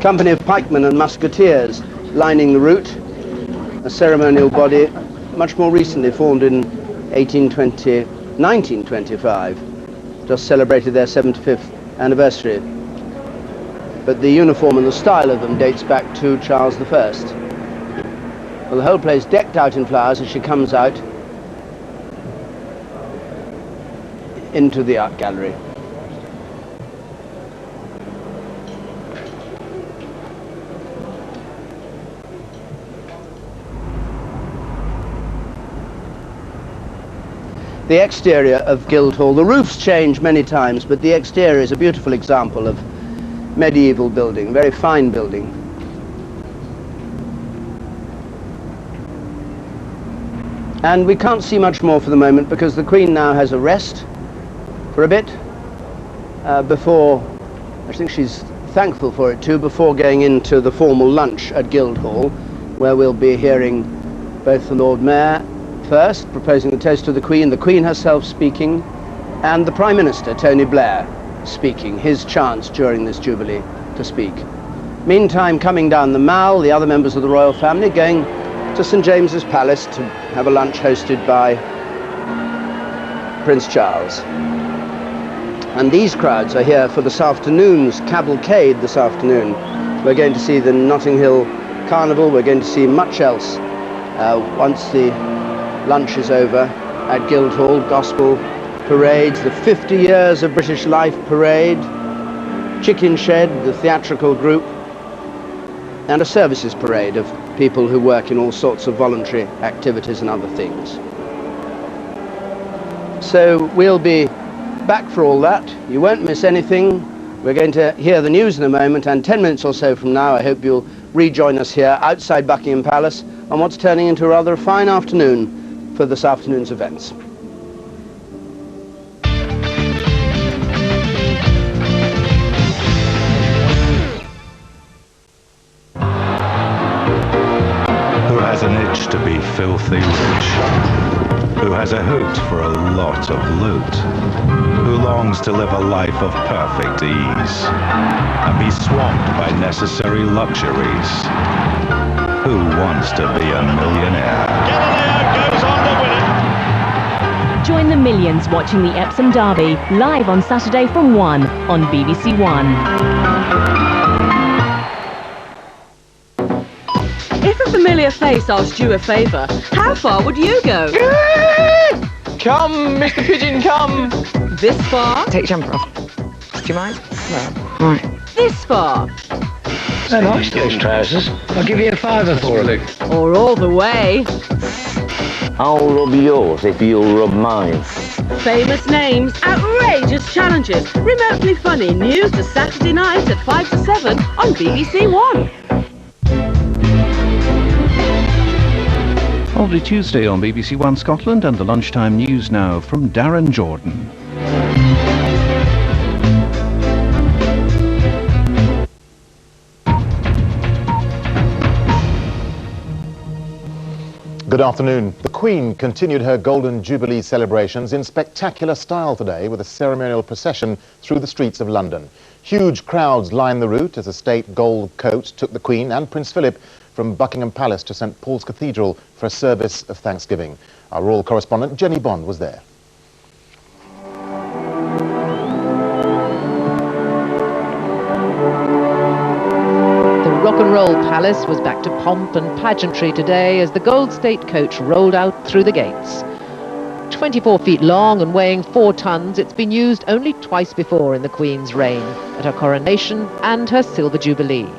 Company of pikemen and musketeers lining the route, a ceremonial body much more recently formed in 1925, just celebrated their 75th anniversary. But the uniform and the style of them dates back to Charles I. Well, the whole place decked out in flowers as she comes out into the art gallery. The exterior of Guildhall, the roofs change many times, but the exterior is a beautiful example of medieval building, very fine building. And we can't see much more for the moment because the Queen now has a rest for a bit before, I think she's thankful for it too, before going into the formal lunch at Guildhall, where we'll be hearing both the Lord Mayor first, proposing the toast to the Queen herself speaking, and the Prime Minister, Tony Blair, speaking, his chance during this Jubilee to speak. Meantime, coming down the Mall, the other members of the royal family going to St James's Palace to have a lunch hosted by Prince Charles. And these crowds are here for this afternoon's cavalcade this afternoon. We're going to see the Notting Hill Carnival, we're going to see much else once the lunch is over at Guildhall. Gospel parades, the 50 Years of British Life parade, Chicken Shed, the theatrical group, and a services parade of people who work in all sorts of voluntary activities and other things. So we'll be back for all that. You won't miss anything. We're going to hear the news in a moment, and 10 minutes or so from now I hope you'll rejoin us here outside Buckingham Palace on what's turning into a rather fine afternoon for this afternoon's events. Who has an itch to be filthy rich? Who has a hoot for a lot of loot? Who longs to live a life of perfect ease and be swamped by necessary luxuries? Who wants to be a millionaire? Join the millions watching the Epsom Derby live on Saturday from 1 on BBC One. If a familiar face asked you a favour, how far would you go? Come, Mr. Pigeon, come! This far? Take your jumper off. Do you mind? No. Right. This far? They're nice, those trousers. I'll give you a fiver for them. Or all the way? I'll rub yours if you'll rub mine. Famous names, outrageous challenges, remotely funny news to Saturday night at 5 to 7 on BBC One. Every Tuesday on BBC One Scotland, and the lunchtime news now from Darren Jordan. Good afternoon. The Queen continued her Golden Jubilee celebrations in spectacular style today with a ceremonial procession through the streets of London. Huge crowds lined the route as a state gold coach took the Queen and Prince Philip from Buckingham Palace to St Paul's Cathedral for a service of thanksgiving. Our royal correspondent Jenny Bond was there. The Rock and Roll Palace was back to pomp and pageantry today as the Gold State coach rolled out through the gates. 24 feet long and weighing 4 tons, it's been used only twice before in the Queen's reign, at her coronation and her Silver Jubilee.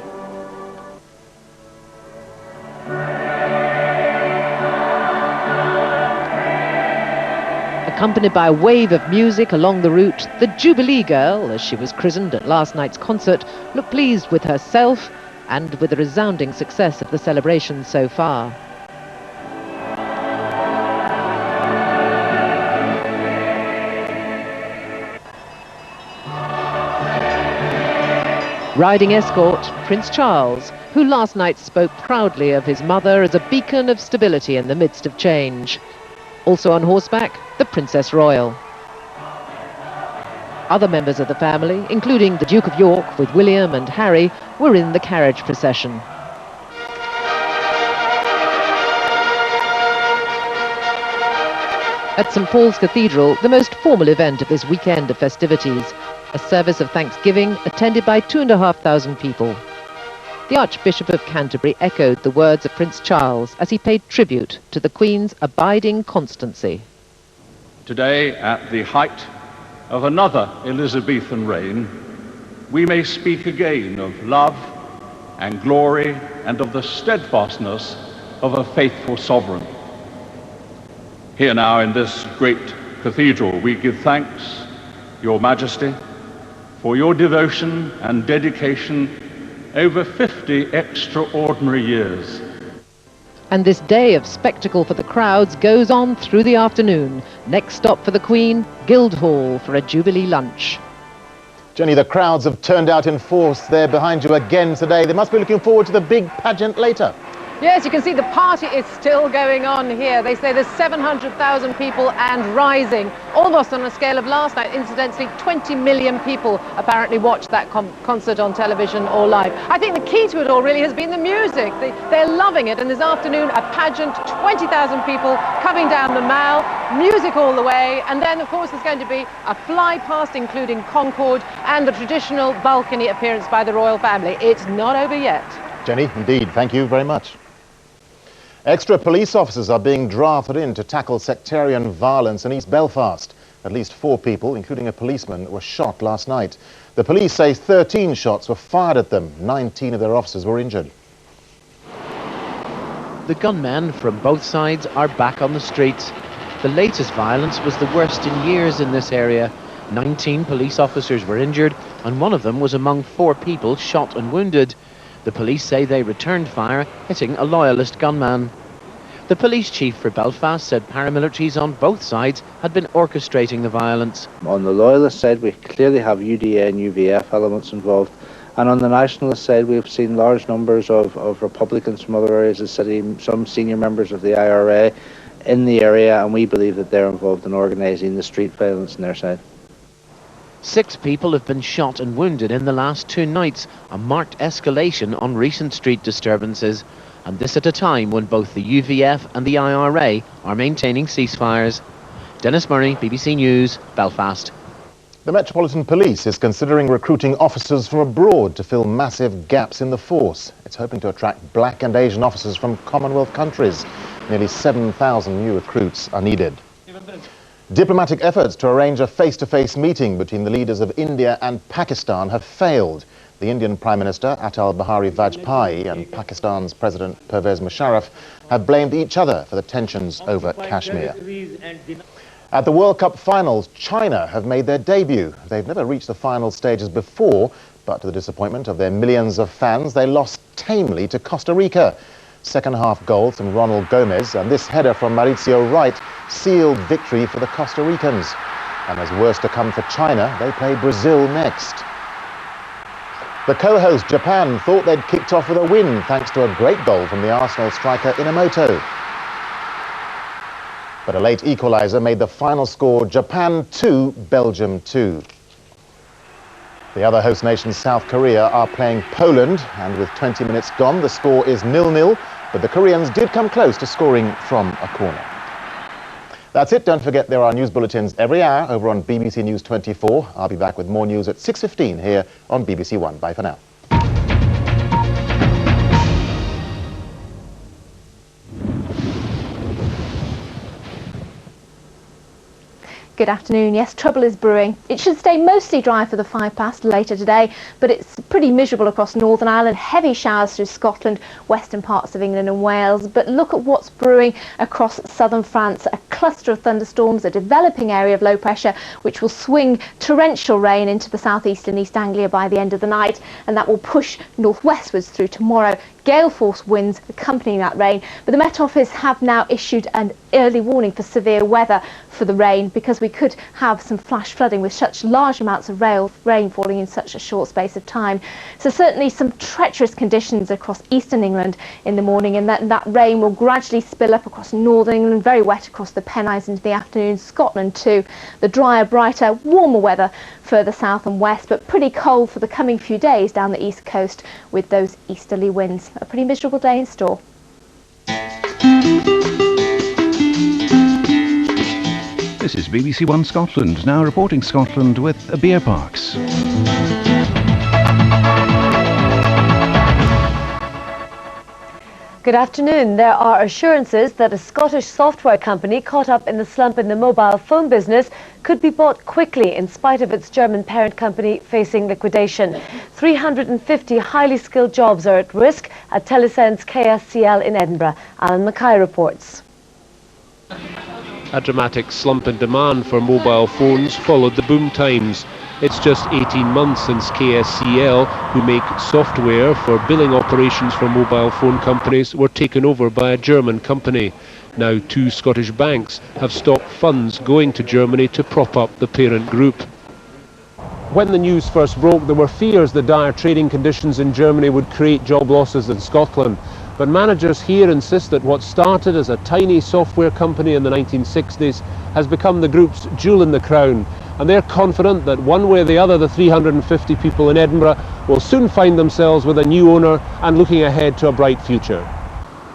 Accompanied by a wave of music along the route, the Jubilee Girl, as she was christened at last night's concert, looked pleased with herself and with the resounding success of the celebrations so far. Riding escort, Prince Charles, who last night spoke proudly of his mother as a beacon of stability in the midst of change. Also on horseback, the Princess Royal. Other members of the family, including the Duke of York with William and Harry, were in the carriage procession. At St Paul's Cathedral, the most formal event of this weekend of festivities, a service of thanksgiving attended by 2,500 people. The Archbishop of Canterbury echoed the words of Prince Charles as he paid tribute to the Queen's abiding constancy. Today, at the height of another Elizabethan reign, we may speak again of love and glory and of the steadfastness of a faithful sovereign. Here now in this great cathedral, we give thanks, Your Majesty, for your devotion and dedication over 50 extraordinary years. And this day of spectacle for the crowds goes on through the afternoon. Next stop for the Queen, Guildhall for a Jubilee lunch. Jenny, the crowds have turned out in force. They're behind you again today. They must be looking forward to the big pageant later. Yes, you can see the party is still going on here. They say there's 700,000 people and rising, almost on a scale of last night. Incidentally, 20 million people apparently watched that concert on television or live. I think the key to it all really has been the music. They're loving it, and this afternoon a pageant, 20,000 people coming down the Mall, music all the way, and then of course there's going to be a fly past including Concorde and the traditional balcony appearance by the royal family. It's not over yet. Jenny, indeed, thank you very much. Extra police officers are being drafted in to tackle sectarian violence in East Belfast. At least 4 people, including a policeman, were shot last night. The police say 13 shots were fired at them. 19 of their officers were injured. The gunmen from both sides are back on the streets. The latest violence was the worst in years in this area. 19 police officers were injured, and one of them was among 4 people shot and wounded. The police say they returned fire, hitting a loyalist gunman. The police chief for Belfast said paramilitaries on both sides had been orchestrating the violence. On the loyalist side, we clearly have UDA and UVF elements involved. And on the nationalist side, we've seen large numbers of Republicans from other areas of the city, some senior members of the IRA in the area, and we believe that they're involved in organising the street violence on their side. 6 people have been shot and wounded in the last 2 nights, a marked escalation on recent street disturbances, and this at a time when both the UVF and the IRA are maintaining ceasefires. Dennis Murray, BBC News, Belfast. The Metropolitan Police is considering recruiting officers from abroad to fill massive gaps in the force. It's hoping to attract black and Asian officers from Commonwealth countries. Nearly 7,000 new recruits are needed. Diplomatic efforts to arrange a face-to-face meeting between the leaders of India and Pakistan have failed. The Indian Prime Minister Atal Bihari Vajpayee and Pakistan's President Pervez Musharraf have blamed each other for the tensions over Kashmir. At the World Cup finals, China have made their debut. They've never reached the final stages before, but to the disappointment of their millions of fans, they lost tamely to Costa Rica. Second-half goal from Ronald Gomez and this header from Mauricio Wright sealed victory for the Costa Ricans. And as worse to come for China, they play Brazil next. The co-host Japan thought they'd kicked off with a win thanks to a great goal from the Arsenal striker Inamoto. But a late equaliser made the final score Japan 2, Belgium 2. The other host nation, South Korea, are playing Poland, and with 20 minutes gone, the score is 0-0, but the Koreans did come close to scoring from a corner. That's it. Don't forget there are news bulletins every hour over on BBC News 24. I'll be back with more news at 6:15 here on BBC One. Bye for now. Good afternoon. Yes, trouble is brewing. It should stay mostly dry for the 5 past later today, but it's pretty miserable across Northern Ireland. Heavy showers through Scotland, western parts of England and Wales. But look at what's brewing across southern France. A cluster of thunderstorms, a developing area of low pressure, which will swing torrential rain into the southeast and East Anglia by the end of the night, and that will push northwestwards through tomorrow. Gale force winds accompanying that rain, but the Met Office have now issued an early warning for severe weather for the rain, because we could have some flash flooding with such large amounts of rain falling in such a short space of time. So certainly some treacherous conditions across eastern England in the morning, and that rain will gradually spill up across northern England, very wet across the Pennines into the afternoon, Scotland too. The drier, brighter, warmer weather further south and west, but pretty cold for the coming few days down the east coast with those easterly winds. A pretty miserable day in store. This is BBC One Scotland, now reporting Scotland with beer parks. Good afternoon. There are assurances that a Scottish software company caught up in the slump in the mobile phone business could be bought quickly in spite of its German parent company facing liquidation. 350 highly skilled jobs are at risk at Telesense KSCL in Edinburgh. Alan Mackay reports. A dramatic slump in demand for mobile phones followed the boom times. It's just 18 months since KSCL, who make software for billing operations for mobile phone companies, were taken over by a German company. Now 2 Scottish banks have stopped funds going to Germany to prop up the parent group. When the news first broke, there were fears that dire trading conditions in Germany would create job losses in Scotland. But managers here insist that what started as a tiny software company in the 1960s has become the group's jewel in the crown. And they're confident that one way or the other, the 350 people in Edinburgh will soon find themselves with a new owner and looking ahead to a bright future.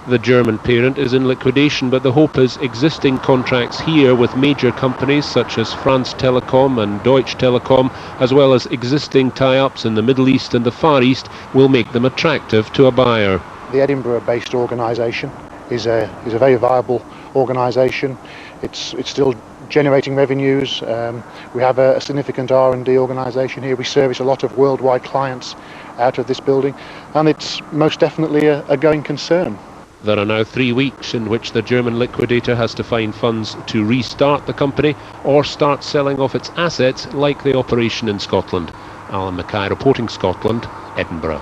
The German parent is in liquidation, but the hope is existing contracts here with major companies such as France Telecom and Deutsche Telekom, as well as existing tie-ups in the Middle East and the Far East, will make them attractive to a buyer. The Edinburgh-based organisation is a very viable organisation. It's still generating revenues. We have a significant R&D organisation here. We service a lot of worldwide clients out of this building, and it's most definitely a going concern. There are now 3 weeks in which the German liquidator has to find funds to restart the company or start selling off its assets like the operation in Scotland. Alan Mackay reporting Scotland, Edinburgh.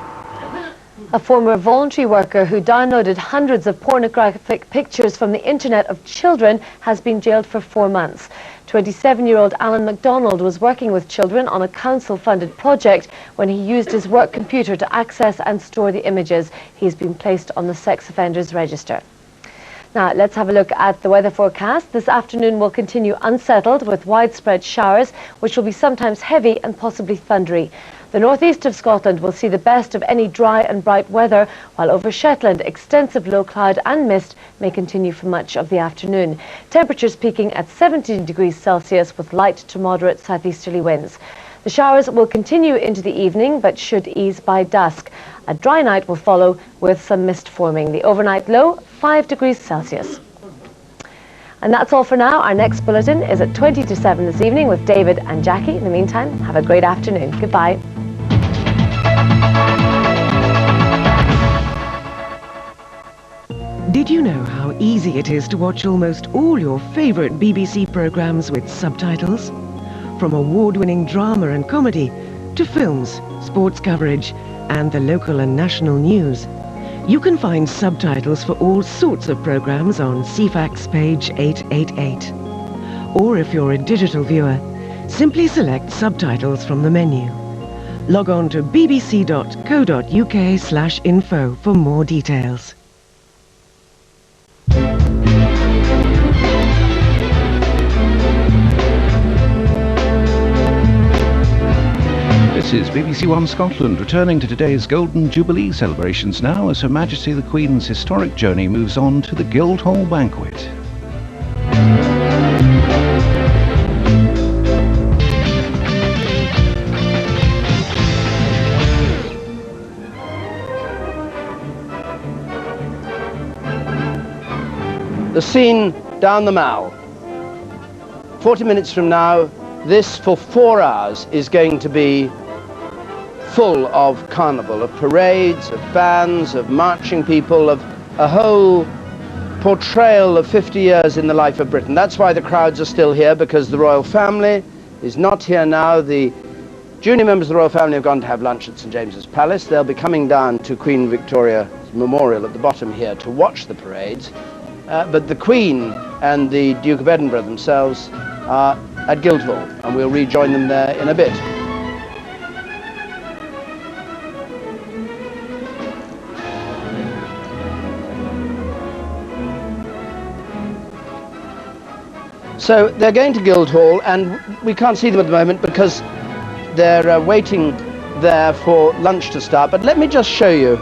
A former voluntary worker who downloaded hundreds of pornographic pictures from the internet of children has been jailed for 4 months. 27-year-old Alan MacDonald was working with children on a council-funded project when he used his work computer to access and store the images. He's been placed on the sex offenders register. Now, let's have a look at the weather forecast. This afternoon will continue unsettled with widespread showers, which will be sometimes heavy and possibly thundery. The northeast of Scotland will see the best of any dry and bright weather, while over Shetland, extensive low cloud and mist may continue for much of the afternoon. Temperatures peaking at 17 degrees Celsius with light to moderate southeasterly winds. The showers will continue into the evening but should ease by dusk. A dry night will follow with some mist forming. The overnight low, 5 degrees Celsius. And that's all for now. Our next bulletin is at 20 to 7 this evening with David and Jackie. In the meantime, have a great afternoon. Goodbye. Did you know how easy it is to watch almost all your favourite BBC programmes with subtitles? From award-winning drama and comedy to films, sports coverage and the local and national news. You can find subtitles for all sorts of programmes on CFAX page 888. Or if you're a digital viewer, simply select subtitles from the menu. Log on to bbc.co.uk/info for more details. This is BBC One Scotland, returning to today's Golden Jubilee celebrations now as Her Majesty the Queen's historic journey moves on to the Guildhall banquet. The scene down the Mall. 40 minutes from now, this for 4 hours is going to be full of carnival, of parades, of bands, of marching people, of a whole portrayal of 50 years in the life of Britain. That's why the crowds are still here, because the royal family is not here now. The junior members of the royal family have gone to have lunch at St James's Palace. They'll be coming down to Queen Victoria's Memorial at the bottom here to watch the parades. But the Queen and the Duke of Edinburgh themselves are at Guildhall, and we'll rejoin them there in a bit. So they're going to Guildhall, and we can't see them at the moment because they're waiting there for lunch to start. But let me just show you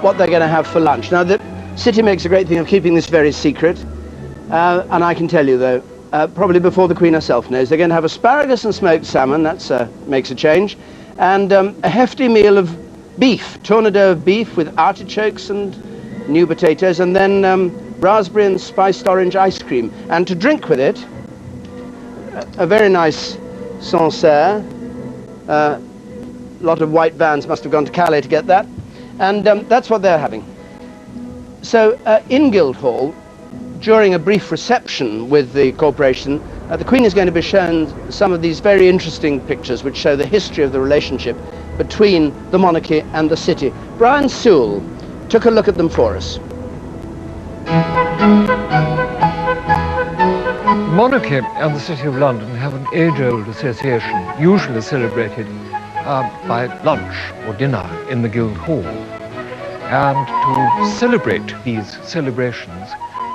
what they're going to have for lunch. Now, the city makes a great thing of keeping this very secret, and I can tell you, though, probably before the Queen herself knows, they're going to have asparagus and smoked salmon. That makes a change. And a hefty meal of beef, tournedos of beef with artichokes and new potatoes, and then raspberry and spiced orange ice cream. And to drink with it, a very nice Sancerre. A lot of white vans must have gone to Calais to get that. And that's what they're having. So in Guildhall, during a brief reception with the corporation, the Queen is going to be shown some of these very interesting pictures which show the history of the relationship between the monarchy and the city. Brian Sewell took a look at them for us. Monarchy and the City of London have an age-old association, usually celebrated by lunch or dinner in the Guildhall. And to celebrate these celebrations,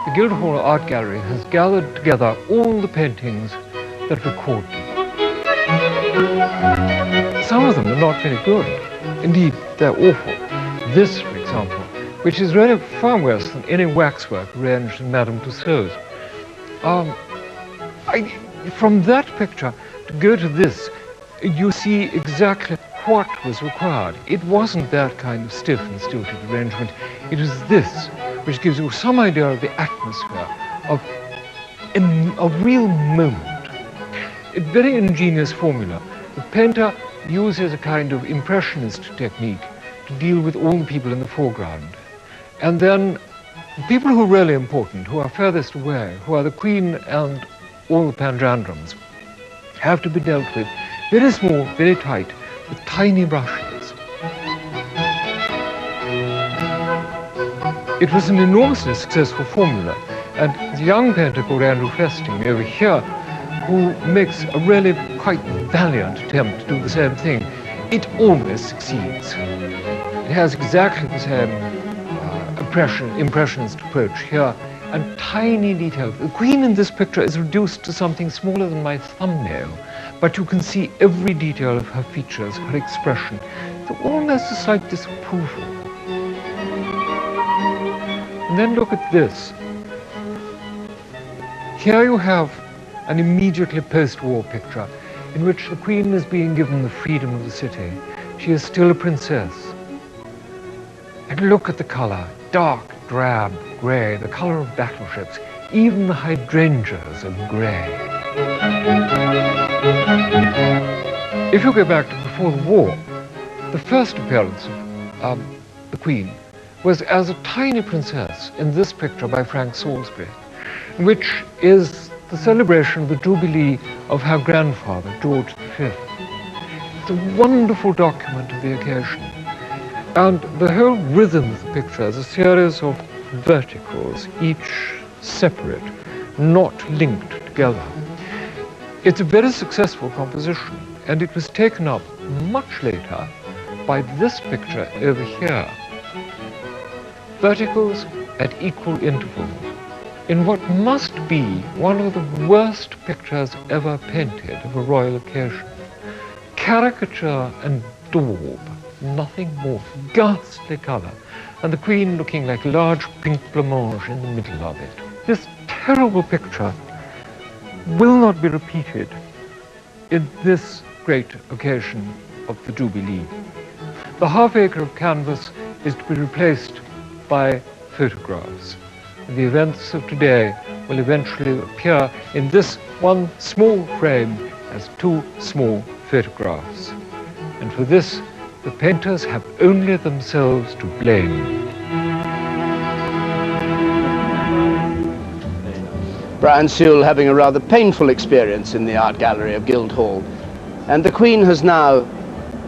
the Guildhall Art Gallery has gathered together all the paintings that record them. Some of them are not very good. Indeed, they're awful. This, for example, which is really far worse than any waxwork arranged in Madame Tussauds. From that picture to go to this, you see exactly what was required. It wasn't that kind of stiff and stilted arrangement. It was this, which gives you some idea of the atmosphere, of a real moment. A very ingenious formula. The painter uses a kind of impressionist technique to deal with all the people in the foreground. And then the people who are really important, who are furthest away, who are the Queen and all the panjandrums, have to be dealt with very small, very tight, with tiny brushes. It was an enormously successful formula, and the young painter called Andrew Festing over here, who makes a really quite valiant attempt to do the same thing, it almost succeeds. It has exactly the same impressionist approach here, and tiny details. The Queen in this picture is reduced to something smaller than my thumbnail, but you can see every detail of her features, her expression. It's almost a slight disapproval. And then look at this. Here you have an immediately post-war picture in which the Queen is being given the freedom of the city. She is still a princess. And look at the color, dark, drab, grey, the color of battleships. Even the hydrangeas are grey. If you go back to before the war, the first appearance of the Queen was as a tiny princess in this picture by Frank Salisbury, which is the celebration of the jubilee of her grandfather, George V. It's a wonderful document of the occasion. And the whole rhythm of the picture is a series of verticals, each separate, not linked together. It's a very successful composition, and it was taken up much later by this picture over here. Verticals at equal intervals, in what must be one of the worst pictures ever painted of a royal occasion. Caricature and daub, nothing more, ghastly colour, and the Queen looking like a large pink blancmange in the middle of it. This terrible picture will not be repeated in this great occasion of the Jubilee. The half-acre of canvas is to be replaced by photographs. The events of today will eventually appear in this one small frame as two small photographs. And for this, the painters have only themselves to blame. Brian Sewell having a rather painful experience in the art gallery of Guildhall. And the Queen has now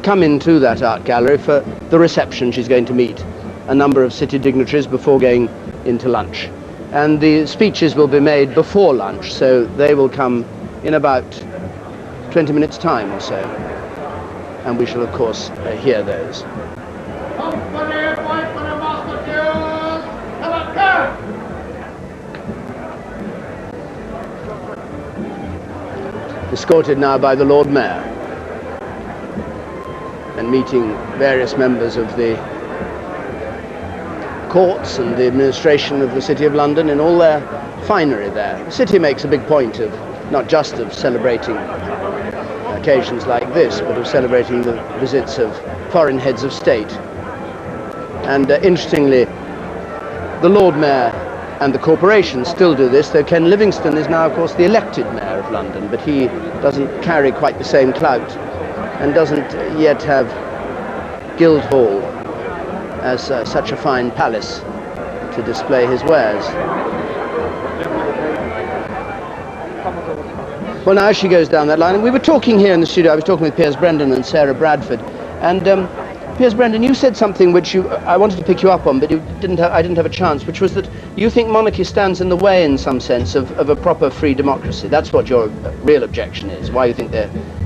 come into that art gallery for the reception. She's going to meet a number of city dignitaries before going into lunch. And the speeches will be made before lunch, so they will come in about 20 minutes' time or so. And we shall, of course, hear those. Escorted now by the Lord Mayor and meeting various members of the courts and the administration of the City of London in all their finery there. The city makes a big point of not just of celebrating occasions like this, but of celebrating the visits of foreign heads of state. And interestingly, the Lord Mayor and the corporation still do this, though Ken Livingstone is now, of course, the elected Mayor of London, but he doesn't carry quite the same clout and doesn't yet have Guildhall as such a fine palace to display his wares. Well, now she goes down that line, and we were talking here in the studio. I was talking with Piers Brendan and Sarah Bradford, and Piers Brendan, you said something which I wanted to pick you up on, but I didn't have a chance, which was that you think monarchy stands in the way, in some sense, of a proper free democracy. That's what your real objection is, why you think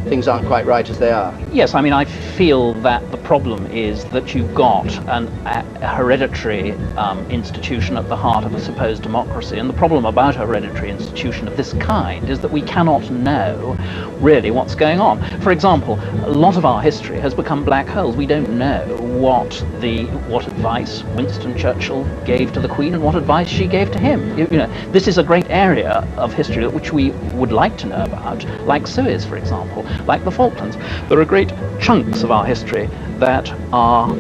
things aren't quite right as they are. Yes, I mean, I feel that the problem is that you've got a hereditary institution at the heart of a supposed democracy, and the problem about a hereditary institution of this kind is that we cannot know really what's going on. For example, a lot of our history has become black holes. We don't know what advice Winston Churchill gave to the Queen and what advice she gave to him. You know, this is a great area of history which we would like to know about, like Suez, for example, like the Falklands. There are great chunks of our history that are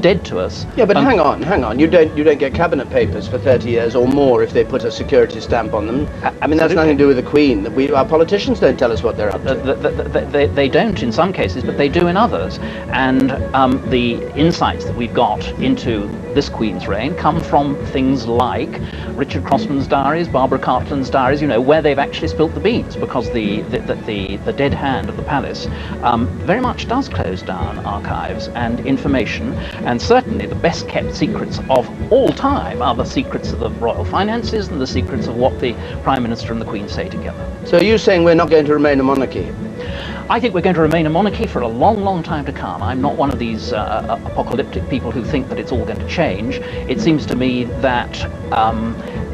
dead to us. Yeah, but hang on. You don't get cabinet papers for 30 years or more if they put a security stamp on them. I mean, that's nothing to do with the Queen. Our politicians don't tell us what they're up to. They don't in some cases, but they do in others. And the insights that we've got into this Queen's reign come from things like Richard Crossman's diaries, Barbara Cartland's diaries, you know, where they've actually spilt the beans, because the dead hand of the palace very much does close down archives and information, and certainly the best kept secrets of all time are the secrets of the royal finances and the secrets of what the Prime Minister and the Queen say together. So are you saying we're not going to remain a monarchy? I think we're going to remain a monarchy for a long, long time to come. I'm not one of these apocalyptic people who think that it's all going to change. It seems to me that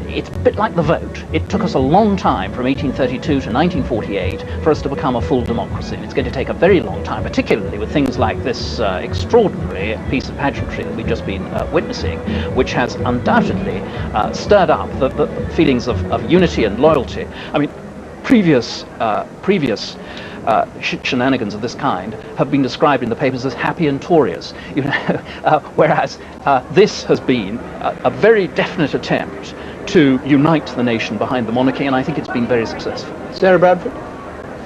it's a bit like the vote. It took us a long time from 1832 to 1948 for us to become a full democracy. And it's going to take a very long time, particularly with things like this extraordinary piece of pageantry that we've just been witnessing, which has undoubtedly stirred up the feelings of unity and loyalty. I mean, previous shenanigans of this kind have been described in the papers as happy and torious, you know, whereas this has been a very definite attempt to unite the nation behind the monarchy, and I think it's been very successful. Sarah Bradford?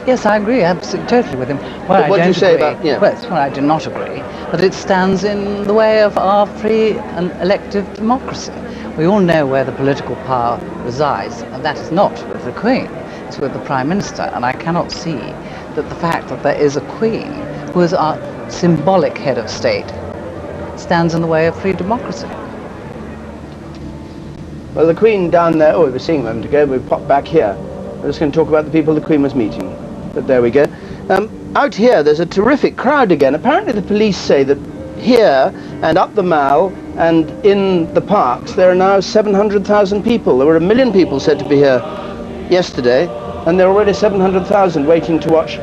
Yes, I agree absolutely, totally with him. What do you say about... Yeah. Well, what I do not agree, that it stands in the way of our free and elective democracy. We all know where the political power resides, and that is not with the Queen, it's with the Prime Minister, and I cannot see that the fact that there is a Queen who is our symbolic head of state stands in the way of free democracy. Well, the Queen down there, we were seeing a moment ago, we popped back here. We're just going to talk about the people the Queen was meeting. But there we go. Out here, there's a terrific crowd again. Apparently the police say that here and up the Mall and in the parks, there are now 700,000 people. There were 1 million people said to be here yesterday, and there are already 700,000 waiting to watch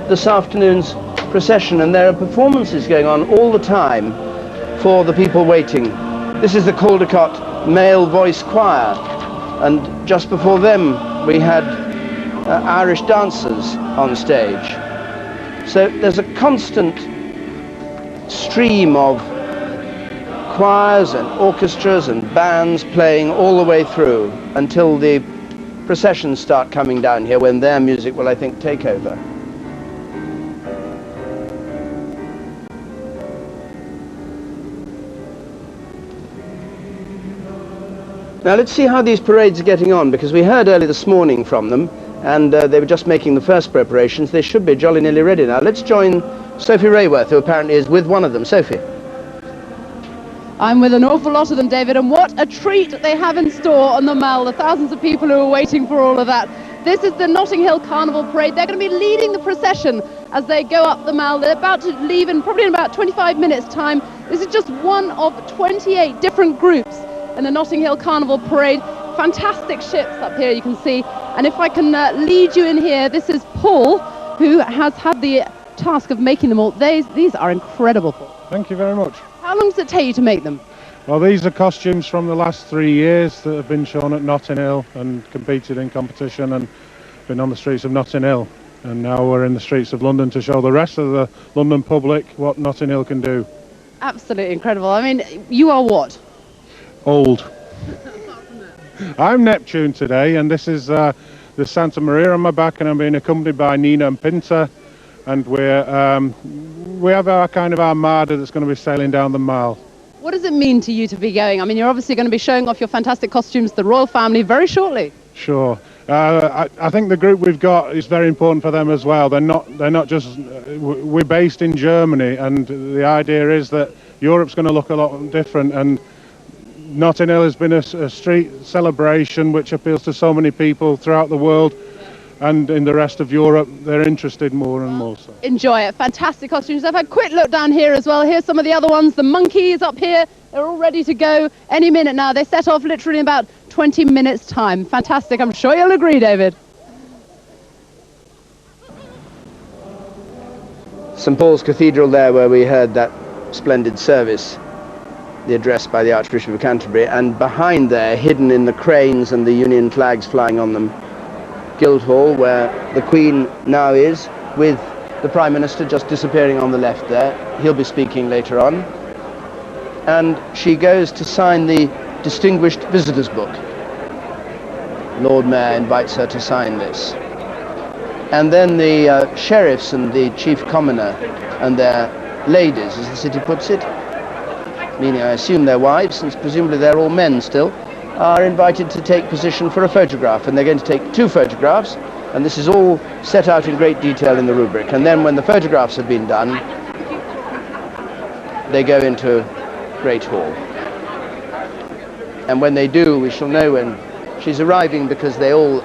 this afternoon's procession, and there are performances going on all the time for the people waiting. This is the Caldecott Male Voice Choir, and just before them we had Irish dancers on stage. So there's a constant stream of choirs and orchestras and bands playing all the way through until the processions start coming down here, when their music will, I think, take over. Now let's see how these parades are getting on, because we heard early this morning from them, and they were just making the first preparations. They should be jolly nearly ready now. Let's join Sophie Rayworth, who apparently is with one of them. Sophie. I'm with an awful lot of them, David, and what a treat they have in store on the Mall, the thousands of people who are waiting for all of that. This is the Notting Hill Carnival Parade. They're going to be leading the procession as they go up the Mall. They're about to leave in probably in about 25 minutes' time. This is just one of 28 different groups in the Notting Hill Carnival Parade. Fantastic ships up here, you can see. And if I can lead you in here, this is Paul, who has had the task of making them all. These are incredible. Thank you very much. How long does it take you to make them? Well, these are costumes from the last 3 years that have been shown at Notting Hill and competed in competition and been on the streets of Notting Hill. And now we're in the streets of London to show the rest of the London public what Notting Hill can do. Absolutely incredible. I mean, you are what? Old. I'm Neptune today, and this is the Santa Maria on my back, and I'm being accompanied by Nina and Pinter, and we have our kind of armada that's going to be sailing down the Mall. What does it mean to you to be going? I mean, you're obviously going to be showing off your fantastic costumes to the royal family very shortly. Sure. I think the group we've got is very important for them as well. They're not just we're based in Germany, and the idea is that Europe's going to look a lot different, and Notting Hill has been a street celebration which appeals to so many people throughout the world, and in the rest of Europe they're interested more and more. So. Enjoy it. Fantastic costumes. I've had a quick look down here as well. Here's some of the other ones. The monkeys up here, they're all ready to go any minute now. They set off literally in about 20 minutes time. Fantastic. I'm sure you'll agree, David. St Paul's Cathedral there, where we heard that splendid service, the address by the Archbishop of Canterbury, and behind there, hidden in the cranes and the Union flags flying on them, Guildhall, where the Queen now is, with the Prime Minister just disappearing on the left there. He'll be speaking later on. And she goes to sign the Distinguished Visitors Book. Lord Mayor invites her to sign this. And then the sheriffs and the chief commoner and their ladies, as the city puts it, meaning I assume their wives, since presumably they're all men still, are invited to take position for a photograph. And they're going to take 2 photographs, and this is all set out in great detail in the rubric. And then when the photographs have been done, they go into Great Hall. And when they do, we shall know when she's arriving, because they all,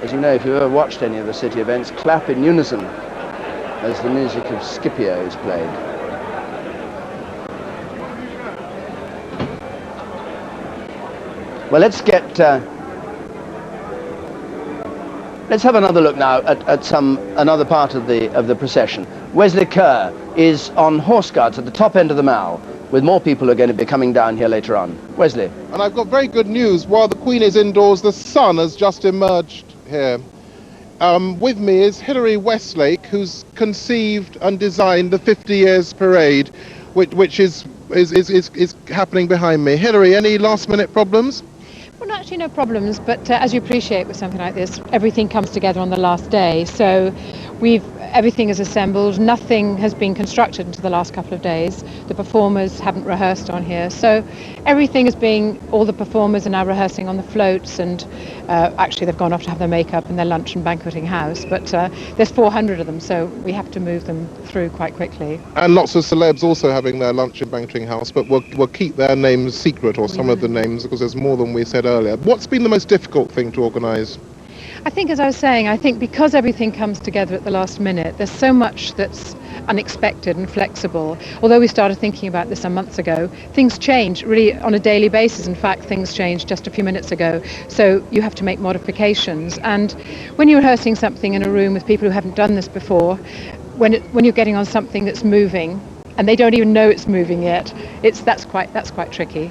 as you know, if you've ever watched any of the city events, clap in unison as the music of Scipio is played. Well, let's have another look now at another part of the procession. Wesley Kerr is on horse guards at the top end of the Mall, with more people who are going to be coming down here later on. Wesley. And I've got very good news. While the Queen is indoors, the sun has just emerged here. With me is Hilary Westlake, who's conceived and designed the 50 Years Parade, which is happening behind me. Hilary, any last-minute problems? Well, no, actually no problems, but as you appreciate with something like this, everything comes together on the last day. So everything is assembled, nothing has been constructed until the last couple of days. The performers haven't rehearsed on here. So everything is all the performers are now rehearsing on the floats, and actually they've gone off to have their makeup in their lunch and banqueting house. But there's 400 of them, so we have to move them through quite quickly. And lots of celebs also having their lunch and banqueting house, but we'll keep their names secret, or some of the names, because there's more than we said earlier. What's been the most difficult thing to organise? I think, as I was saying, because everything comes together at the last minute, there's so much that's unexpected and flexible. Although we started thinking about this some months ago, things change really on a daily basis. In fact, things changed just a few minutes ago. So you have to make modifications. And when you're rehearsing something in a room with people who haven't done this before, when you're getting on something that's moving, and they don't even know it's moving yet, that's quite tricky.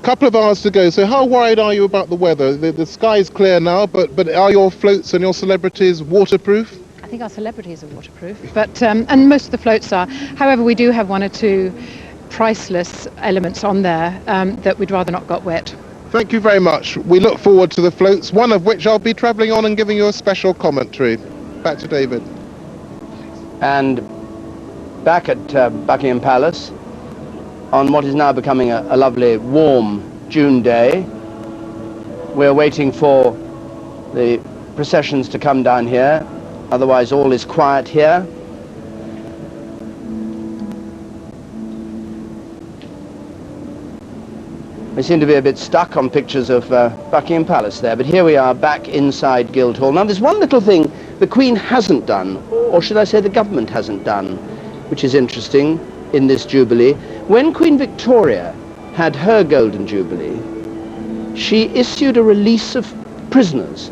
Couple of hours to go, so how worried are you about the weather? The sky's clear now, but are your floats and your celebrities waterproof? I think our celebrities are waterproof, but and most of the floats are. However, we do have 1 or 2 priceless elements on there that we'd rather not got wet. Thank you very much. We look forward to the floats, one of which I'll be travelling on and giving you a special commentary. Back to David. And back at Buckingham Palace, on what is now becoming a lovely warm June day, we're waiting for the processions to come down here, otherwise all is quiet here. We seem to be a bit stuck on pictures of Buckingham Palace there, but here we are back inside Guildhall. Now there's one little thing the Queen hasn't done, or should I say the government hasn't done, which is interesting in this Jubilee. When Queen Victoria had her Golden Jubilee, she issued a release of prisoners.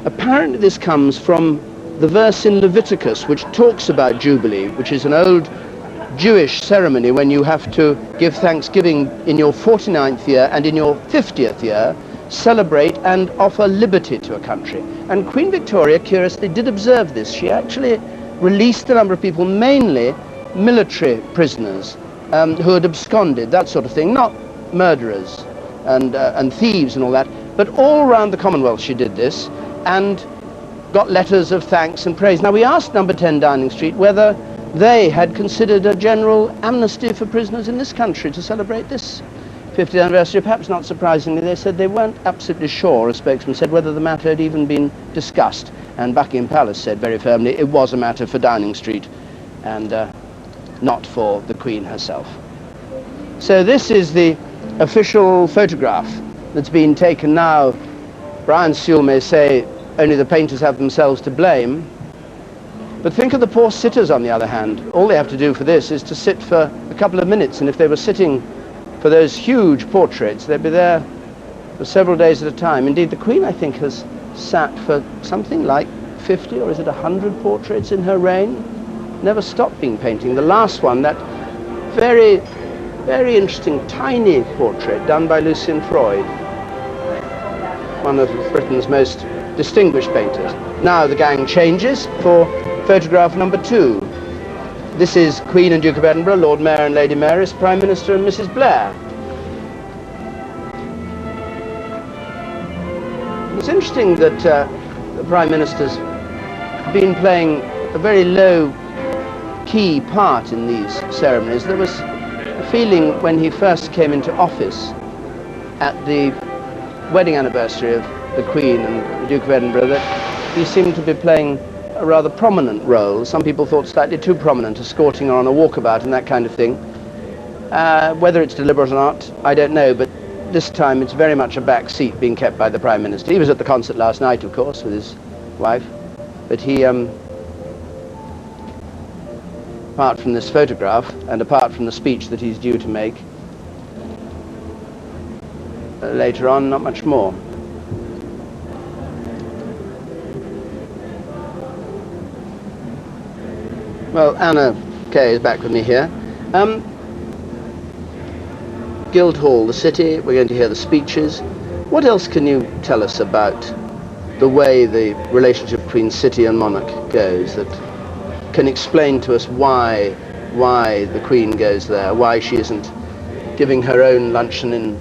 Apparently this comes from the verse in Leviticus which talks about Jubilee, which is an old Jewish ceremony when you have to give thanksgiving in your 49th year and in your 50th year, celebrate and offer liberty to a country. And Queen Victoria, curiously, did observe this. She actually released a number of people, mainly military prisoners who had absconded, that sort of thing, not murderers and thieves and all that, but all around the Commonwealth she did this, and got letters of thanks and praise. Now we asked number 10 Downing Street whether they had considered a general amnesty for prisoners in this country to celebrate this 50th anniversary. Perhaps not surprisingly, they said they weren't absolutely sure, a spokesman said, whether the matter had even been discussed. And Buckingham Palace said very firmly it was a matter for Downing Street and not for the Queen herself. So this is the official photograph that's been taken now. Brian Sewell may say only the painters have themselves to blame. But think of the poor sitters, on the other hand. All they have to do for this is to sit for a couple of minutes, and if they were sitting for those huge portraits, they'd be there for several days at a time. Indeed, the Queen, I think, has sat for something like 50 or is it 100 portraits in her reign. Never stopped being painting. The last one, that very, very interesting tiny portrait done by Lucien Freud, one of Britain's most distinguished painters. Now the gang changes for photograph number 2. This is Queen and Duke of Edinburgh, Lord Mayor and Lady Mayoress, Prime Minister and Mrs. Blair. It's interesting that the Prime Minister's been playing a very low-key part in these ceremonies. There was a feeling when he first came into office at the wedding anniversary of the Queen and the Duke of Edinburgh that he seemed to be playing a rather prominent role. Some people thought slightly too prominent, escorting her on a walkabout and that kind of thing. Whether it's deliberate or not, I don't know, but this time it's very much a back seat being kept by the Prime Minister. He was at the concert last night, of course, with his wife, but he, apart from this photograph and apart from the speech that he's due to make later on, not much more. Well, Anna Kay is back with me here. Guildhall, the city, we're going to hear the speeches. What else can you tell us about the way the relationship between city and monarch goes that can explain to us why the Queen goes there, why she isn't giving her own luncheon in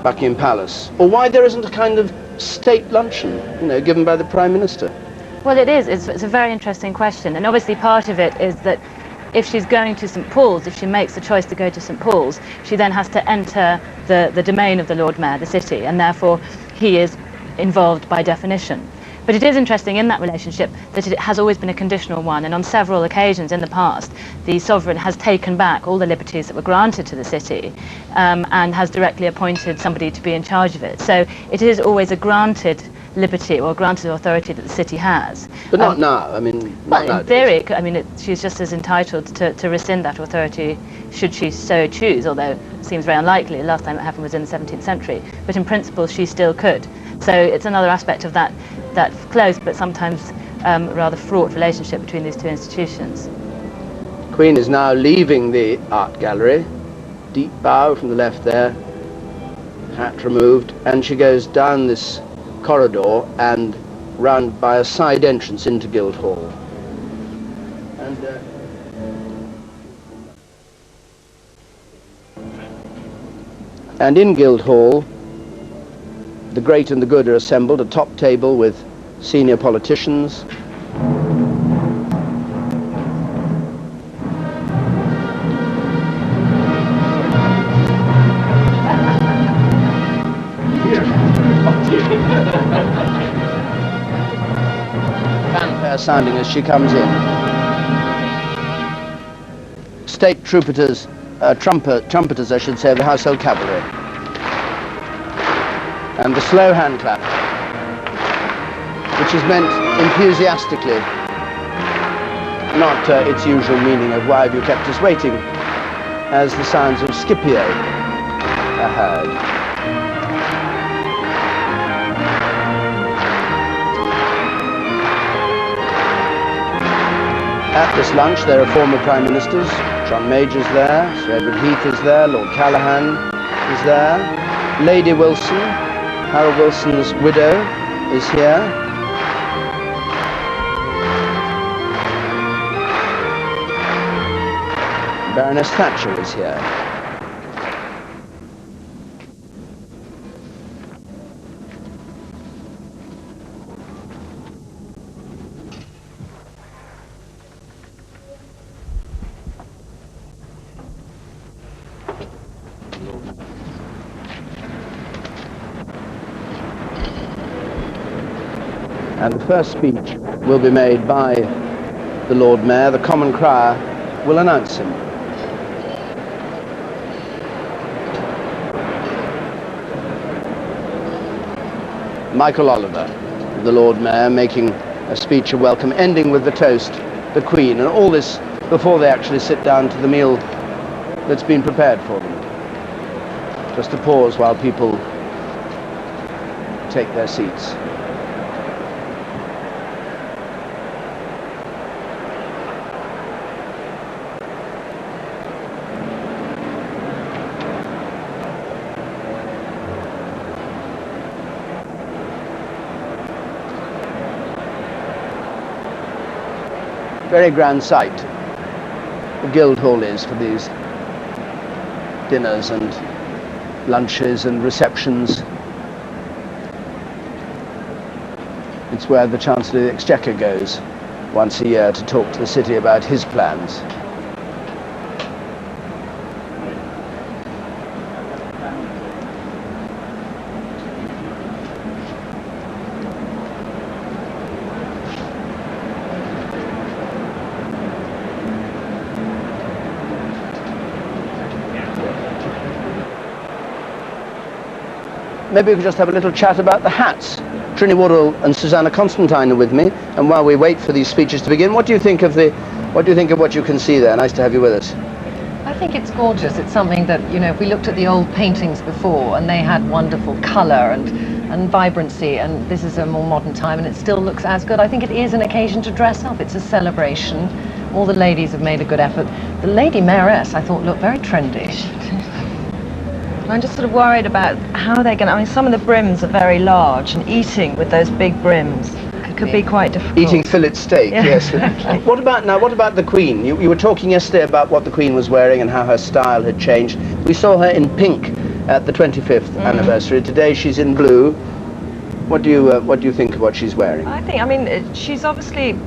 Buckingham Palace, or why there isn't a kind of state luncheon, you know, given by the Prime Minister? Well, it is. It's a very interesting question, and obviously part of it is that if she's going to St Paul's, if she makes the choice to go to St Paul's, she then has to enter the domain of the Lord Mayor, the city, and therefore he is involved by definition. But it is interesting in that relationship that it has always been a conditional one, and on several occasions in the past the sovereign has taken back all the liberties that were granted to the city and has directly appointed somebody to be in charge of it. So it is always a granted liberty or granted authority that the city has. But not now, I mean... Well, in theory, I mean, she's just as entitled to rescind that authority should she so choose, although it seems very unlikely. The last time it happened was in the 17th century. But in principle, she still could. So it's another aspect of that close but sometimes rather fraught relationship between these two institutions. Queen is now leaving the art gallery. Deep bow from the left there, hat removed, and she goes down this corridor and round by a side entrance into Guildhall. And in Guildhall, the great and the good are assembled, a top table with senior politicians. Fanfare sounding as she comes in. State trumpeters, trumpeters I should say, of the Household Cavalry. And the slow hand clap, which is meant enthusiastically, not its usual meaning of why have you kept us waiting, as the sounds of Scipio are heard. At this lunch there are former Prime Ministers. John Major's there, Sir Edward Heath is there, Lord Callaghan is there, Lady Wilson, Harold Wilson's widow, is here. Baroness Thatcher is here. And the first speech will be made by the Lord Mayor. The Common Crier will announce him. Michael Oliver, the Lord Mayor, making a speech of welcome, ending with the toast, the Queen, and all this before they actually sit down to the meal that's been prepared for them. Just a pause while people take their seats. Very grand sight the Guildhall is for these dinners and lunches and receptions. It's where the Chancellor of the Exchequer goes once a year to talk to the city about his plans. Maybe we could just have a little chat about the hats. Trini Woodall and Susanna Constantine are with me, and while we wait for these speeches to begin, what do you think of what you can see there? Nice to have you with us. I think it's gorgeous. It's something that, you know, if we looked at the old paintings before, and they had wonderful colour and vibrancy, and this is a more modern time, and it still looks as good. I think it is an occasion to dress up. It's a celebration. All the ladies have made a good effort. The Lady Mayoress, I thought, looked very trendy. I'm just sort of worried about how they're going to, I mean, some of the brims are very large, and eating with those big brims could be quite difficult. Eating fillet steak, Yeah. yes. What about the Queen? You were talking yesterday about what the Queen was wearing and how her style had changed. We saw her in pink at the 25th anniversary. Today she's in blue. What do you think of what she's wearing? I mean, she's obviously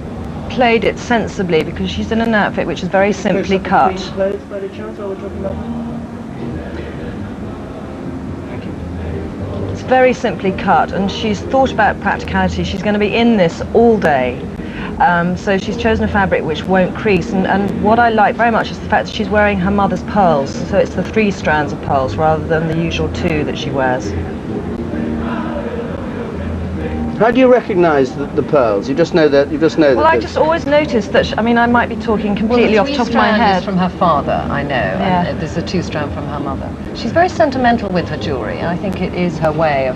played it sensibly, because she's in an outfit which is very simply cut. It's very simply cut, and she's thought about practicality. She's going to be in this all day, so she's chosen a fabric which won't crease, and what I like very much is the fact that she's wearing her mother's pearls, so it's the 3 strands of pearls rather than the usual 2 that she wears. How do you recognise the pearls? You just know that. Well, I just always noticed that. I mean, I might be talking completely off the top of my head. Is from her father, I know. Yeah. And there's a 2-strand from her mother. She's very sentimental with her jewellery, and I think it is her way of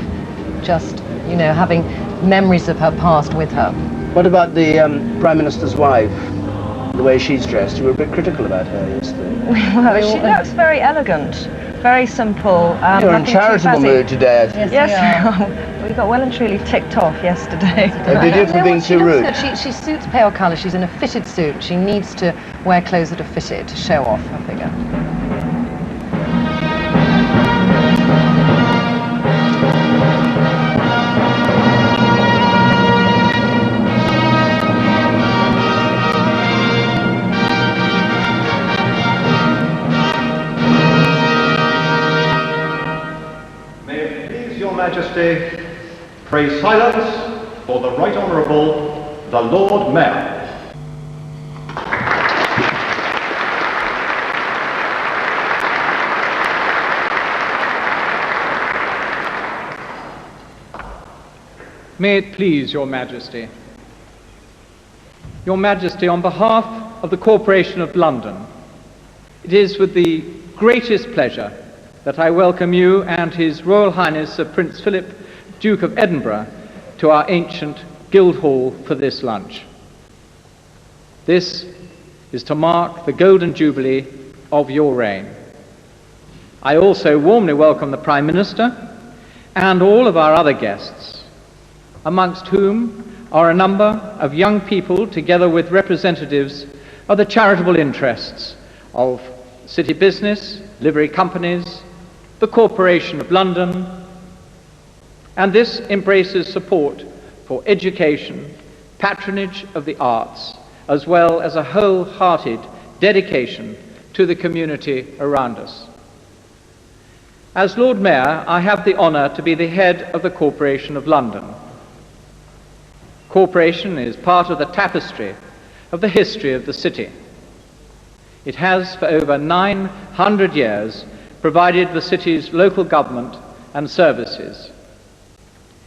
just, you know, having memories of her past with her. What about the Prime Minister's wife? The way she's dressed, you were a bit critical about her yesterday. Well, she looks very elegant, very simple. You're in charitable mood today, I think. Yes, we got well and truly ticked off yesterday. Did you for being too rude? She suits pale colour. She's in a fitted suit. She needs to wear clothes that are fitted to show off her figure. Majesty, pray silence for the Right Honourable, the Lord Mayor. May it please Your Majesty. Your Majesty, on behalf of the Corporation of London, it is with the greatest pleasure that I welcome you and His Royal Highness Sir Prince Philip, Duke of Edinburgh, to our ancient Guildhall for this lunch. This is to mark the Golden Jubilee of your reign. I also warmly welcome the Prime Minister and all of our other guests, amongst whom are a number of young people together with representatives of the charitable interests of city business, livery companies, the Corporation of London, and this embraces support for education, patronage of the arts, as well as a wholehearted dedication to the community around us. As Lord Mayor, I have the honour to be the head of the Corporation of London. Corporation is part of the tapestry of the history of the city. It has for over 900 years provided the city's local government and services.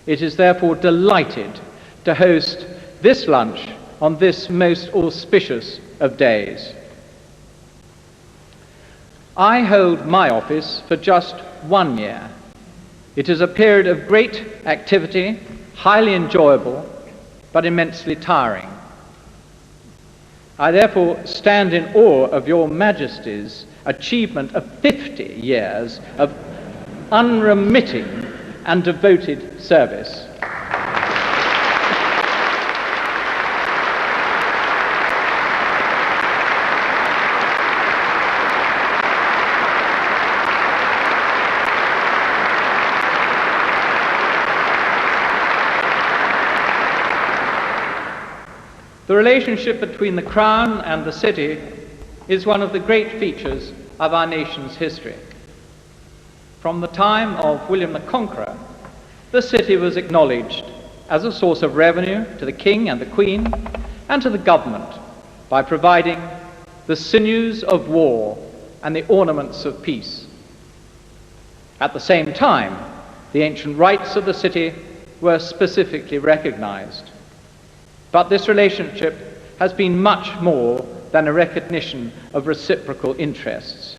It is therefore delighted to host this lunch on this most auspicious of days. I hold my office for just 1 year. It is a period of great activity, highly enjoyable, but immensely tiring. I therefore stand in awe of Your Majesty's achievement of 50 years of unremitting and devoted service. The relationship between the Crown and the city is one of the great features of our nation's history. From the time of William the Conqueror, the city was acknowledged as a source of revenue to the King and the Queen and to the government by providing the sinews of war and the ornaments of peace. At the same time, the ancient rights of the city were specifically recognized. But this relationship has been much more than a recognition of reciprocal interests.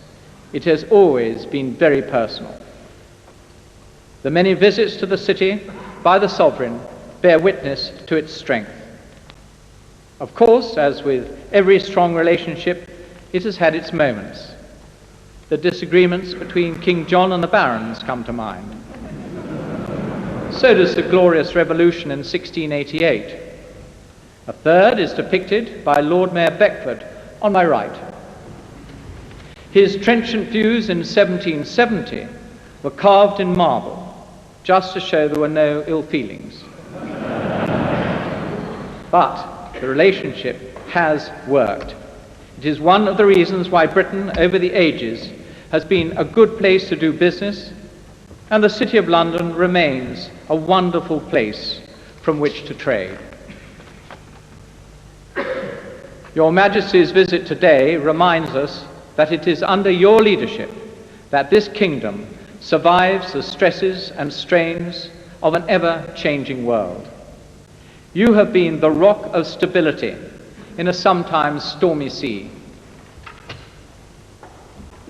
It has always been very personal. The many visits to the city by the sovereign bear witness to its strength. Of course, as with every strong relationship, it has had its moments. The disagreements between King John and the barons come to mind. So does the glorious revolution in 1688. A third is depicted by Lord Mayor Beckford on my right. His trenchant views in 1770 were carved in marble, just to show there were no ill feelings. But the relationship has worked. It is one of the reasons why Britain, over the ages, has been a good place to do business, and the City of London remains a wonderful place from which to trade. Your Majesty's visit today reminds us that it is under your leadership that this kingdom survives the stresses and strains of an ever-changing world. You have been the rock of stability in a sometimes stormy sea.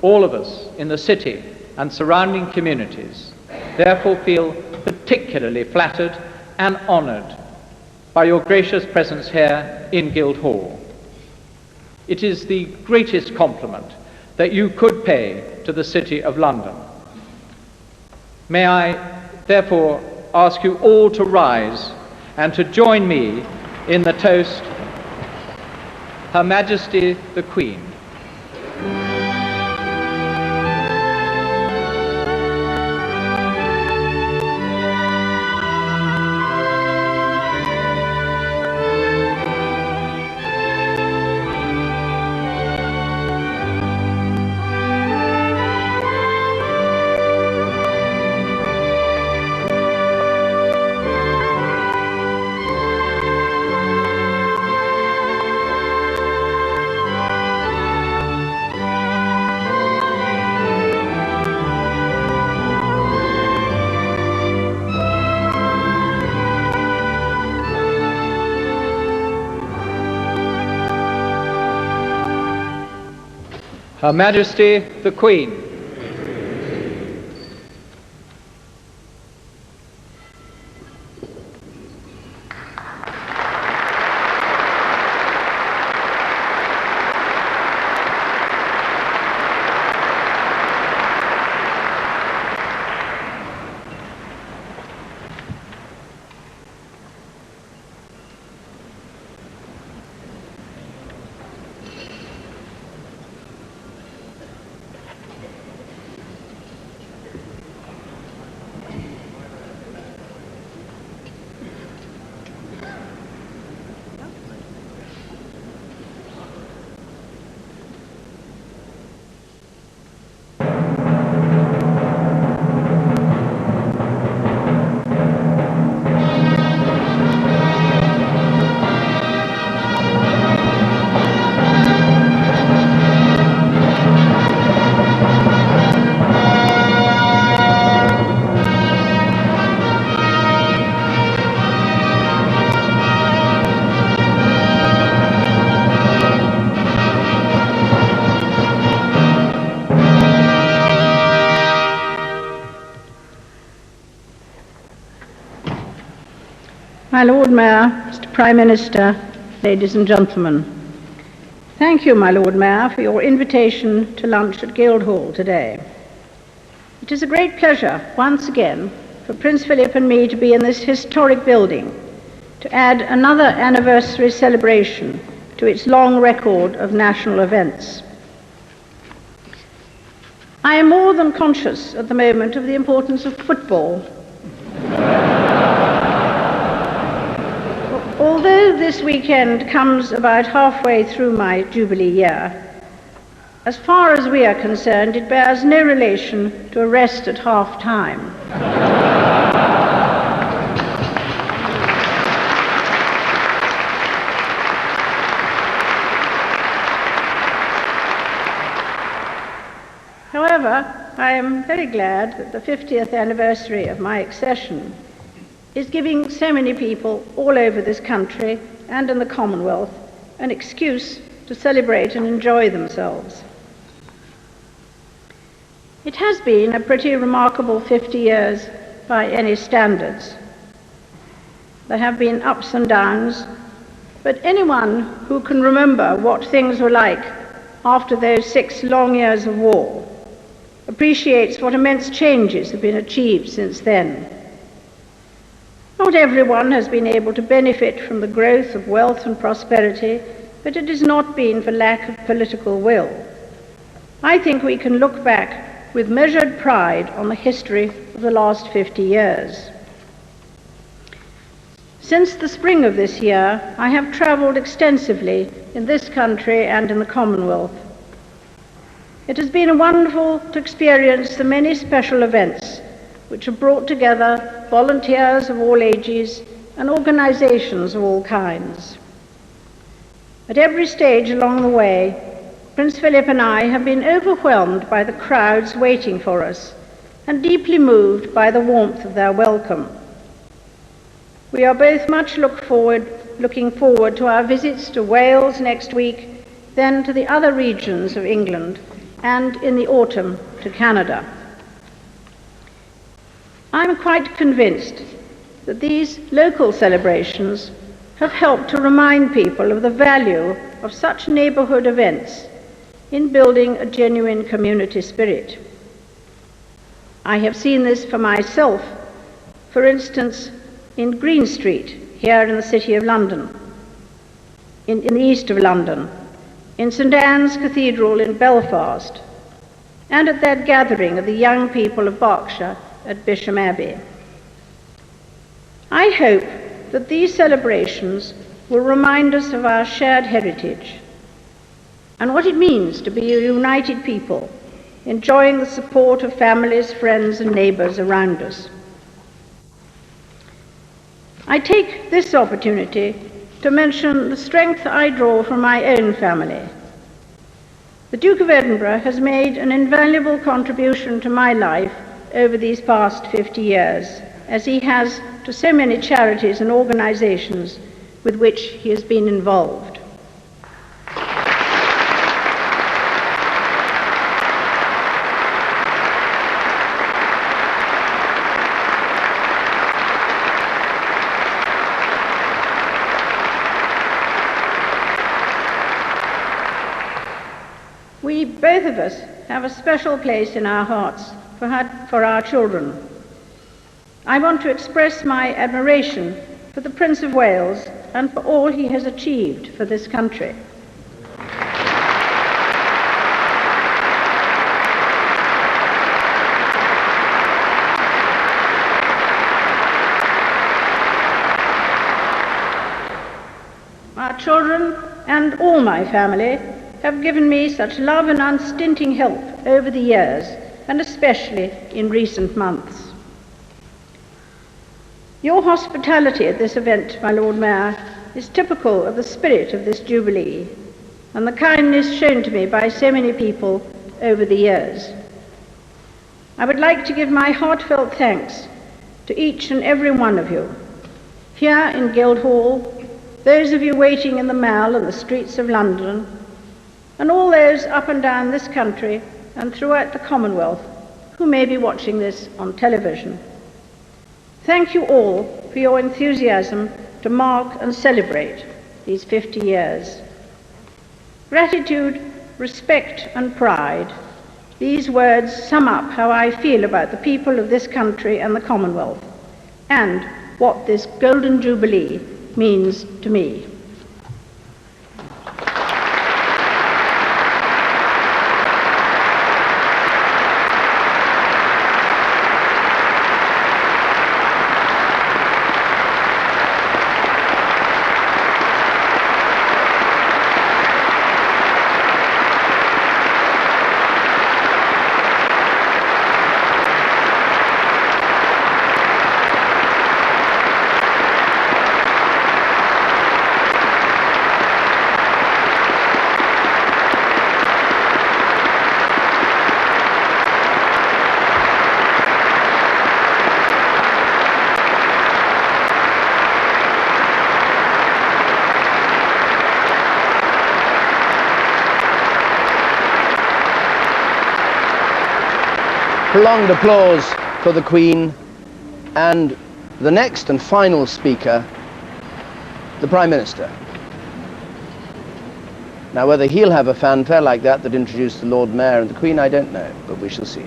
All of us in the city and surrounding communities therefore feel particularly flattered and honoured by your gracious presence here in Guildhall. It is the greatest compliment that you could pay to the City of London. May I therefore ask you all to rise and to join me in the toast, Her Majesty the Queen. Her Majesty the Queen. My Lord Mayor, Mr. Prime Minister, ladies and gentlemen, thank you, my Lord Mayor, for your invitation to lunch at Guildhall today. It is a great pleasure, once again, for Prince Philip and me to be in this historic building, to add another anniversary celebration to its long record of national events. I am more than conscious at the moment of the importance of football. Although this weekend comes about halfway through my Jubilee year, as far as we are concerned, it bears no relation to a rest at half-time. However, I am very glad that the 50th anniversary of my accession is giving so many people all over this country and in the Commonwealth an excuse to celebrate and enjoy themselves. It has been a pretty remarkable 50 years by any standards. There have been ups and downs, but anyone who can remember what things were like after those 6 long years of war appreciates what immense changes have been achieved since then. Not everyone has been able to benefit from the growth of wealth and prosperity, but it has not been for lack of political will. I think we can look back with measured pride on the history of the last 50 years. Since the spring of this year, I have travelled extensively in this country and in the Commonwealth. It has been wonderful to experience the many special events which have brought together volunteers of all ages and organisations of all kinds. At every stage along the way, Prince Philip and I have been overwhelmed by the crowds waiting for us and deeply moved by the warmth of their welcome. We are both much looking forward to our visits to Wales next week, then to the other regions of England, and in the autumn to Canada. I'm quite convinced that these local celebrations have helped to remind people of the value of such neighbourhood events in building a genuine community spirit. I have seen this for myself, for instance, in Green Street, here in the City of London, in the east of London, in St Anne's Cathedral in Belfast, and at that gathering of the young people of Berkshire at Bisham Abbey. I hope that these celebrations will remind us of our shared heritage and what it means to be a united people, enjoying the support of families, friends, and neighbours around us. I take this opportunity to mention the strength I draw from my own family. The Duke of Edinburgh has made an invaluable contribution to my life over these past 50 years, as he has to so many charities and organisations with which he has been involved. We, both of us, have a special place in our hearts for our children. I want to express my admiration for the Prince of Wales and for all he has achieved for this country. Our children and all my family have given me such love and unstinting help over the years, and especially in recent months. Your hospitality at this event, my Lord Mayor, is typical of the spirit of this Jubilee and the kindness shown to me by so many people over the years. I would like to give my heartfelt thanks to each and every one of you, here in Guildhall, those of you waiting in the Mall and the streets of London, and all those up and down this country and throughout the Commonwealth who may be watching this on television. Thank you all for your enthusiasm to mark and celebrate these 50 years. Gratitude, respect and pride. These words sum up how I feel about the people of this country and the Commonwealth, and what this Golden Jubilee means to me. Prolonged applause for the Queen, and the next and final speaker, the Prime Minister. Now, whether he'll have a fanfare like that introduced the Lord Mayor and the Queen, I don't know, but we shall see.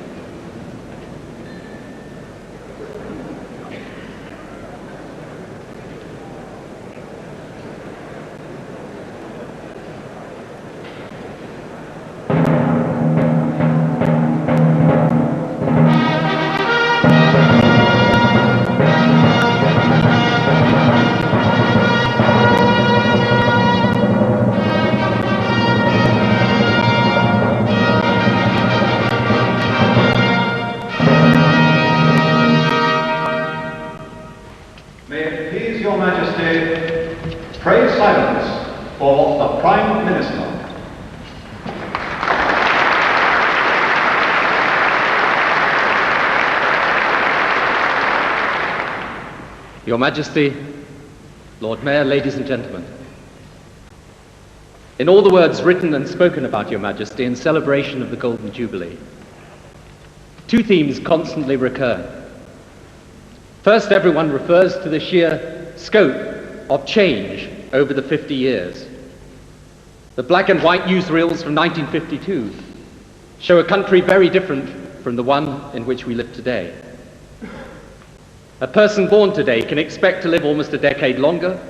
Your Majesty, Lord Mayor, ladies and gentlemen. In all the words written and spoken about Your Majesty in celebration of the Golden Jubilee, two themes constantly recur. First, everyone refers to the sheer scope of change over the 50 years. The black and white newsreels from 1952 show a country very different from the one in which we live today. A person born today can expect to live almost a decade longer.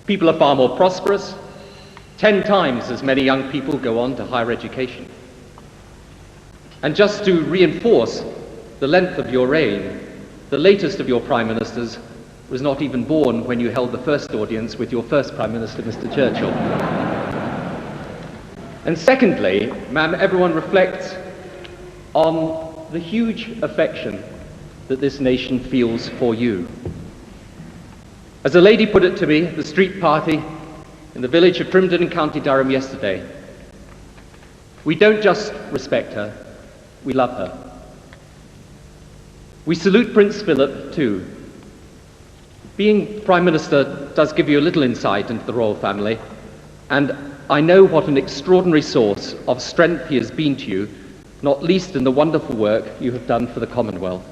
People are far more prosperous. 10 times as many young people go on to higher education. And just to reinforce the length of your reign, the latest of your prime ministers was not even born when you held the first audience with your first prime minister, Mr. Churchill. And secondly, ma'am, everyone reflects on the huge affection that this nation feels for you. As a lady put it to me at the street party in the village of Primden in County Durham yesterday, we don't just respect her, we love her. We salute Prince Philip too. Being Prime Minister does give you a little insight into the royal family, and I know what an extraordinary source of strength he has been to you, not least in the wonderful work you have done for the Commonwealth.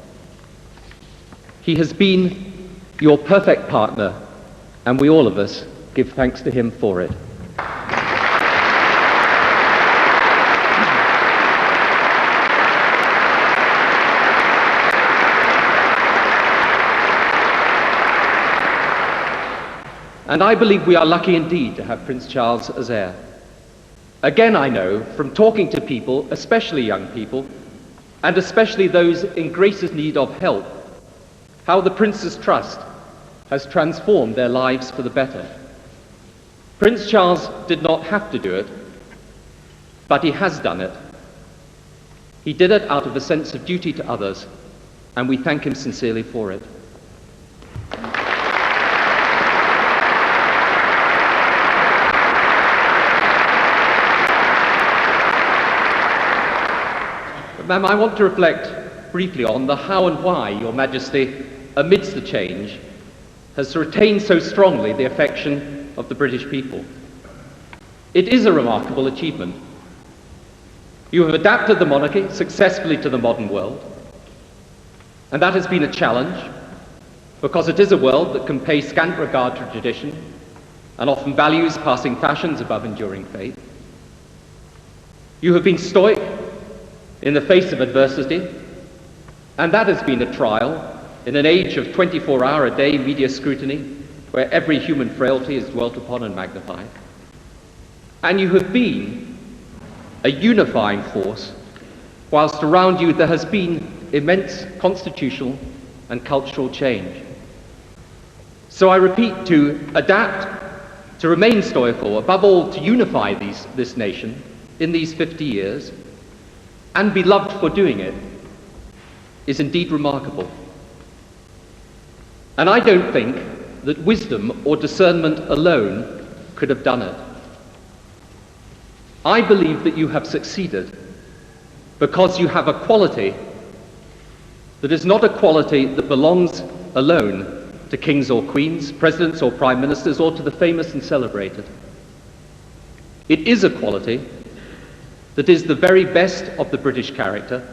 He has been your perfect partner, and we all of us give thanks to him for it. And I believe we are lucky indeed to have Prince Charles as heir. Again, I know from talking to people, especially young people, and especially those in greatest need of help, how the Prince's trust has transformed their lives for the better. Prince Charles did not have to do it, but he has done it. He did it out of a sense of duty to others, and we thank him sincerely for it. Ma'am, I want to reflect briefly on the how and why Your Majesty, amidst the change, has retained so strongly the affection of the British people. It is a remarkable achievement. You have adapted the monarchy successfully to the modern world, and that has been a challenge, because it is a world that can pay scant regard to tradition and often values passing fashions above enduring faith. You have been stoic in the face of adversity, and that has been a trial in an age of 24-hour-a-day media scrutiny, where every human frailty is dwelt upon and magnified. And you have been a unifying force, whilst around you there has been immense constitutional and cultural change. So I repeat, to adapt, to remain stoical, above all to unify this nation in these 50 years, and be loved for doing it, is indeed remarkable. And I don't think that wisdom or discernment alone could have done it. I believe that you have succeeded because you have a quality that is not a quality that belongs alone to kings or queens, presidents or prime ministers, or to the famous and celebrated. It is a quality that is the very best of the British character,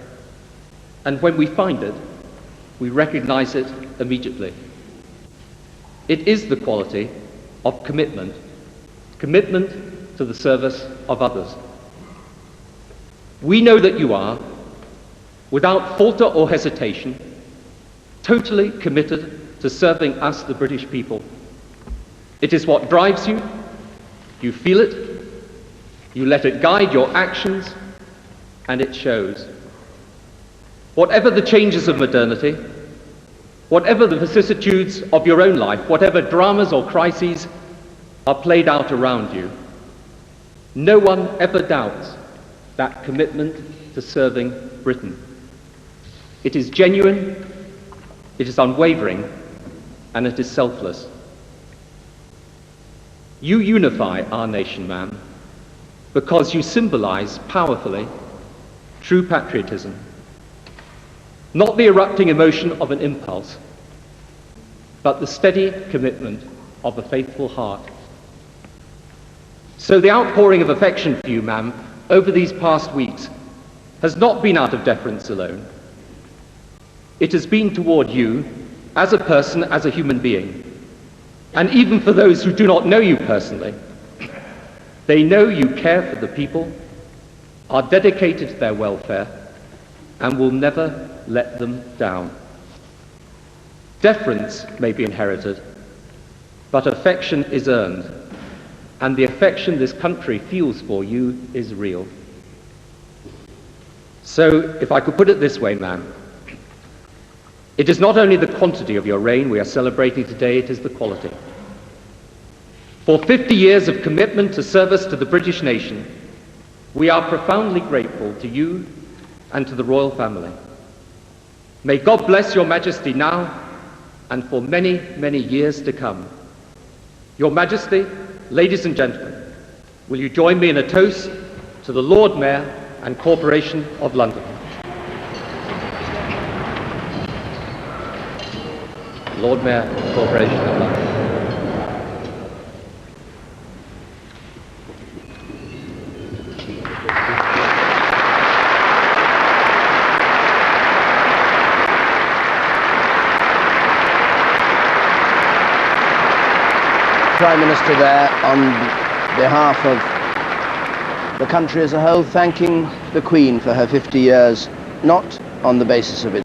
and when we find it, we recognize it immediately. It is the quality of commitment to the service of others. We know that you are, without falter or hesitation, totally committed to serving us, the British people. It is what drives you. You feel it. You let it guide your actions, and it shows. Whatever the changes of modernity, whatever the vicissitudes of your own life, whatever dramas or crises are played out around you, no one ever doubts that commitment to serving Britain. It is genuine, it is unwavering, and it is selfless. You unify our nation, ma'am, because you symbolize powerfully true patriotism. Not the erupting emotion of an impulse, but the steady commitment of a faithful heart. So the outpouring of affection for you, ma'am, over these past weeks has not been out of deference alone. It has been toward you as a person, as a human being. And even for those who do not know you personally, they know you care for the people, are dedicated to their welfare, and will never let them down. Deference may be inherited, but affection is earned, and the affection this country feels for you is real. So, if I could put it this way, ma'am, it is not only the quantity of your reign we are celebrating today, it is the quality. For 50 years of commitment to service to the British nation, we are profoundly grateful to you and to the royal family. May God bless your Majesty now and for many, many years to come. Your Majesty, ladies and gentlemen, will you join me in a toast to the Lord Mayor and Corporation of London? Lord Mayor, Corporation of London. Prime Minister there, on behalf of the country as a whole, thanking the Queen for her 50 years, not on the basis of its